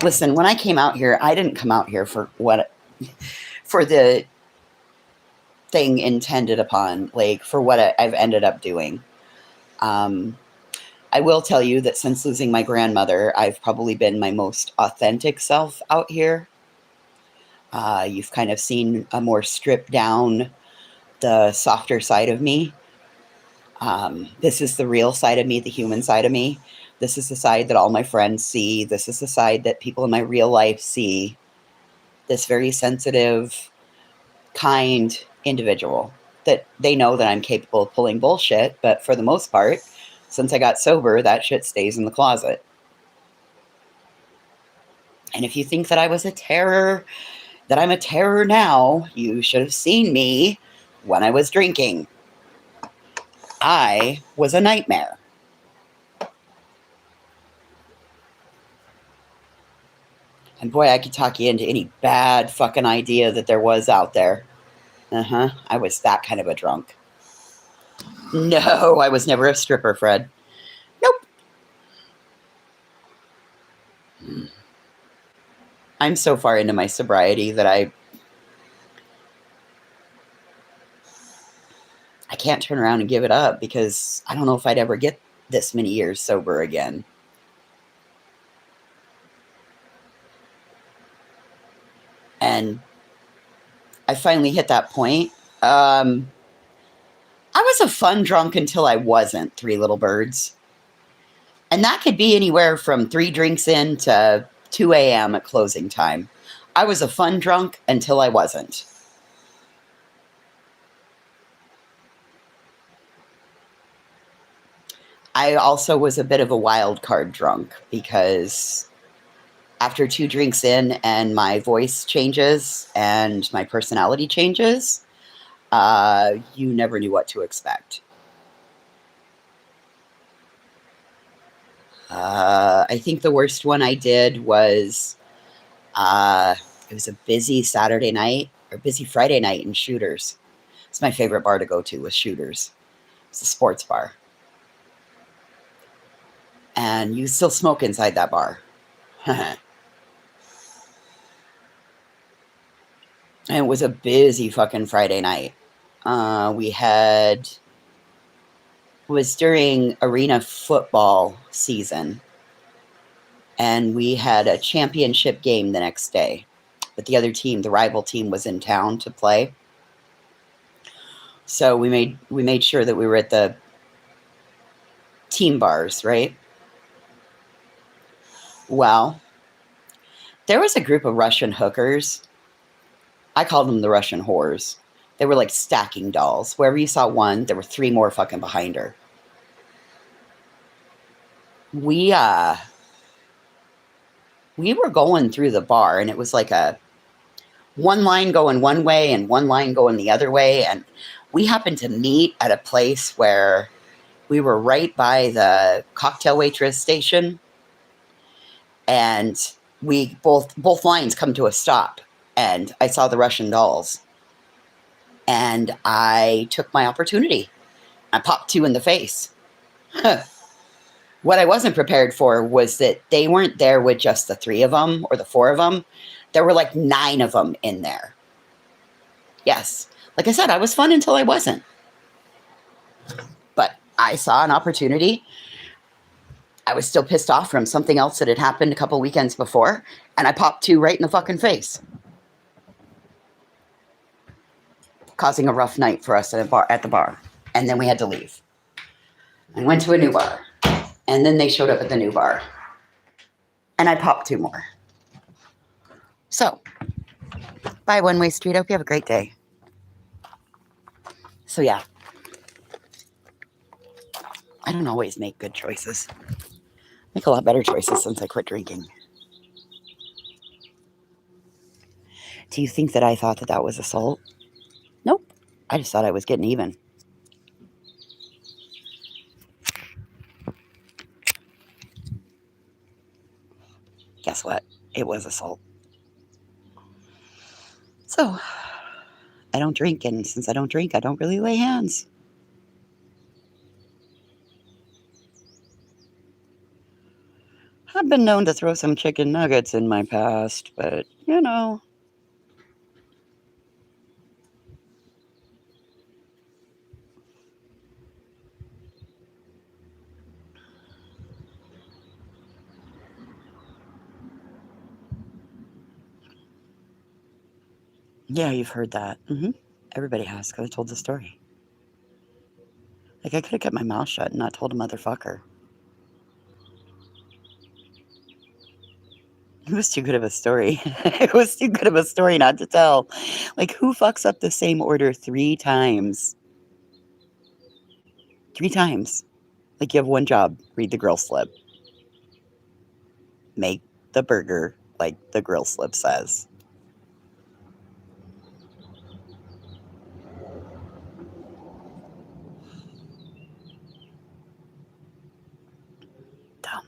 Listen, when I came out here, I didn't come out here for the thing intended upon, like for what I've ended up doing. I will tell you that since losing my grandmother, I've probably been my most authentic self out here. You've kind of seen a more stripped down, the softer side of me. This is the real side of me, the human side of me. This is the side that all my friends see. This is the side that people in my real life see. This very sensitive, kind individual that they know that I'm capable of pulling bullshit, but for the most part, since I got sober, that shit stays in the closet. And if you think that I was a terror, that I'm a terror now, you should have seen me when I was drinking. I was a nightmare. And boy, I could talk you into any bad fucking idea that there was out there. I was that kind of a drunk. No, I was never a stripper, Fred. Nope. I'm so far into my sobriety that I can't turn around and give it up because I don't know if I'd ever get this many years sober again. And I finally hit that point. I was a fun drunk until I wasn't, Three Little Birds. And that could be anywhere from 3 drinks in to 2 a.m. at closing time. I was a fun drunk until I wasn't. I also was a bit of a wild card drunk because after 2 drinks in and my voice changes and my personality changes, you never knew what to expect. I think the worst one I did was it was a busy Saturday night or busy Friday night in Shooters. It's my favorite bar to go to was Shooters. It's a sports bar. And you still smoke inside that bar. And it was a busy fucking Friday night. It was during arena football season. And we had a championship game the next day. But the other team, the rival team, was in town to play. So we made sure that we were at the team bars, right? Well, there was a group of Russian hookers. I called them the Russian whores. They were like stacking dolls. Wherever you saw one, there were 3 more fucking behind her. We were going through the bar, and it was like a one line going one way and one line going the other way. And we happened to meet at a place where we were right by the cocktail waitress station. And we both lines come to a stop. And I saw the Russian dolls. And I took my opportunity. I popped 2 in the face. What I wasn't prepared for was that they weren't there with just the 3 of them or the 4 of them. There were like 9 of them in there. Yes. Like I said, I was fun until I wasn't. But I saw an opportunity. I was still pissed off from something else that had happened a couple weekends before. And I popped 2 right in the fucking face. Causing a rough night for us at the bar. And then we had to leave. I went to a new bar. And then they showed up at the new bar. And I popped 2 more. So, bye One Way Street. Hope you have a great day. So yeah. I don't always make good choices. Make a lot better choices since I quit drinking. Do you think that I thought that that was assault? Nope. I just thought I was getting even. Guess what? It was assault. So, I don't drink, and since I don't drink, I don't really lay hands. I've been known to throw some chicken nuggets in my past, but you know. Yeah, you've heard that. Everybody has, because I told the story. Like, I could have kept my mouth shut and not told a motherfucker. It was too good of a story. It was too good of a story not to tell. Like, who fucks up the same order 3 times? 3 times. Like, you have one job, read the grill slip. Make the burger like the grill slip says. Dumb.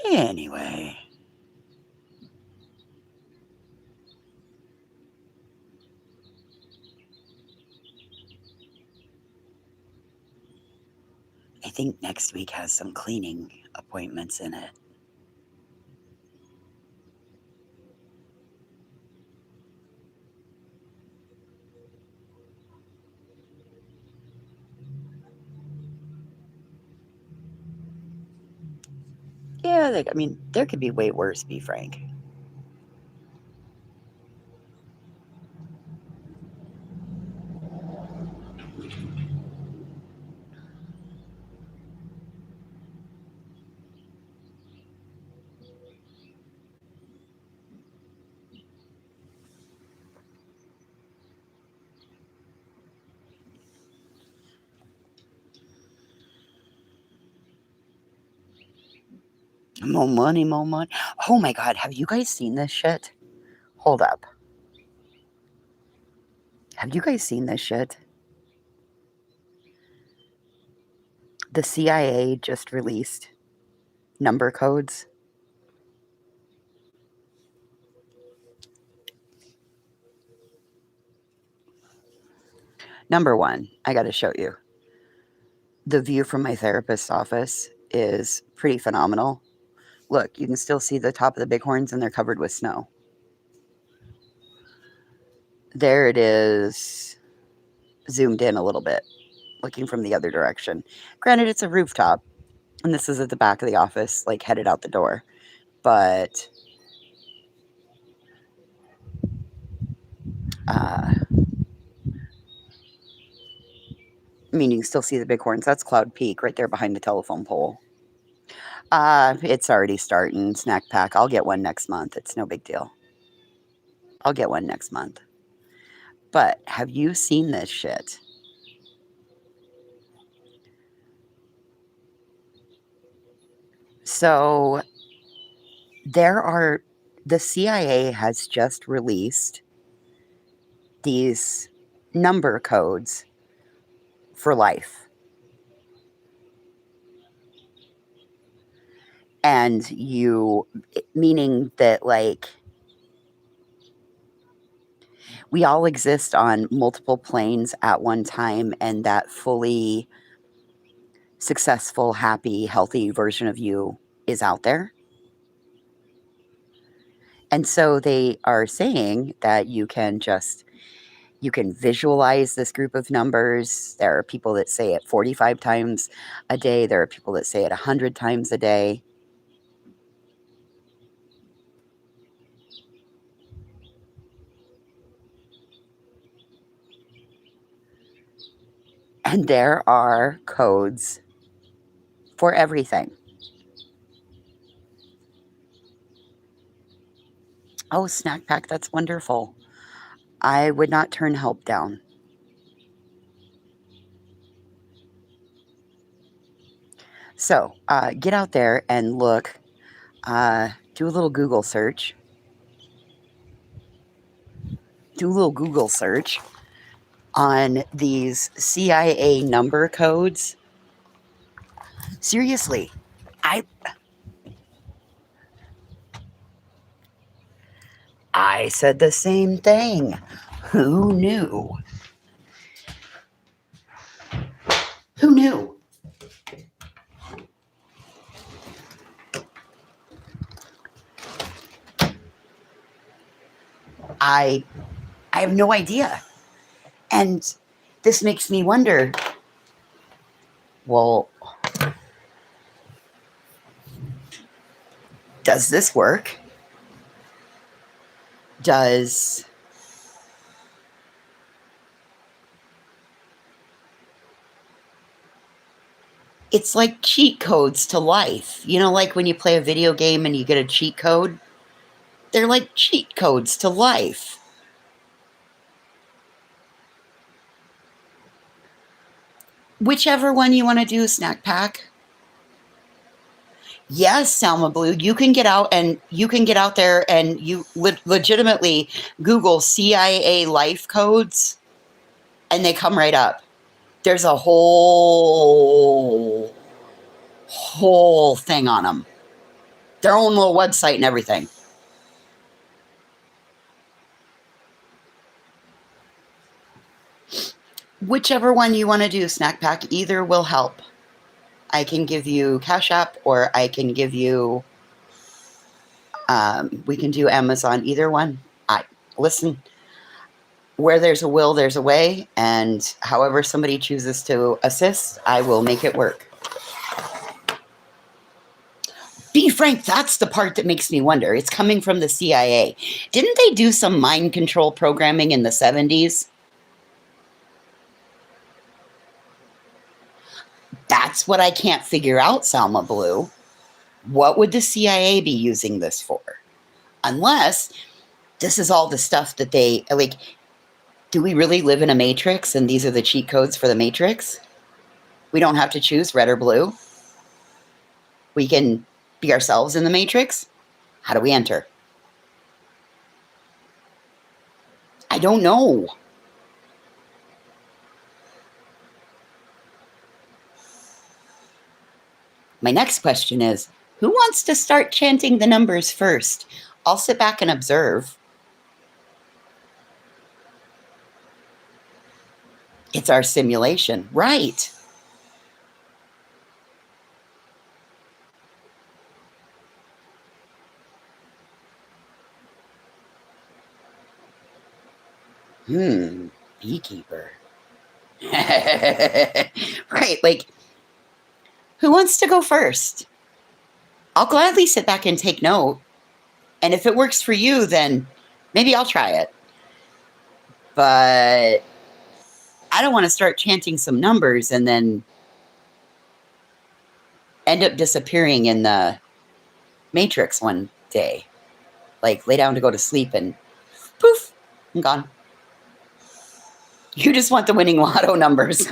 Anyway. I think next week has some cleaning appointments in it. Yeah, I mean, there could be way worse, be frank. More money, more money. Oh my god, have you guys seen this shit? Hold up. Have you guys seen this shit? The CIA just released number codes. Number one, I gotta show you. The view from my therapist's office is pretty phenomenal. Look, you can still see the top of the bighorns and they're covered with snow. There it is, zoomed in a little bit, looking from the other direction. Granted, it's a rooftop, and this is at the back of the office, like headed out the door. But I mean, you can still see the bighorns. That's Cloud Peak right there behind the telephone pole. It's already starting. Snack pack. I'll get one next month. It's no big deal. I'll get one next month. But have you seen this shit? So the CIA has just released these number codes for life. And meaning that, like, we all exist on multiple planes at one time, and that fully successful, happy, healthy version of you is out there. And so they are saying that you can visualize this group of numbers. There are people that say it 45 times a day. There are people that say it 100 times a day. And there are codes for everything. Oh, snack pack, that's wonderful. I would not turn help down. So get out there and look. Do a little Google search. Do a little Google search on these CIA number codes. Seriously, I I said the same thing. Who knew? Who knew? I I have no idea. And this makes me wonder, well, does this work? Does it's like cheat codes to life. You know, like when you play a video game and you get a cheat code? They're like cheat codes to life. Whichever one you want to do, Snack Pack. Yes, Salma Blue, you can get out there and you legitimately Google CIA life codes and they come right up. There's a whole thing on them. Their own little website and everything. Whichever one you want to do, Snack Pack, either will help. I can give you Cash App or I can give you, we can do Amazon, either one. Listen, where there's a will, there's a way. And however somebody chooses to assist, I will make it work. Be frank, that's the part that makes me wonder. It's coming from the CIA. Didn't they do some mind control programming in the 70s? That's what I can't figure out, Salma Blue. What would the CIA be using this for? Unless this is all the stuff that they, like, do we really live in a matrix and these are the cheat codes for the matrix? We don't have to choose red or blue. We can be ourselves in the matrix. How do we enter? I don't know. My next question is, who wants to start chanting the numbers first? I'll sit back and observe. It's our simulation, right? Beekeeper. Right, like, who wants to go first? I'll gladly sit back and take note. And if it works for you, then maybe I'll try it. But I don't want to start chanting some numbers and then end up disappearing in the Matrix one day. Like, lay down to go to sleep and poof, I'm gone. You just want the winning lotto numbers.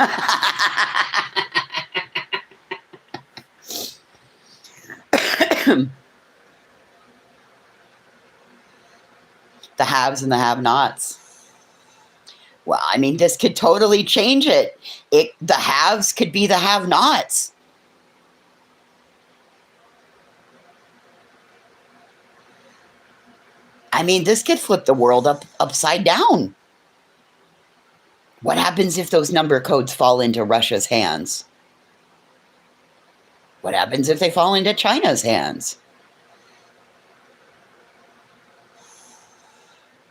The haves and the have-nots. Well, I mean, this could totally change it. The haves could be the have-nots. I mean, this could flip the world upside down. What happens if those number codes fall into Russia's hands? What happens if they fall into China's hands?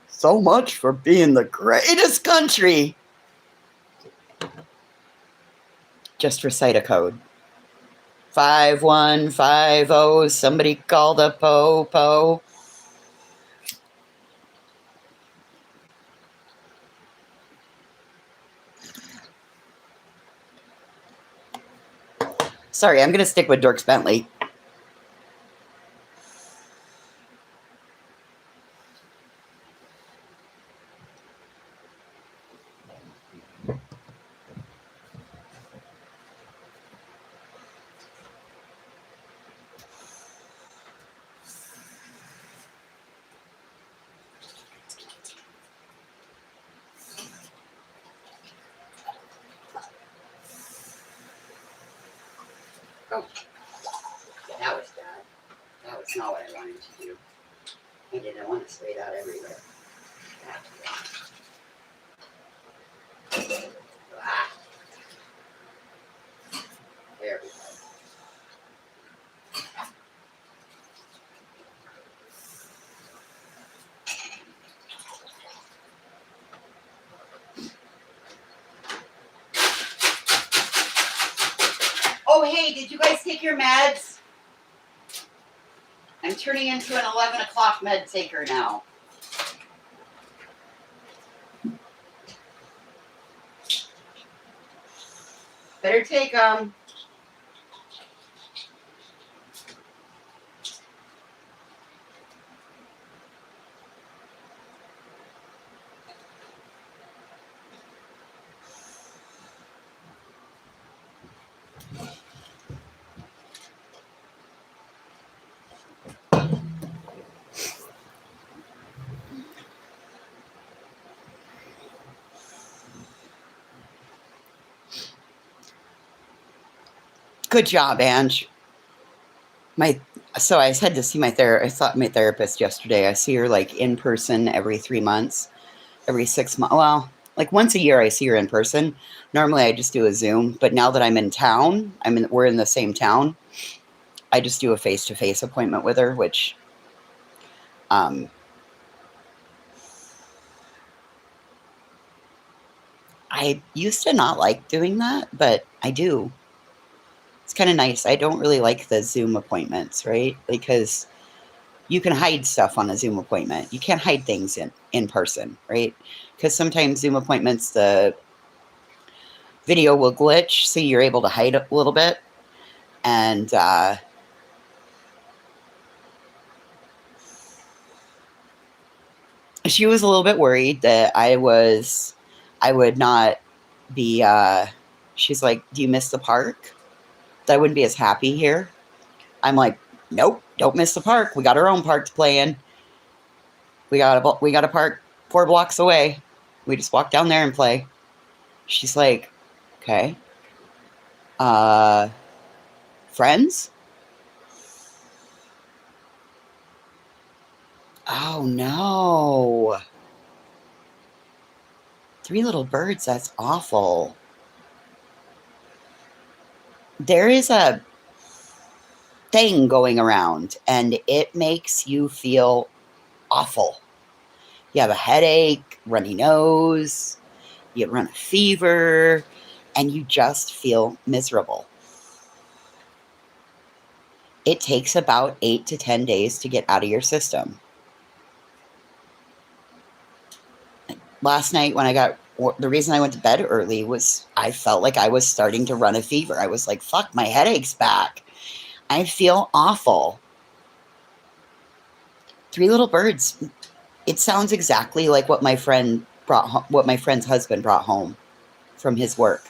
So much for being the greatest country. Just recite a code. 5150, somebody call the po-po. Sorry, I'm going to stick with Dierks Bentley. Oh, that was bad. That was not what I wanted to do. I didn't want to spray that everywhere. Ah, there we go. Oh, hey, did you guys take your meds? I'm turning into an 11 o'clock med taker now. Better take them. Good job, Ange. So I had to see my therapist yesterday. I see her like in person every 3 months, every 6 months. Well, like once a year I see her in person. Normally I just do a Zoom, but now that I'm in town, we're in the same town. I just do a face-to-face appointment with her, which I used to not like doing that, but I do. It's kind of nice. I don't really like the Zoom appointments, right? Because you can hide stuff on a Zoom appointment. You can't hide things in person, right? Because sometimes Zoom appointments, the video will glitch, so you're able to hide a little bit. And she was a little bit worried that I would not be, she's like, do you miss the park? That I wouldn't be as happy here. I'm like, nope, don't miss the park. We got our own park to play in. We got a park 4 blocks away. We just walk down there and play. She's like, okay. Friends? Oh no. 3 little birds, that's awful. There is a thing going around and it makes you feel awful. You have a headache, runny nose, you run a fever, and you just feel miserable. It takes about 8 to 10 days to get out of your system. Last night the reason I went to bed early was I felt like I was starting to run a fever. I was like, fuck, my headache's back. I feel awful. 3 little birds. It sounds exactly like what my friend's husband brought home from his work.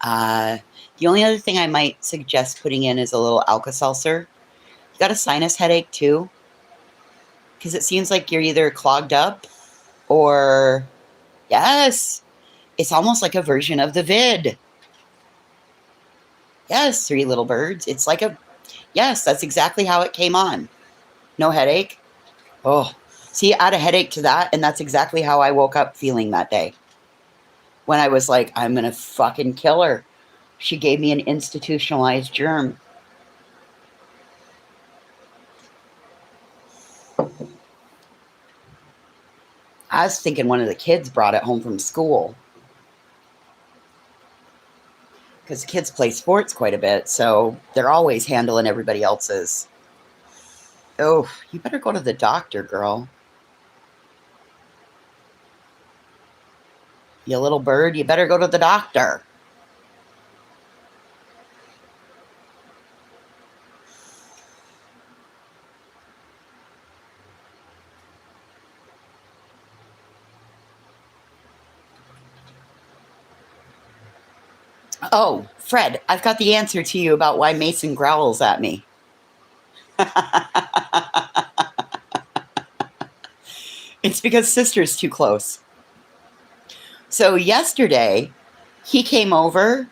The only other thing I might suggest putting in is a little Alka-Seltzer. You got a sinus headache too? Because it seems like you're either clogged up or, yes, it's almost like a version of the vid. Yes, 3 little birds. It's like yes, that's exactly how it came on. No headache. Oh, see, add a headache to that, and that's exactly how I woke up feeling that day. When I was like, I'm going to fucking kill her. She gave me an institutionalized germ. I was thinking one of the kids brought it home from school. Because kids play sports quite a bit, so they're always handling everybody else's. Oh, you better go to the doctor, girl. You little bird, you better go to the doctor. Oh, Fred, I've got the answer to you about why Mason growls at me. It's because sister's too close. So yesterday, He came over.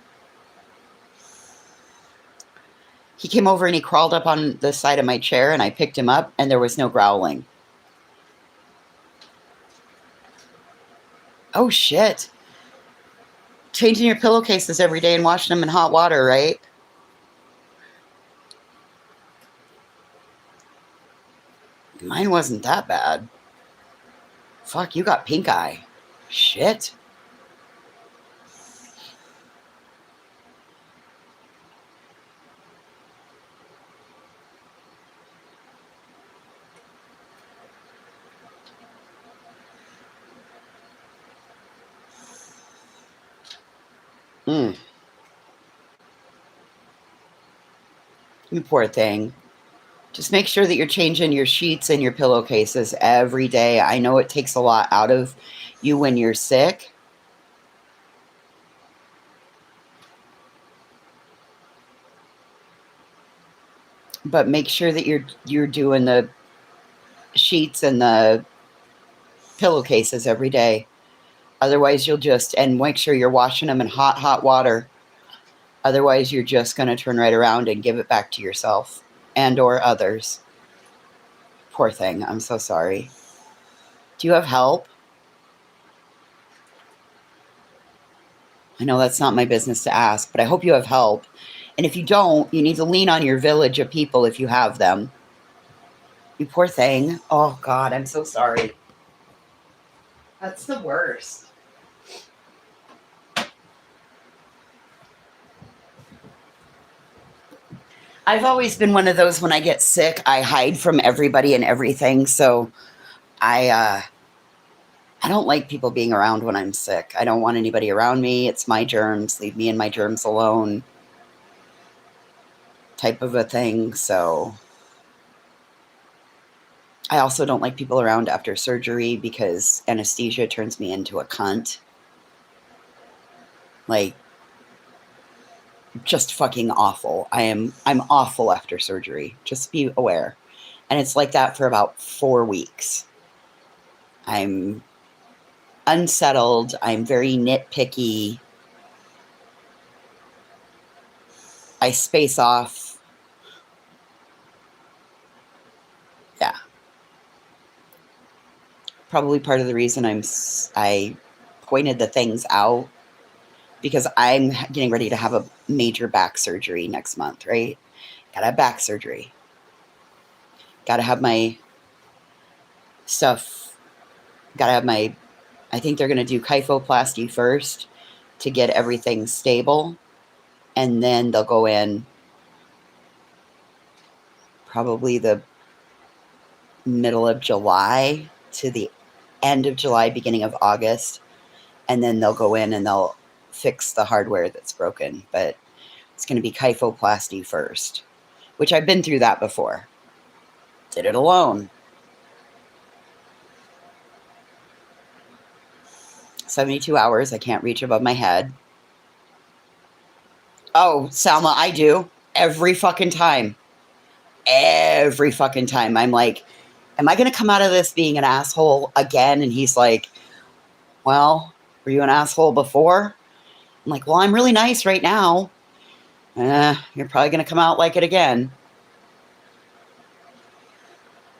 He came over and he crawled up on the side of my chair and I picked him up and there was no growling. Oh, shit. Changing your pillowcases every day and washing them in hot water, right? Mine wasn't that bad. Fuck, you got pink eye. Shit. You poor thing. Just make sure that you're changing your sheets and your pillowcases every day. I know it takes a lot out of you when you're sick. But make sure that you're doing the sheets and the pillowcases every day. Otherwise, and make sure you're washing them in hot water. Otherwise, you're just going to turn right around and give it back to yourself and or others. Poor thing. I'm so sorry. Do you have help? I know that's not my business to ask, but I hope you have help. And if you don't, you need to lean on your village of people if you have them. You poor thing. Oh, God, I'm so sorry. That's the worst. I've always been one of those when I get sick, I hide from everybody and everything. So I don't like people being around when I'm sick. I don't want anybody around me. It's my germs. Leave me and my germs alone. Type of a thing. So I also don't like people around after surgery because anesthesia turns me into a cunt. Like, just fucking awful. I'm awful after surgery. Just be aware. And it's like that for about 4 weeks. I'm unsettled. I'm very nitpicky. I space off. Yeah. Probably part of the reason I pointed the things out because I'm getting ready to have a major back surgery next month, right? Gotta have back surgery. Gotta have my stuff. Gotta have my, I think they're going to do kyphoplasty first to get everything stable. And then they'll go in probably the middle of July to the end of July, beginning of August. And then they'll go in and they'll fix the hardware that's broken. But it's going to be kyphoplasty first, which I've been through that before. Did it alone. 72 hours. I can't reach above my head. Oh, Salma, I do. Every fucking time. Every fucking time. I'm like, am I going to come out of this being an asshole again? And he's like, well, were you an asshole before? I'm like, well, I'm really nice right now. You're probably going to come out like it again.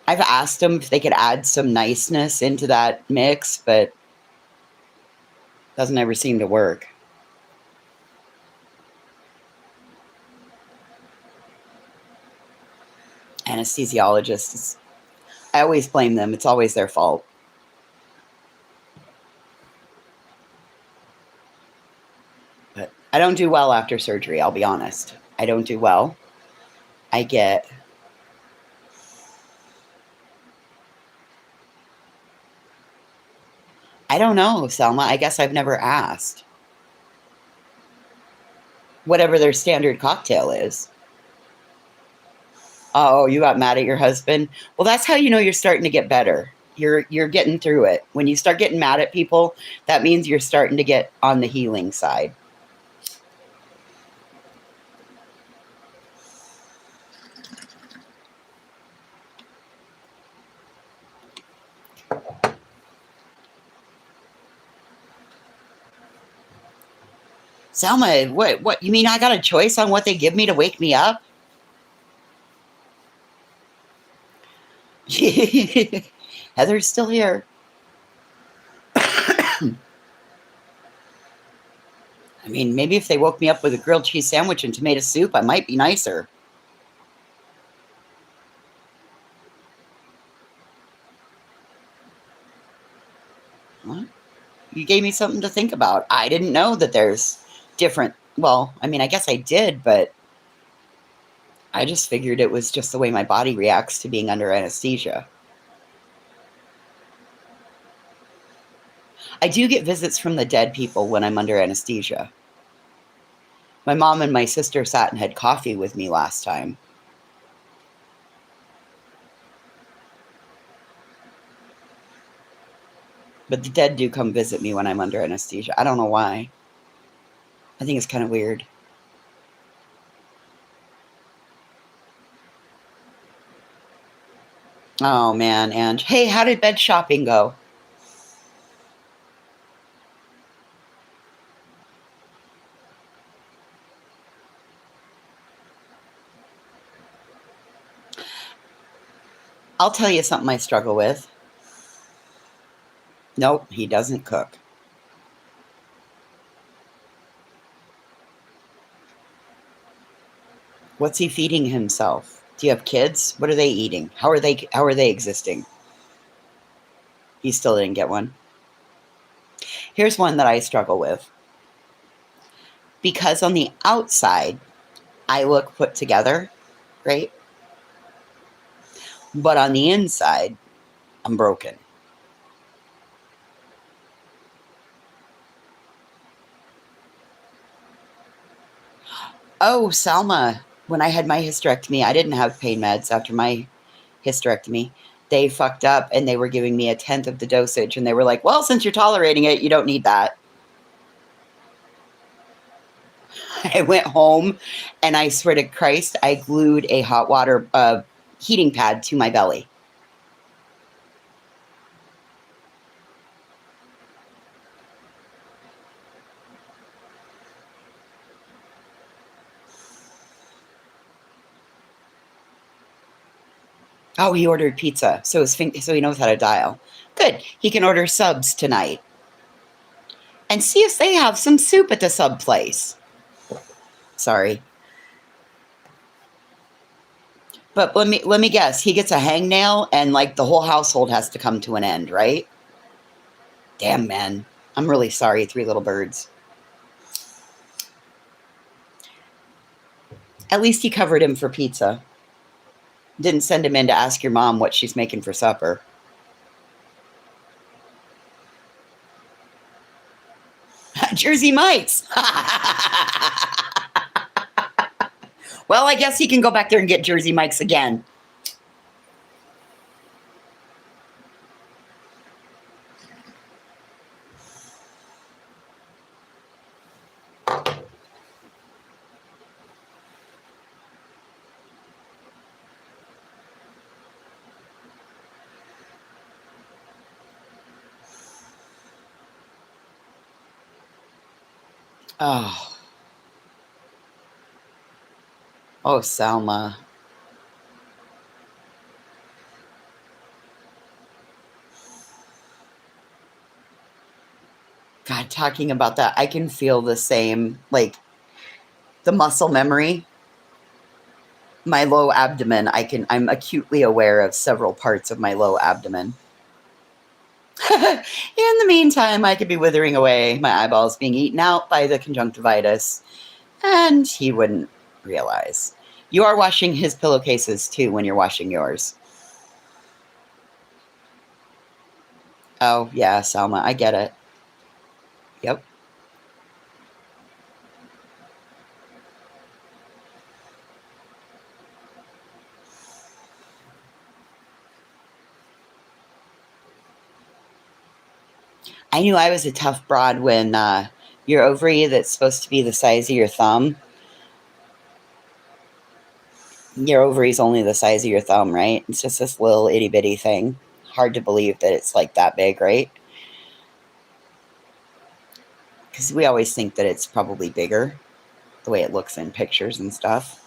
I've asked them if they could add some niceness into that mix, but it doesn't ever seem to work. Anesthesiologists, I always blame them. It's always their fault. But I don't do well after surgery, I'll be honest. I don't do well. I don't know, Selma. I guess I've never asked. Whatever their standard cocktail is. Oh, you got mad at your husband? Well, that's how you know you're starting to get better. You're getting through it. When you start getting mad at people, that means you're starting to get on the healing side. Selma, what, you mean I got a choice on what they give me to wake me up? Heather's still here. I mean, maybe if they woke me up with a grilled cheese sandwich and tomato soup, I might be nicer. What? You gave me something to think about. I didn't know that there's different. Well, I mean, I guess I did, but I just figured it was just the way my body reacts to being under anesthesia. I do get visits from the dead people when I'm under anesthesia. My mom and my sister sat and had coffee with me last time. But the dead do come visit me when I'm under anesthesia. I don't know why. I think it's kind of weird. Oh, man. And hey, how did bed shopping go? I'll tell you something I struggle with. Nope, he doesn't cook. What's he feeding himself? Do you have kids? What are they eating? How are they existing? He still didn't get one. Here's one that I struggle with. Because on the outside, I look put together, right? But on the inside, I'm broken. Oh, Salma, when I had my hysterectomy, I didn't have pain meds after my hysterectomy. They fucked up and they were giving me 1/10 of the dosage. And they were like, well, since you're tolerating it, you don't need that. I went home and I swear to Christ, I glued a hot water heating pad to my belly. Oh, he ordered pizza, so he knows how to dial. Good. He can order subs tonight. And see if they have some soup at the sub place. Sorry. But let me guess. He gets a hangnail and like the whole household has to come to an end, right? Damn, man. I'm really sorry, Three Little Birds. At least he covered him for pizza. Didn't send him in to ask your mom what she's making for supper. Jersey Mike's. Well, I guess he can go back there and get Jersey Mike's again. Oh. Oh, Salma. God, talking about that, I can feel the same, like the muscle memory. My low abdomen, I'm acutely aware of several parts of my low abdomen. In the meantime, I could be withering away, my eyeballs being eaten out by the conjunctivitis, and he wouldn't realize. You are washing his pillowcases too when you're washing yours. Oh, yeah, Salma, I get it. Yep. I knew I was a tough broad when your ovary that's supposed to be the size of your thumb, your ovary is only the size of your thumb, right? It's just this little itty bitty thing. Hard to believe that it's like that big, right? because we always think that it's probably bigger, the way it looks in pictures and stuff.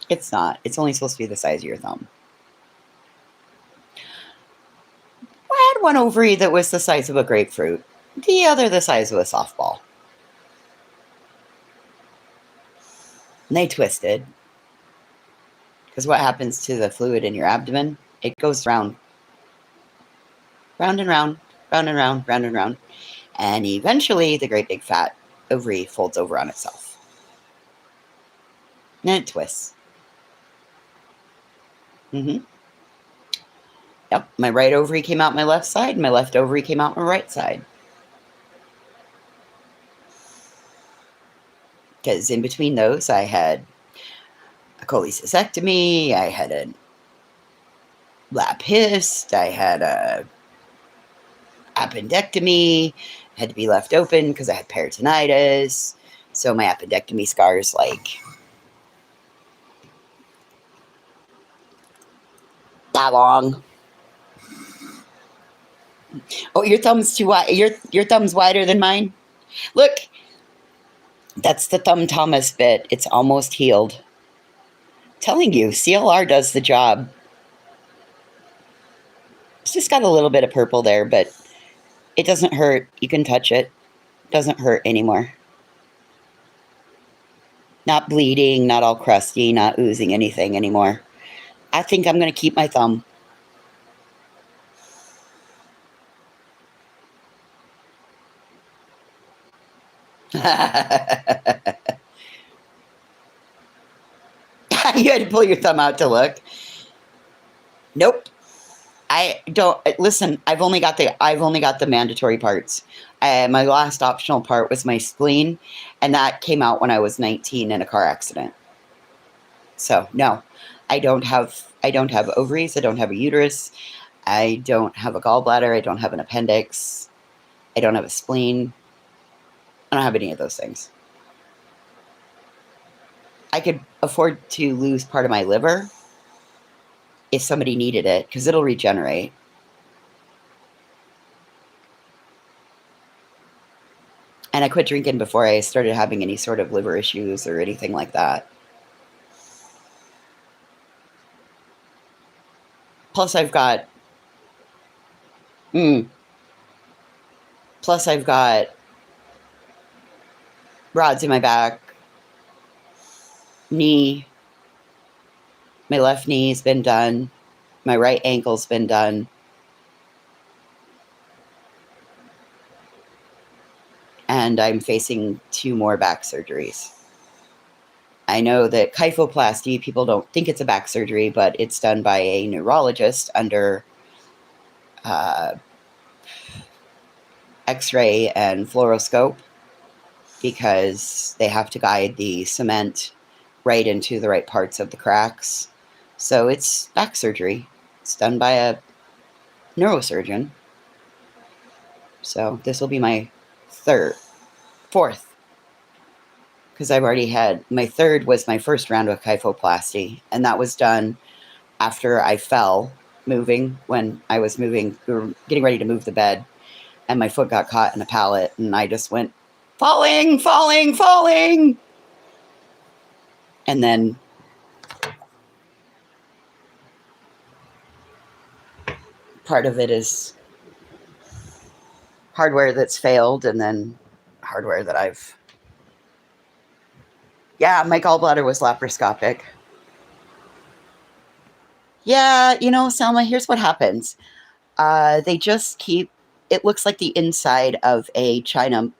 It's not. It's only supposed to be the size of your thumb. I had one ovary that was the size of a grapefruit, the other the size of a softball. And they twisted. Because what happens to the fluid in your abdomen? It goes round, round and round, round and round, round and round. And eventually the great big fat ovary folds over on itself. And it twists. Mm-hmm. Yep, my right ovary came out my left side, my left ovary came out my right side. Because in between those, I had a cholecystectomy, I had a lap hyst, I had a appendectomy, had to be left open because I had peritonitis. So my appendectomy scar's like that long. Oh, your thumb's too wide. Your thumb's wider than mine. Look, that's the thumb Thomas bit. It's almost healed. Telling you, CLR does the job. It's just got a little bit of purple there, but it doesn't hurt. You can touch it. It doesn't hurt anymore. Not bleeding, not all crusty, not oozing anything anymore. I think I'm going to keep my thumb. You had to pull your thumb out to look. Nope. I don't listen. I've only got the mandatory parts. My last optional part was my spleen, and that came out when I was 19 in a car accident. So no, I don't have ovaries. I don't have a uterus. I don't have a gallbladder. I don't have an appendix. I don't have a spleen. I don't have any of those things. I could afford to lose part of my liver if somebody needed it, because it'll regenerate. And I quit drinking before I started having any sort of liver issues or anything like that. Plus, I've got rods in my back, knee. My left knee's been done. My right ankle's been done. And I'm facing 2 more back surgeries. I know that kyphoplasty, people don't think it's a back surgery, but it's done by a neurologist under X-ray and fluoroscope, because they have to guide the cement right into the right parts of the cracks. So it's back surgery. It's done by a neurosurgeon. So this will be my fourth. Because I've already had, my third was my first round of kyphoplasty. And that was done after I fell moving, when I was moving, we were getting ready to move the bed. And my foot got caught in a pallet. And I just went, falling, falling, falling. And then part of it is hardware that's failed, and then hardware that yeah, my gallbladder was laparoscopic. Yeah, Selma, here's what happens. They just keep, it looks like the inside of a China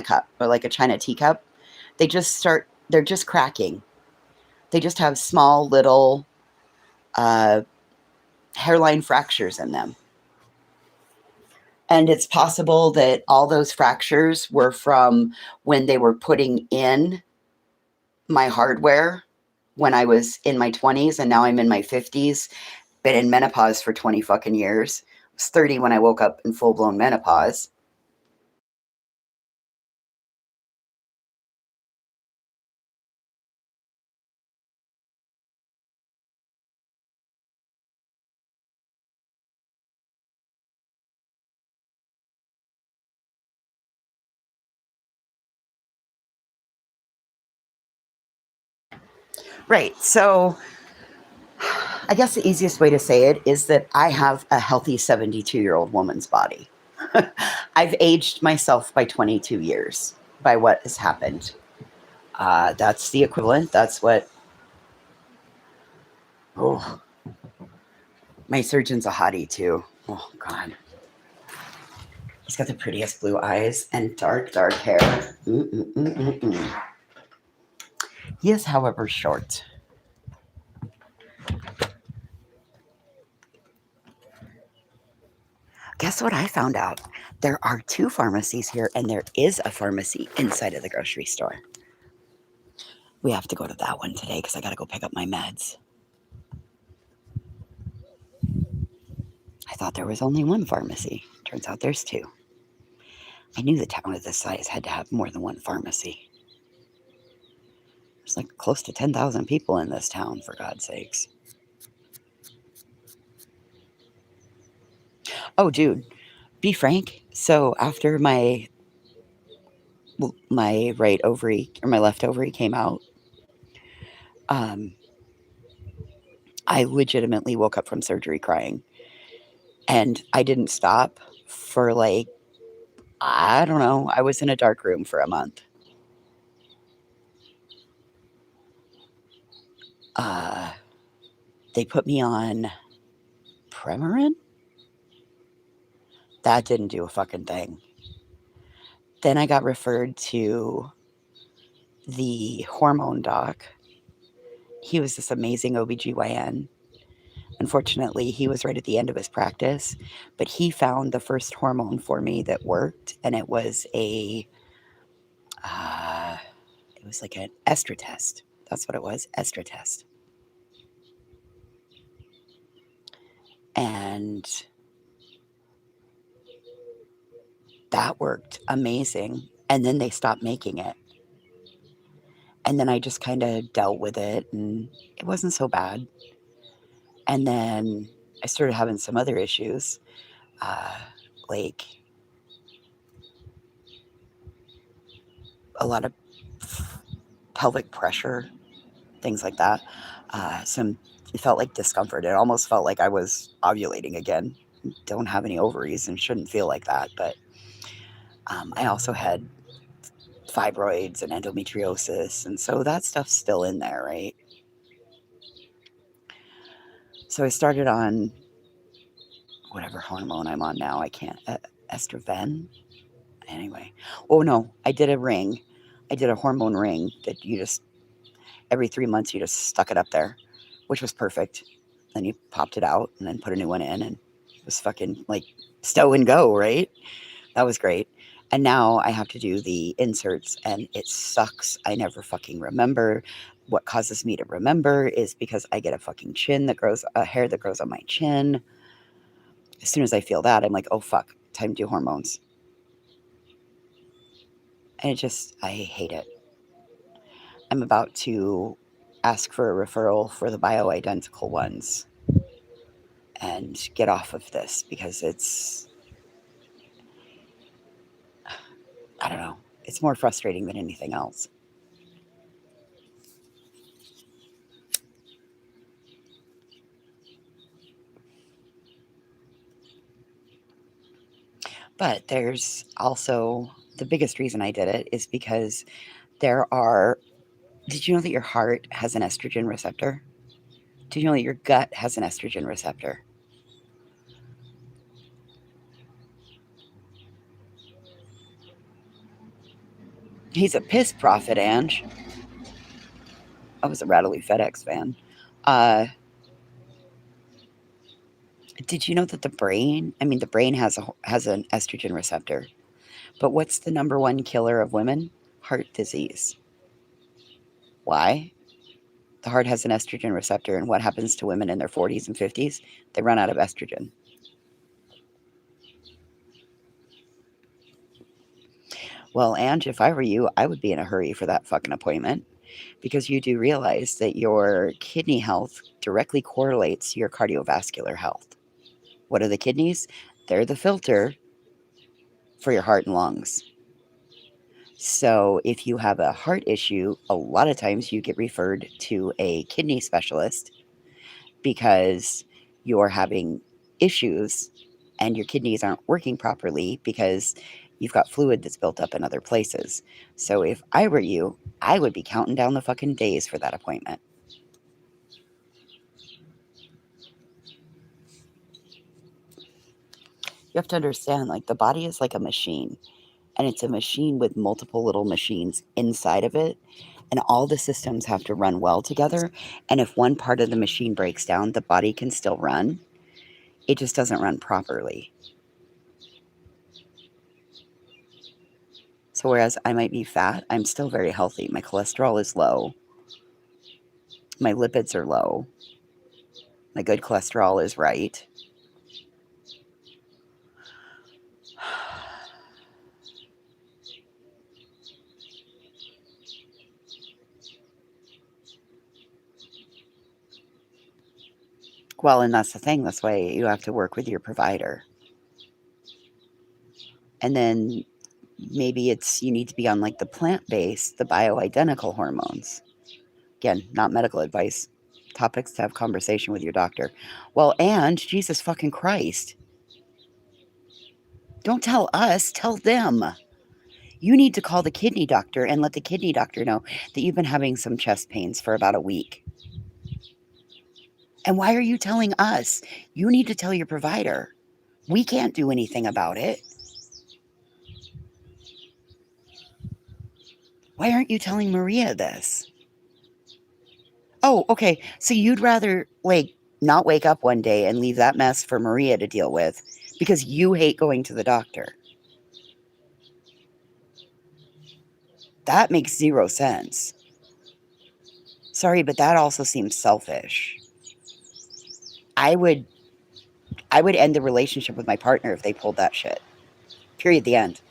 cup, or like a China teacup. They're just cracking. They just have small little hairline fractures in them. And it's possible that all those fractures were from when they were putting in my hardware when I was in my 20s, and now I'm in my 50s. Been in menopause for 20 fucking years. I was 30 when I woke up in full-blown menopause. Right. So I guess the easiest way to say it is that I have a healthy 72-year-old woman's body. I've aged myself by 22 years by what has happened. That's the equivalent. That's what. Oh, my surgeon's a hottie too. Oh, God. He's got the prettiest blue eyes and dark, dark hair. Mm-mm-mm-mm-mm. He is, however, short. Guess what I found out? There are two pharmacies here, and there is a pharmacy inside of the grocery store. We have to go to that one today because I got to go pick up my meds. I thought there was only one pharmacy. Turns out there's two. I knew the town of this size had to have more than one pharmacy. There's like close to 10,000 people in this town, for God's sakes. Oh, dude, be frank. So after my right ovary or my left ovary came out, um, I legitimately woke up from surgery crying. And I didn't stop for like, I don't know, I was in a dark room for a month. Uh, they put me on Premarin. That didn't do a fucking thing. Then I got referred to the hormone doc. He was this amazing OBGYN. Unfortunately, he was right at the end of his practice, but he found the first hormone for me that worked, and uh, it was like an estra test. That's what it was, estra test. And that worked amazing. And then they stopped making it. And then I just kind of dealt with it, and it wasn't so bad. And then I started having some other issues, uh, like a lot of pelvic pressure, things like that. It felt like discomfort. It almost felt like I was ovulating again. Don't have any ovaries and shouldn't feel like that. But I also had fibroids and endometriosis. And so that stuff's still in there, right? So I started on whatever hormone I'm on now. I can't, estrogen. Anyway. Oh, no, I did a ring. I did a hormone ring that you just, every 3 months, you just stuck it up there, which was perfect. Then you popped it out and then put a new one in, and it was fucking like stow and go, right? That was great. And now I have to do the inserts, and it sucks. I never fucking remember. What causes me to remember is because I get a fucking a hair that grows on my chin. As soon as I feel that, I'm like, oh fuck, time to do hormones. And I hate it. I'm about to ask for a referral for the bioidentical ones and get off of this because I don't know, it's more frustrating than anything else. But there's also the biggest reason I did it is because there are. Did you know that your heart has an estrogen receptor? Did you know that your gut has an estrogen receptor? He's a piss prophet, Ange. I was a Rattly FedEx fan. Uh, did you know that the brain has an estrogen receptor. But what's the number one killer of women? Heart disease. Why? The heart has an estrogen receptor, and what happens to women in their 40s and 50s? They run out of estrogen. Well, Ange, if I were you, I would be in a hurry for that fucking appointment because you do realize that your kidney health directly correlates to your cardiovascular health. What are the kidneys? They're the filter for your heart and lungs. So if you have a heart issue, a lot of times you get referred to a kidney specialist because you're having issues and your kidneys aren't working properly because you've got fluid that's built up in other places. So if I were you, I would be counting down the fucking days for that appointment. You have to understand, like, the body is like a machine, and it's a machine with multiple little machines inside of it, and all the systems have to run well together. And if one part of the machine breaks down, the body can still run. It just doesn't run properly. So whereas I might be fat, I'm still very healthy. My cholesterol is low. My lipids are low. My good cholesterol is right. Well, and that's the thing. That's why you have to work with your provider. And then maybe it's you need to be on like the plant-based, the bioidentical hormones. Again, not medical advice. Topics to have conversation with your doctor. Well, and Jesus fucking Christ. Don't tell us, tell them. You need to call the kidney doctor and let the kidney doctor know that you've been having some chest pains for about a week. And why are you telling us? You need to tell your provider. We can't do anything about it. Why aren't you telling Maria this? Oh, okay. So you'd rather, like, not wake up one day and leave that mess for Maria to deal with because you hate going to the doctor. That makes zero sense. Sorry, but that also seems selfish. I would end the relationship with my partner if they pulled that shit. Period. The end.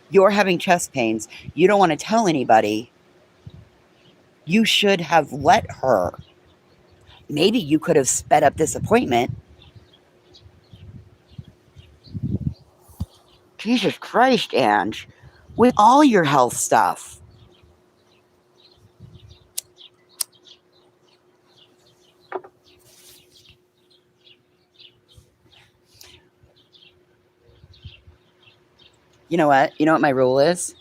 You're having chest pains. You don't want to tell anybody. You should have let her. Maybe you could have sped up this appointment. Jesus Christ, Ange. With all your health stuff. You know what? You know what my rule is?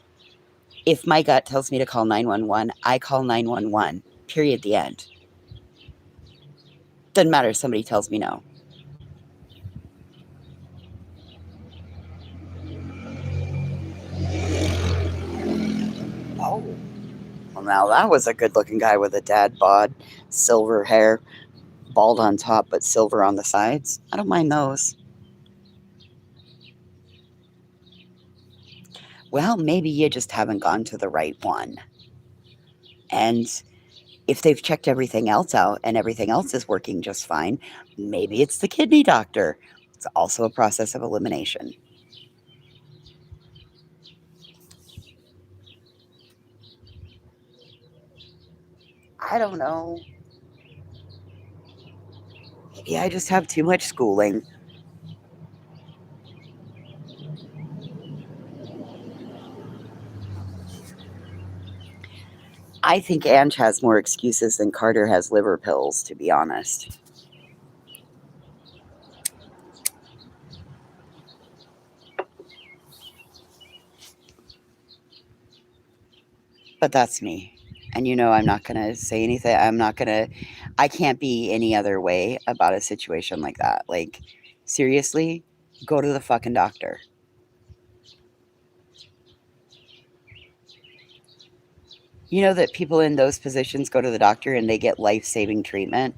If my gut tells me to call 911, I call 911. Period. The end. Doesn't matter if somebody tells me no. Oh. Well, now that was a good-looking guy with a dad bod, silver hair, bald on top, but silver on the sides. I don't mind those. Well, maybe you just haven't gone to the right one. And if they've checked everything else out and everything else is working just fine, maybe it's the kidney doctor. It's also a process of elimination. I don't know. Maybe I just have too much schooling. I think Ange has more excuses than Carter has liver pills, to be honest. But that's me. And you know, I'm not going to say anything. I can't be any other way about a situation like that. Like, seriously, go to the fucking doctor. You know that people in those positions go to the doctor and they get life-saving treatment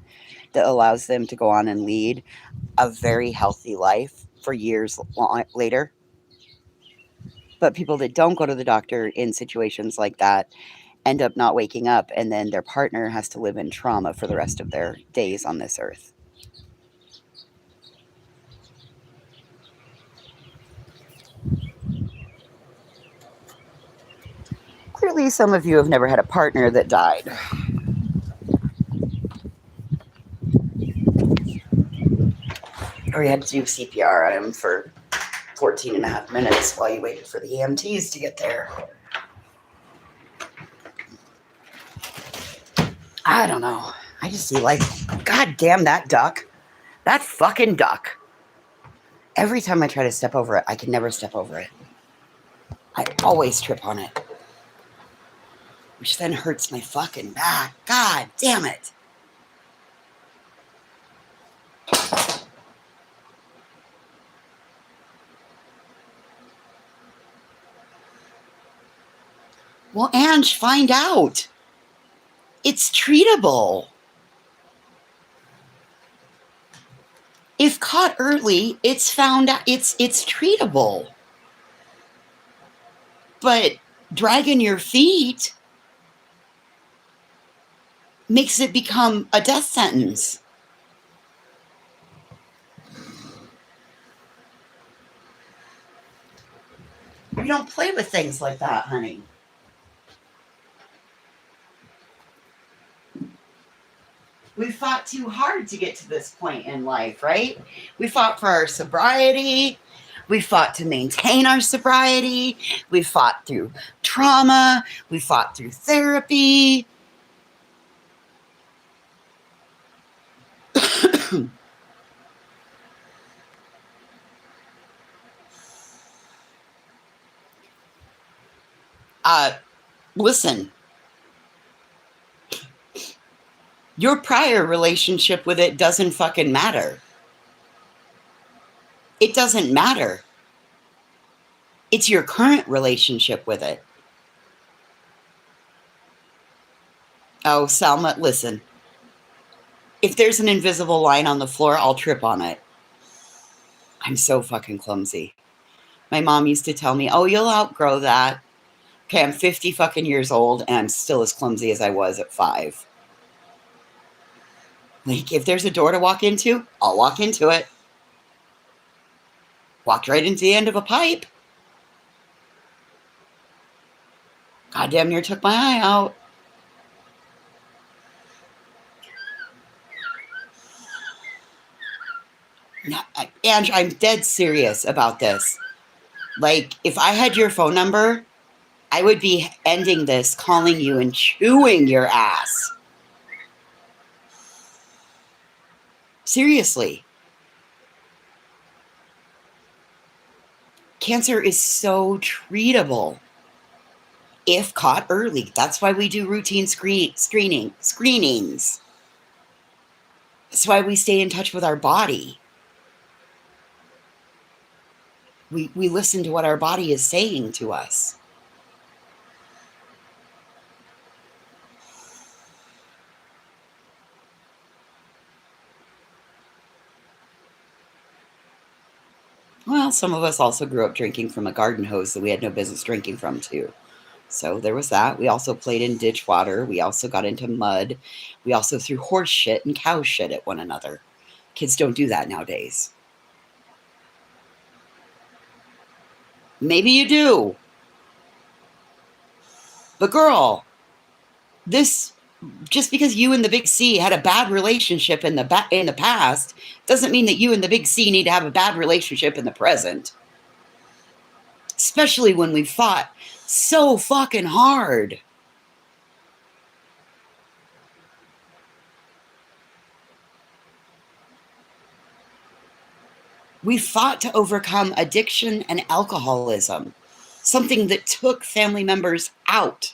that allows them to go on and lead a very healthy life for years later. But people that don't go to the doctor in situations like that end up not waking up, and then their partner has to live in trauma for the rest of their days on this earth. Clearly, some of you have never had a partner that died. Or you had to do CPR on him for 14 and a half minutes while you waited for the EMTs to get there. I don't know. I just see like, God damn that duck. That fucking duck. Every time I try to step over it, I can never step over it. I always trip on it. Which then hurts my fucking back. God damn it. Well, Ange, find out. It's treatable. If caught early, it's found out it's treatable. But dragging your feet makes it become a death sentence. We don't play with things like that, honey. We fought too hard to get to this point in life, right? We fought for our sobriety. We fought to maintain our sobriety. We fought through trauma. We fought through therapy. Listen. Your prior relationship with it doesn't fucking matter. It doesn't matter. It's your current relationship with it. Oh, Salma, listen. If there's an invisible line on the floor, I'll trip on it. I'm so fucking clumsy. My mom used to tell me, oh, you'll outgrow that. Okay, I'm 50 fucking years old and I'm still as clumsy as I was at 5. Like, if there's a door to walk into, I'll walk into it. Walked right into the end of a pipe. Goddamn near took my eye out. No, Ange, I'm dead serious about this. Like, if I had your phone number, I would be ending this, calling you and chewing your ass. Seriously. Cancer is so treatable if caught early. That's why we do routine screenings. That's why we stay in touch with our body. We listen to what our body is saying to us. Well, some of us also grew up drinking from a garden hose that we had no business drinking from, too. So there was that. We also played in ditch water. We also got into mud. We also threw horse shit and cow shit at one another. Kids don't do that nowadays. Maybe you do. But girl, this, just because you and the big C had a bad relationship in the past doesn't mean that you and the big C need to have a bad relationship in the present. Especially when we fought so fucking hard. We fought to overcome addiction and alcoholism, something that took family members out.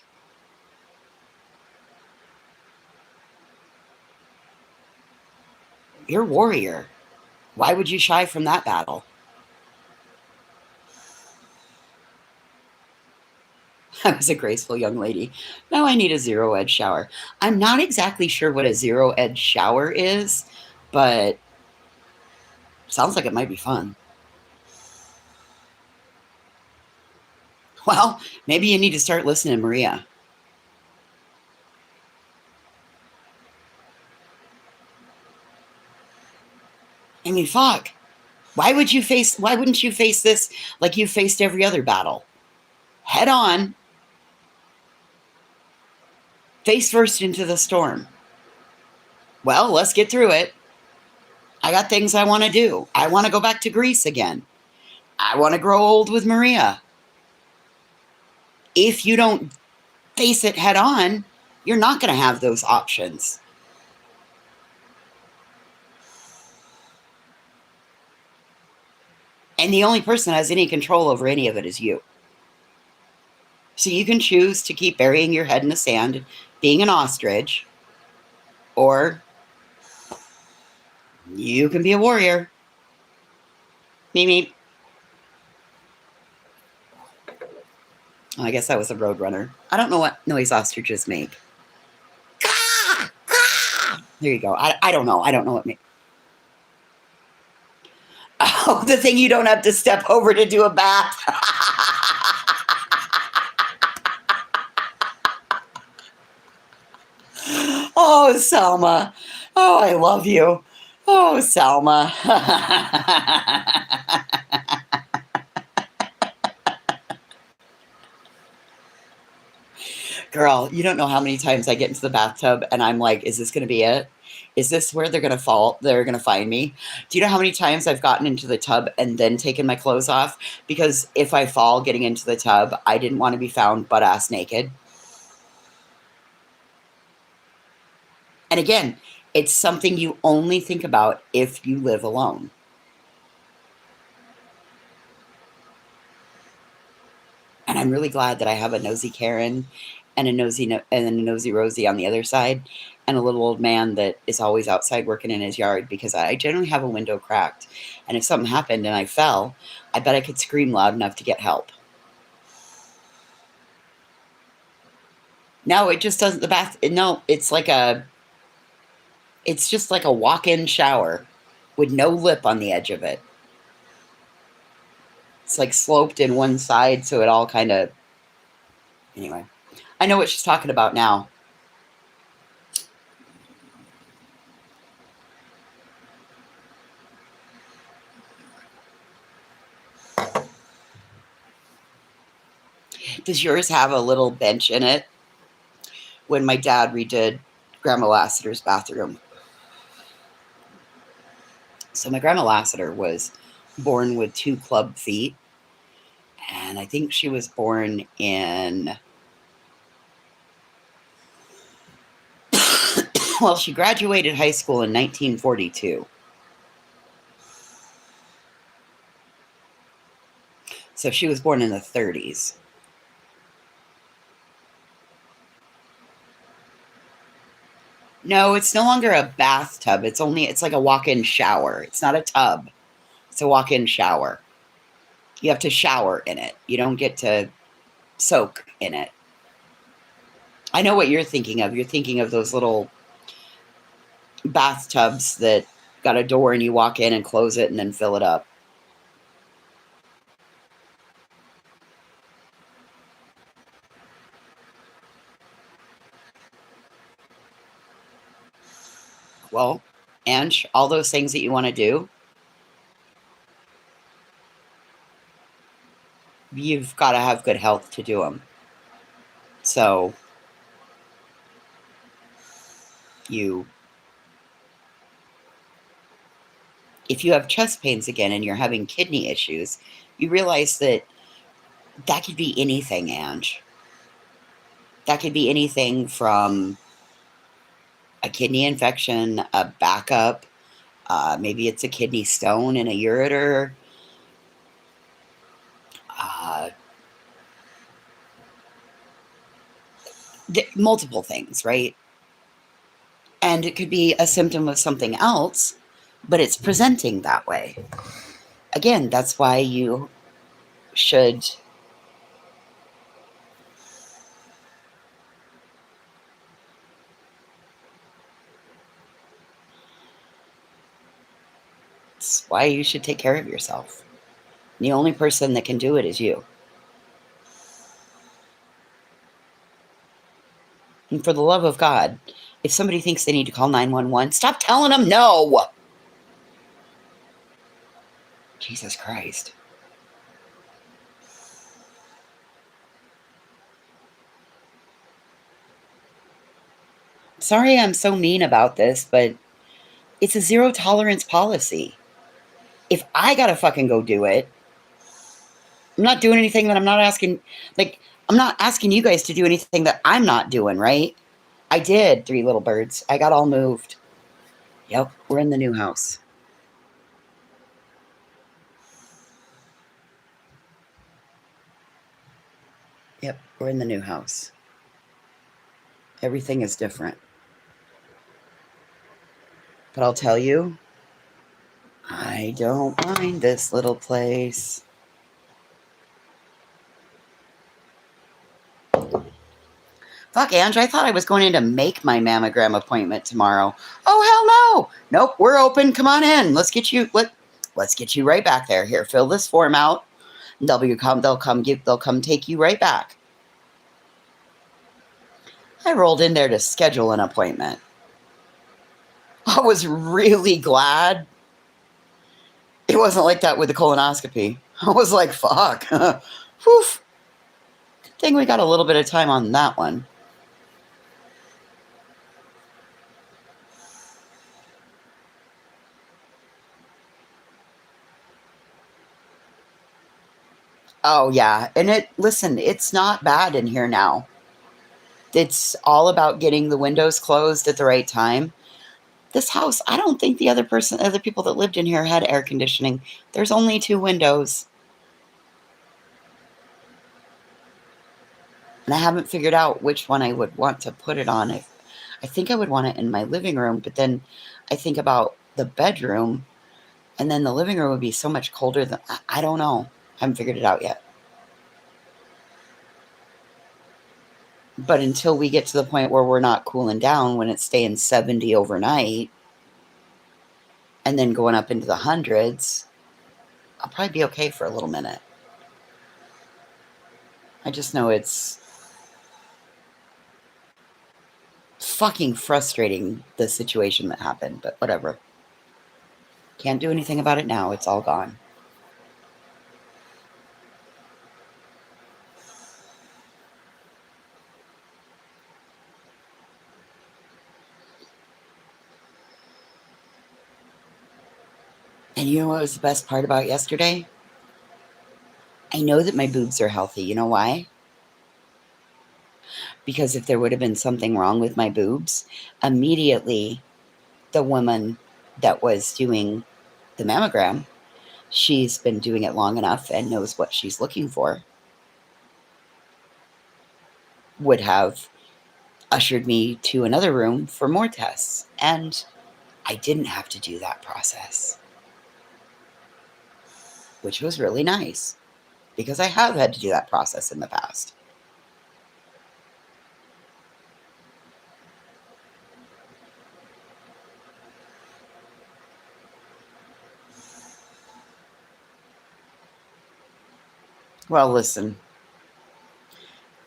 You're a warrior. Why would you shy from that battle? I was a graceful young lady. Now I need a zero-edge shower. I'm not exactly sure what a zero-edge shower is, but sounds like it might be fun. Well, maybe you need to start listening to Maria. I mean, fuck. Why wouldn't you face this like you faced every other battle? Head on. Face first into the storm. Well, let's get through it. I got things I want to do. I want to go back to Greece again. I want to grow old with Maria. If you don't face it head on, you're not going to have those options. And the only person that has any control over any of it is you. So you can choose to keep burying your head in the sand, being an ostrich, or you can be a warrior. Meep, meep. Oh, I guess that was a roadrunner. I don't know what noise ostriches make. There you go. I don't know. I don't know what makes. Oh, the thing you don't have to step over to do a bath. Oh, Selma. Oh, I love you. Oh, Selma. Girl, you don't know how many times I get into the bathtub and I'm like, is this going to be it? Is this where they're going to fall? They're going to find me? Do you know how many times I've gotten into the tub and then taken my clothes off? Because if I fall getting into the tub, I didn't want to be found butt-ass naked. And again, it's something you only think about if you live alone. And I'm really glad that I have a nosy Karen and a nosy Rosie on the other side, and a little old man that is always outside working in his yard, because I generally have a window cracked. And if something happened and I fell, I bet I could scream loud enough to get help. No, it just doesn't. It's just like a walk-in shower with no lip on the edge of it. It's like sloped in one side, so it all kind of. Anyway, I know what she's talking about now. Does yours have a little bench in it? When my dad redid Grandma Lassiter's bathroom. So my Grandma Lassiter was born with 2 club feet. And I think she was born in... well, she graduated high school in 1942. So she was born in the 30s. No, it's no longer a bathtub. It's like a walk-in shower. It's not a tub. It's a walk-in shower. You have to shower in it. You don't get to soak in it. I know what you're thinking of. You're thinking of those little bathtubs that got a door and you walk in and close it and then fill it up. Well, Ange, all those things that you want to do, you've got to have good health to do them. So if you have chest pains again and you're having kidney issues, you realize that could be anything, Ange. That could be anything from a kidney infection, a backup, maybe it's a kidney stone and a ureter, multiple things, right? And it could be a symptom of something else, but it's presenting that way. Again, that's why you should it's why you should take care of yourself. The only person that can do it is you. And for the love of God, if somebody thinks they need to call 911, stop telling them no. Jesus Christ. Sorry I'm so mean about this, but it's a zero tolerance policy. If I gotta fucking go do it, I'm not doing anything that I'm not asking. Like, I'm not asking you guys to do anything that I'm not doing, right? I did, Three Little Birds. I got all moved. Yep, we're in the new house. Yep, we're in the new house. Everything is different. But I'll tell you, I don't mind this little place. Fuck, Ange, I thought I was going in to make my mammogram appointment tomorrow. Oh, hell no. Nope, we're open. Come on in. Let's get you right back there. Here, fill this form out. They'll come take you right back. I rolled in there to schedule an appointment. I was really glad it wasn't like that with the colonoscopy. I was like, fuck. Whew. Good thing we got a little bit of time on that one. Oh, yeah. And listen, it's not bad in here now. It's all about getting the windows closed at the right time. This house, I don't think the other people that lived in here had air conditioning. There's only 2 windows. And I haven't figured out which one I would want to put it on. I think I would want it in my living room, but then I think about the bedroom, and then the living room would be so much colder than, I don't know. I haven't figured it out yet. But until we get to the point where we're not cooling down when it's staying 70 overnight and then going up into the hundreds, I'll probably be okay for a little minute. I just know it's fucking frustrating, the situation that happened, but whatever. Can't do anything about it now. It's all gone. And you know what was the best part about yesterday? I know that my boobs are healthy. You know why? Because if there would have been something wrong with my boobs, immediately the woman that was doing the mammogram, she's been doing it long enough and knows what she's looking for, would have ushered me to another room for more tests. And I didn't have to do that process, which was really nice because I have had to do that process in the past. Well, listen,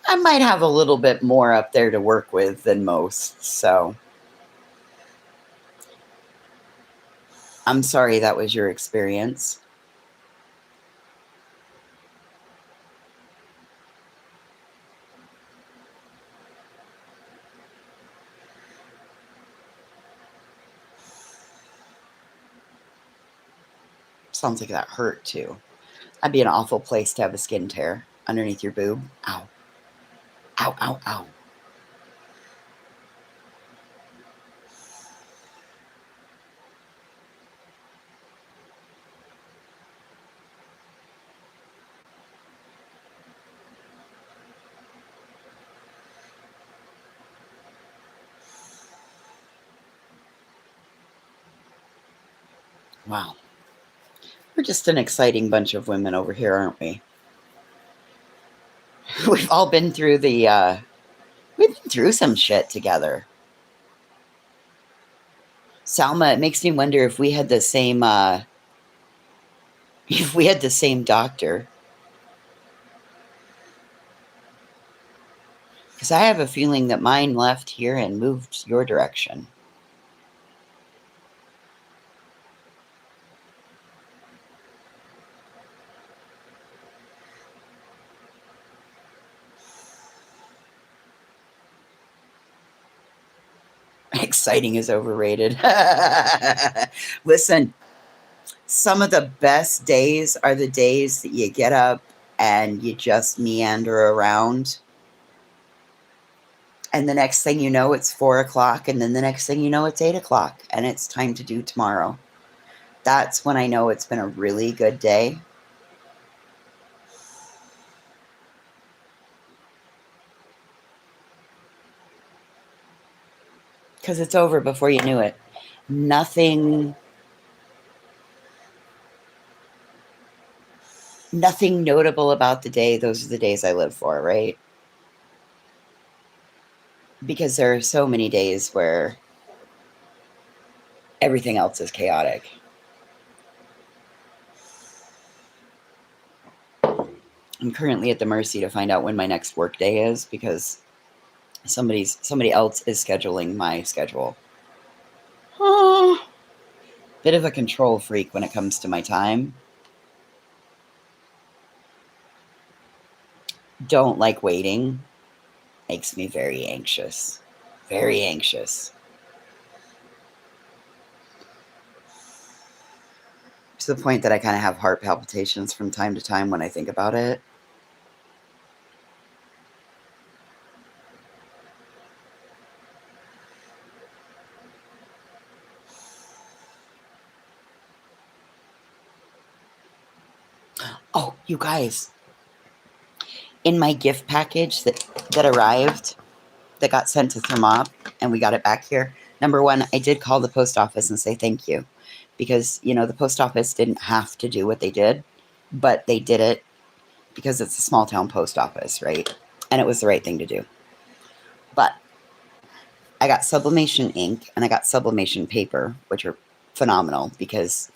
I might have a little bit more up there to work with than most, so I'm sorry that was your experience. Sounds like that hurt too. That'd be an awful place to have a skin tear underneath your boob. Ow. Ow, ow, ow. Wow. We're just an exciting bunch of women over here, aren't we? We've all been through we've been through some shit together. Salma, it makes me wonder if we had the same, if we had the same doctor. Because I have a feeling that mine left here and moved your direction. Exciting is overrated. Listen, some of the best days are the days that you get up and you just meander around. And the next thing you know, it's 4 o'clock. And then the next thing you know, it's 8 o'clock. And it's time to do tomorrow. That's when I know it's been a really good day. Because it's over before you knew it. Nothing notable about the day. Those are the days I live for, right? Because there are so many days where everything else is chaotic. I'm currently at the mercy to find out when my next work day is because somebody else is scheduling my schedule. Bit of a control freak when it comes to my time. Don't like waiting. Makes me very anxious. Very anxious. To the point that I kind of have heart palpitations from time to time when I think about it. Oh, you guys. In my gift package that arrived, that got sent to Thermop, and we got it back here. Number one, I did call the post office and say thank you. Because, the post office didn't have to do what they did, but they did it because it's a small town post office, right? And it was the right thing to do. But I got sublimation ink and I got sublimation paper, which are phenomenal because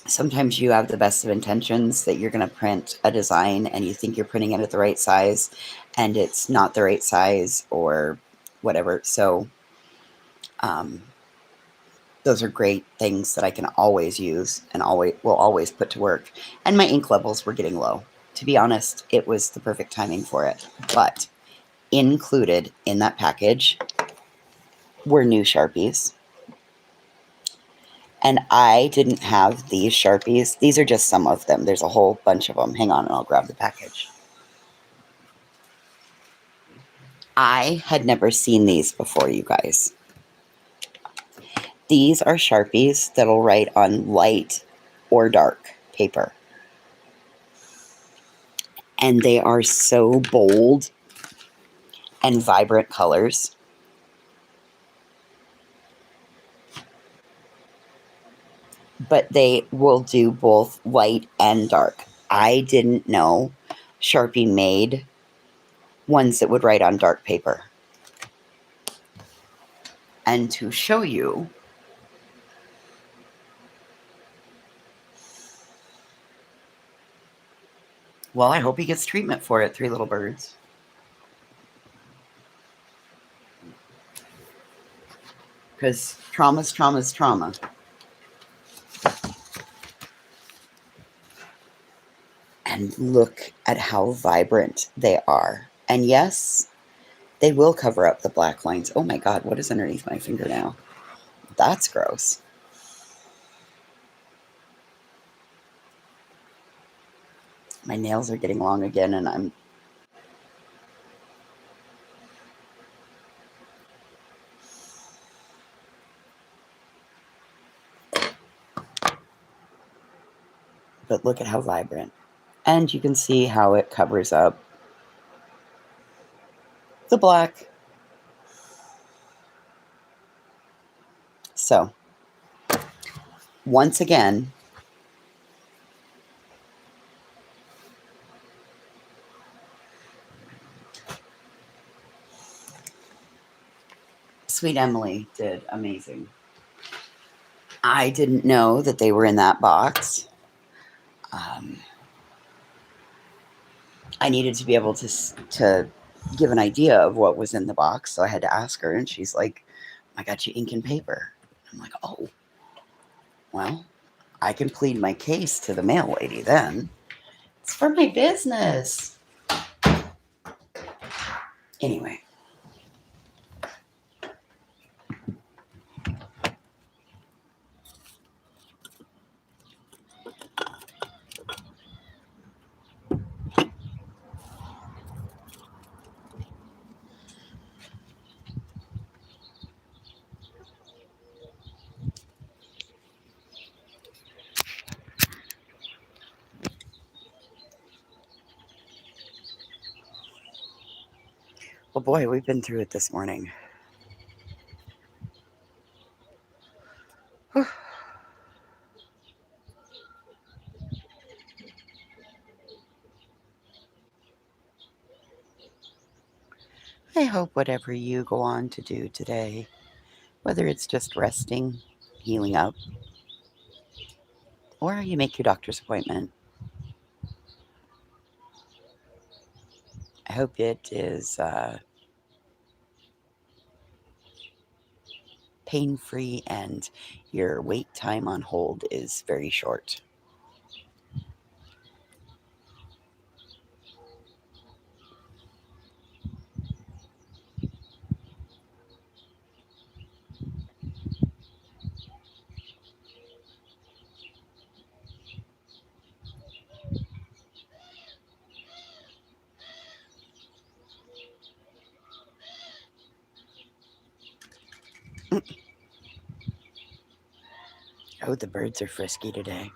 sometimes you have the best of intentions that you're going to print a design and you think you're printing it at the right size and it's not the right size or whatever. So those are great things that I can always use and will always put to work. And my ink levels were getting low. To be honest, it was the perfect timing for it. But included in that package were new Sharpies. And I didn't have these Sharpies. These are just some of them. There's a whole bunch of them. Hang on, and I'll grab the package. I had never seen these before, you guys. These are Sharpies that'll write on light or dark paper. And they are so bold and vibrant colors. But they will do both light and dark. I didn't know Sharpie made ones that would write on dark paper. And to show you, well, I hope he gets treatment for it, Three Little Birds. Because trauma's trauma. And look at how vibrant they are. And yes, they will cover up the black lines. Oh my God, what is underneath my finger now? That's gross. My nails are getting long again and I'm... But look at how vibrant. And you can see how it covers up the black. So, once again, Sweet Emily did amazing. I didn't know that they were in that box. I needed to be able to give an idea of what was in the box, so I had to ask her, and she's like, I got you ink and paper. I'm like, oh, well, I can plead my case to the mail lady then. It's for my business. Anyway. Well, boy, we've been through it this morning. I hope whatever you go on to do today, whether it's just resting, healing up, or you make your doctor's appointment, I hope it is pain-free and your wait time on hold is very short. Oh, the birds are frisky today.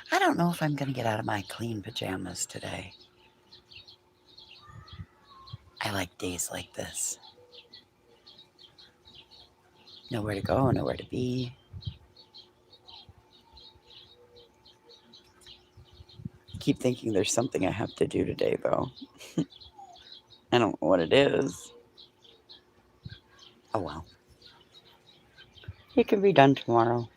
I don't know if I'm going to get out of my clean pajamas today. I like days like this. Nowhere to go, nowhere to be. Keep thinking there's something I have to do today, though. I don't know what it is. Oh well. It can be done tomorrow.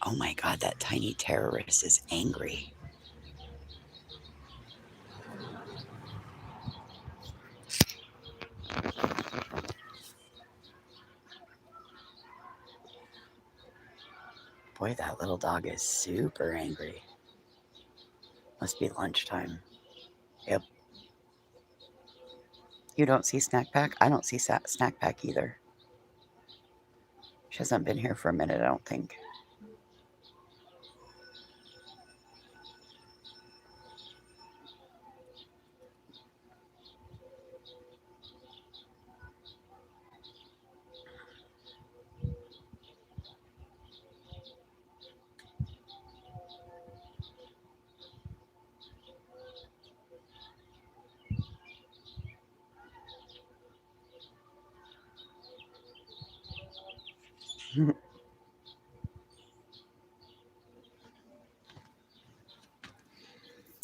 Oh my god, that tiny terrorist is angry. Boy, that little dog is super angry. Must be lunchtime. Yep. You don't see Snack Pack? I don't see Snack Pack either. She hasn't been here for a minute, I don't think.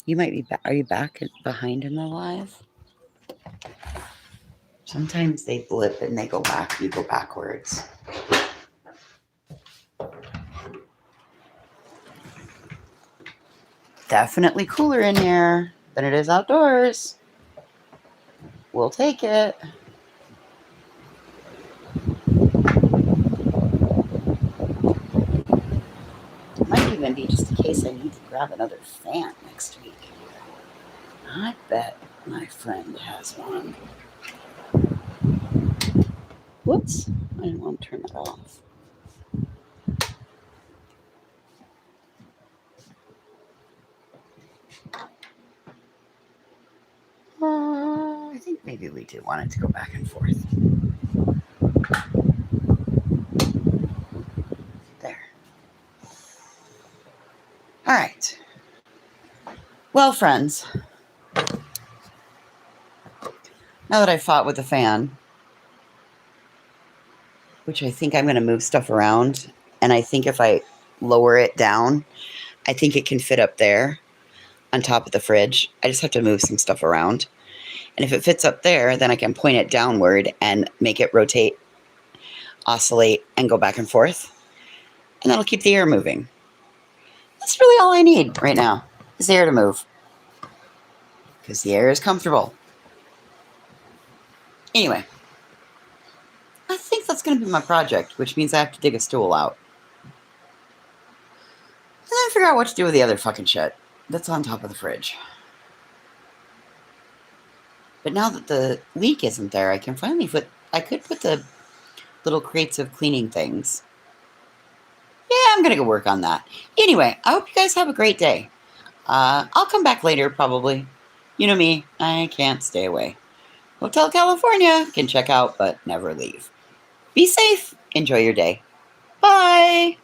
You might be back. Are you back behind in the live? Sometimes they blip and they go back. You go backwards. Definitely cooler in here than it is outdoors. We'll take it. It might even be just in case I need to grab another fan next week. I bet my friend has one. Whoops, I didn't want to turn that off. I think maybe we do want it to go back and forth. There. All right. Well, friends, now that I've fought with the fan, which I think I'm going to move stuff around, and I think if I lower it down, I think it can fit up there on top of the fridge. I just have to move some stuff around. And if it fits up there, then I can point it downward and make it rotate, oscillate, and go back and forth. And that'll keep the air moving. That's really all I need right now, is the air to move. Because the air is comfortable. Anyway, I think that's going to be my project, which means I have to dig a stool out. And then figure out what to do with the other fucking shit that's on top of the fridge. But now that the leak isn't there, I can finally I could put the little crates of cleaning things. Yeah, I'm going to go work on that. Anyway, I hope you guys have a great day. I'll come back later, probably. You know me, I can't stay away. Hotel California can check out, but never leave. Be safe. Enjoy your day. Bye.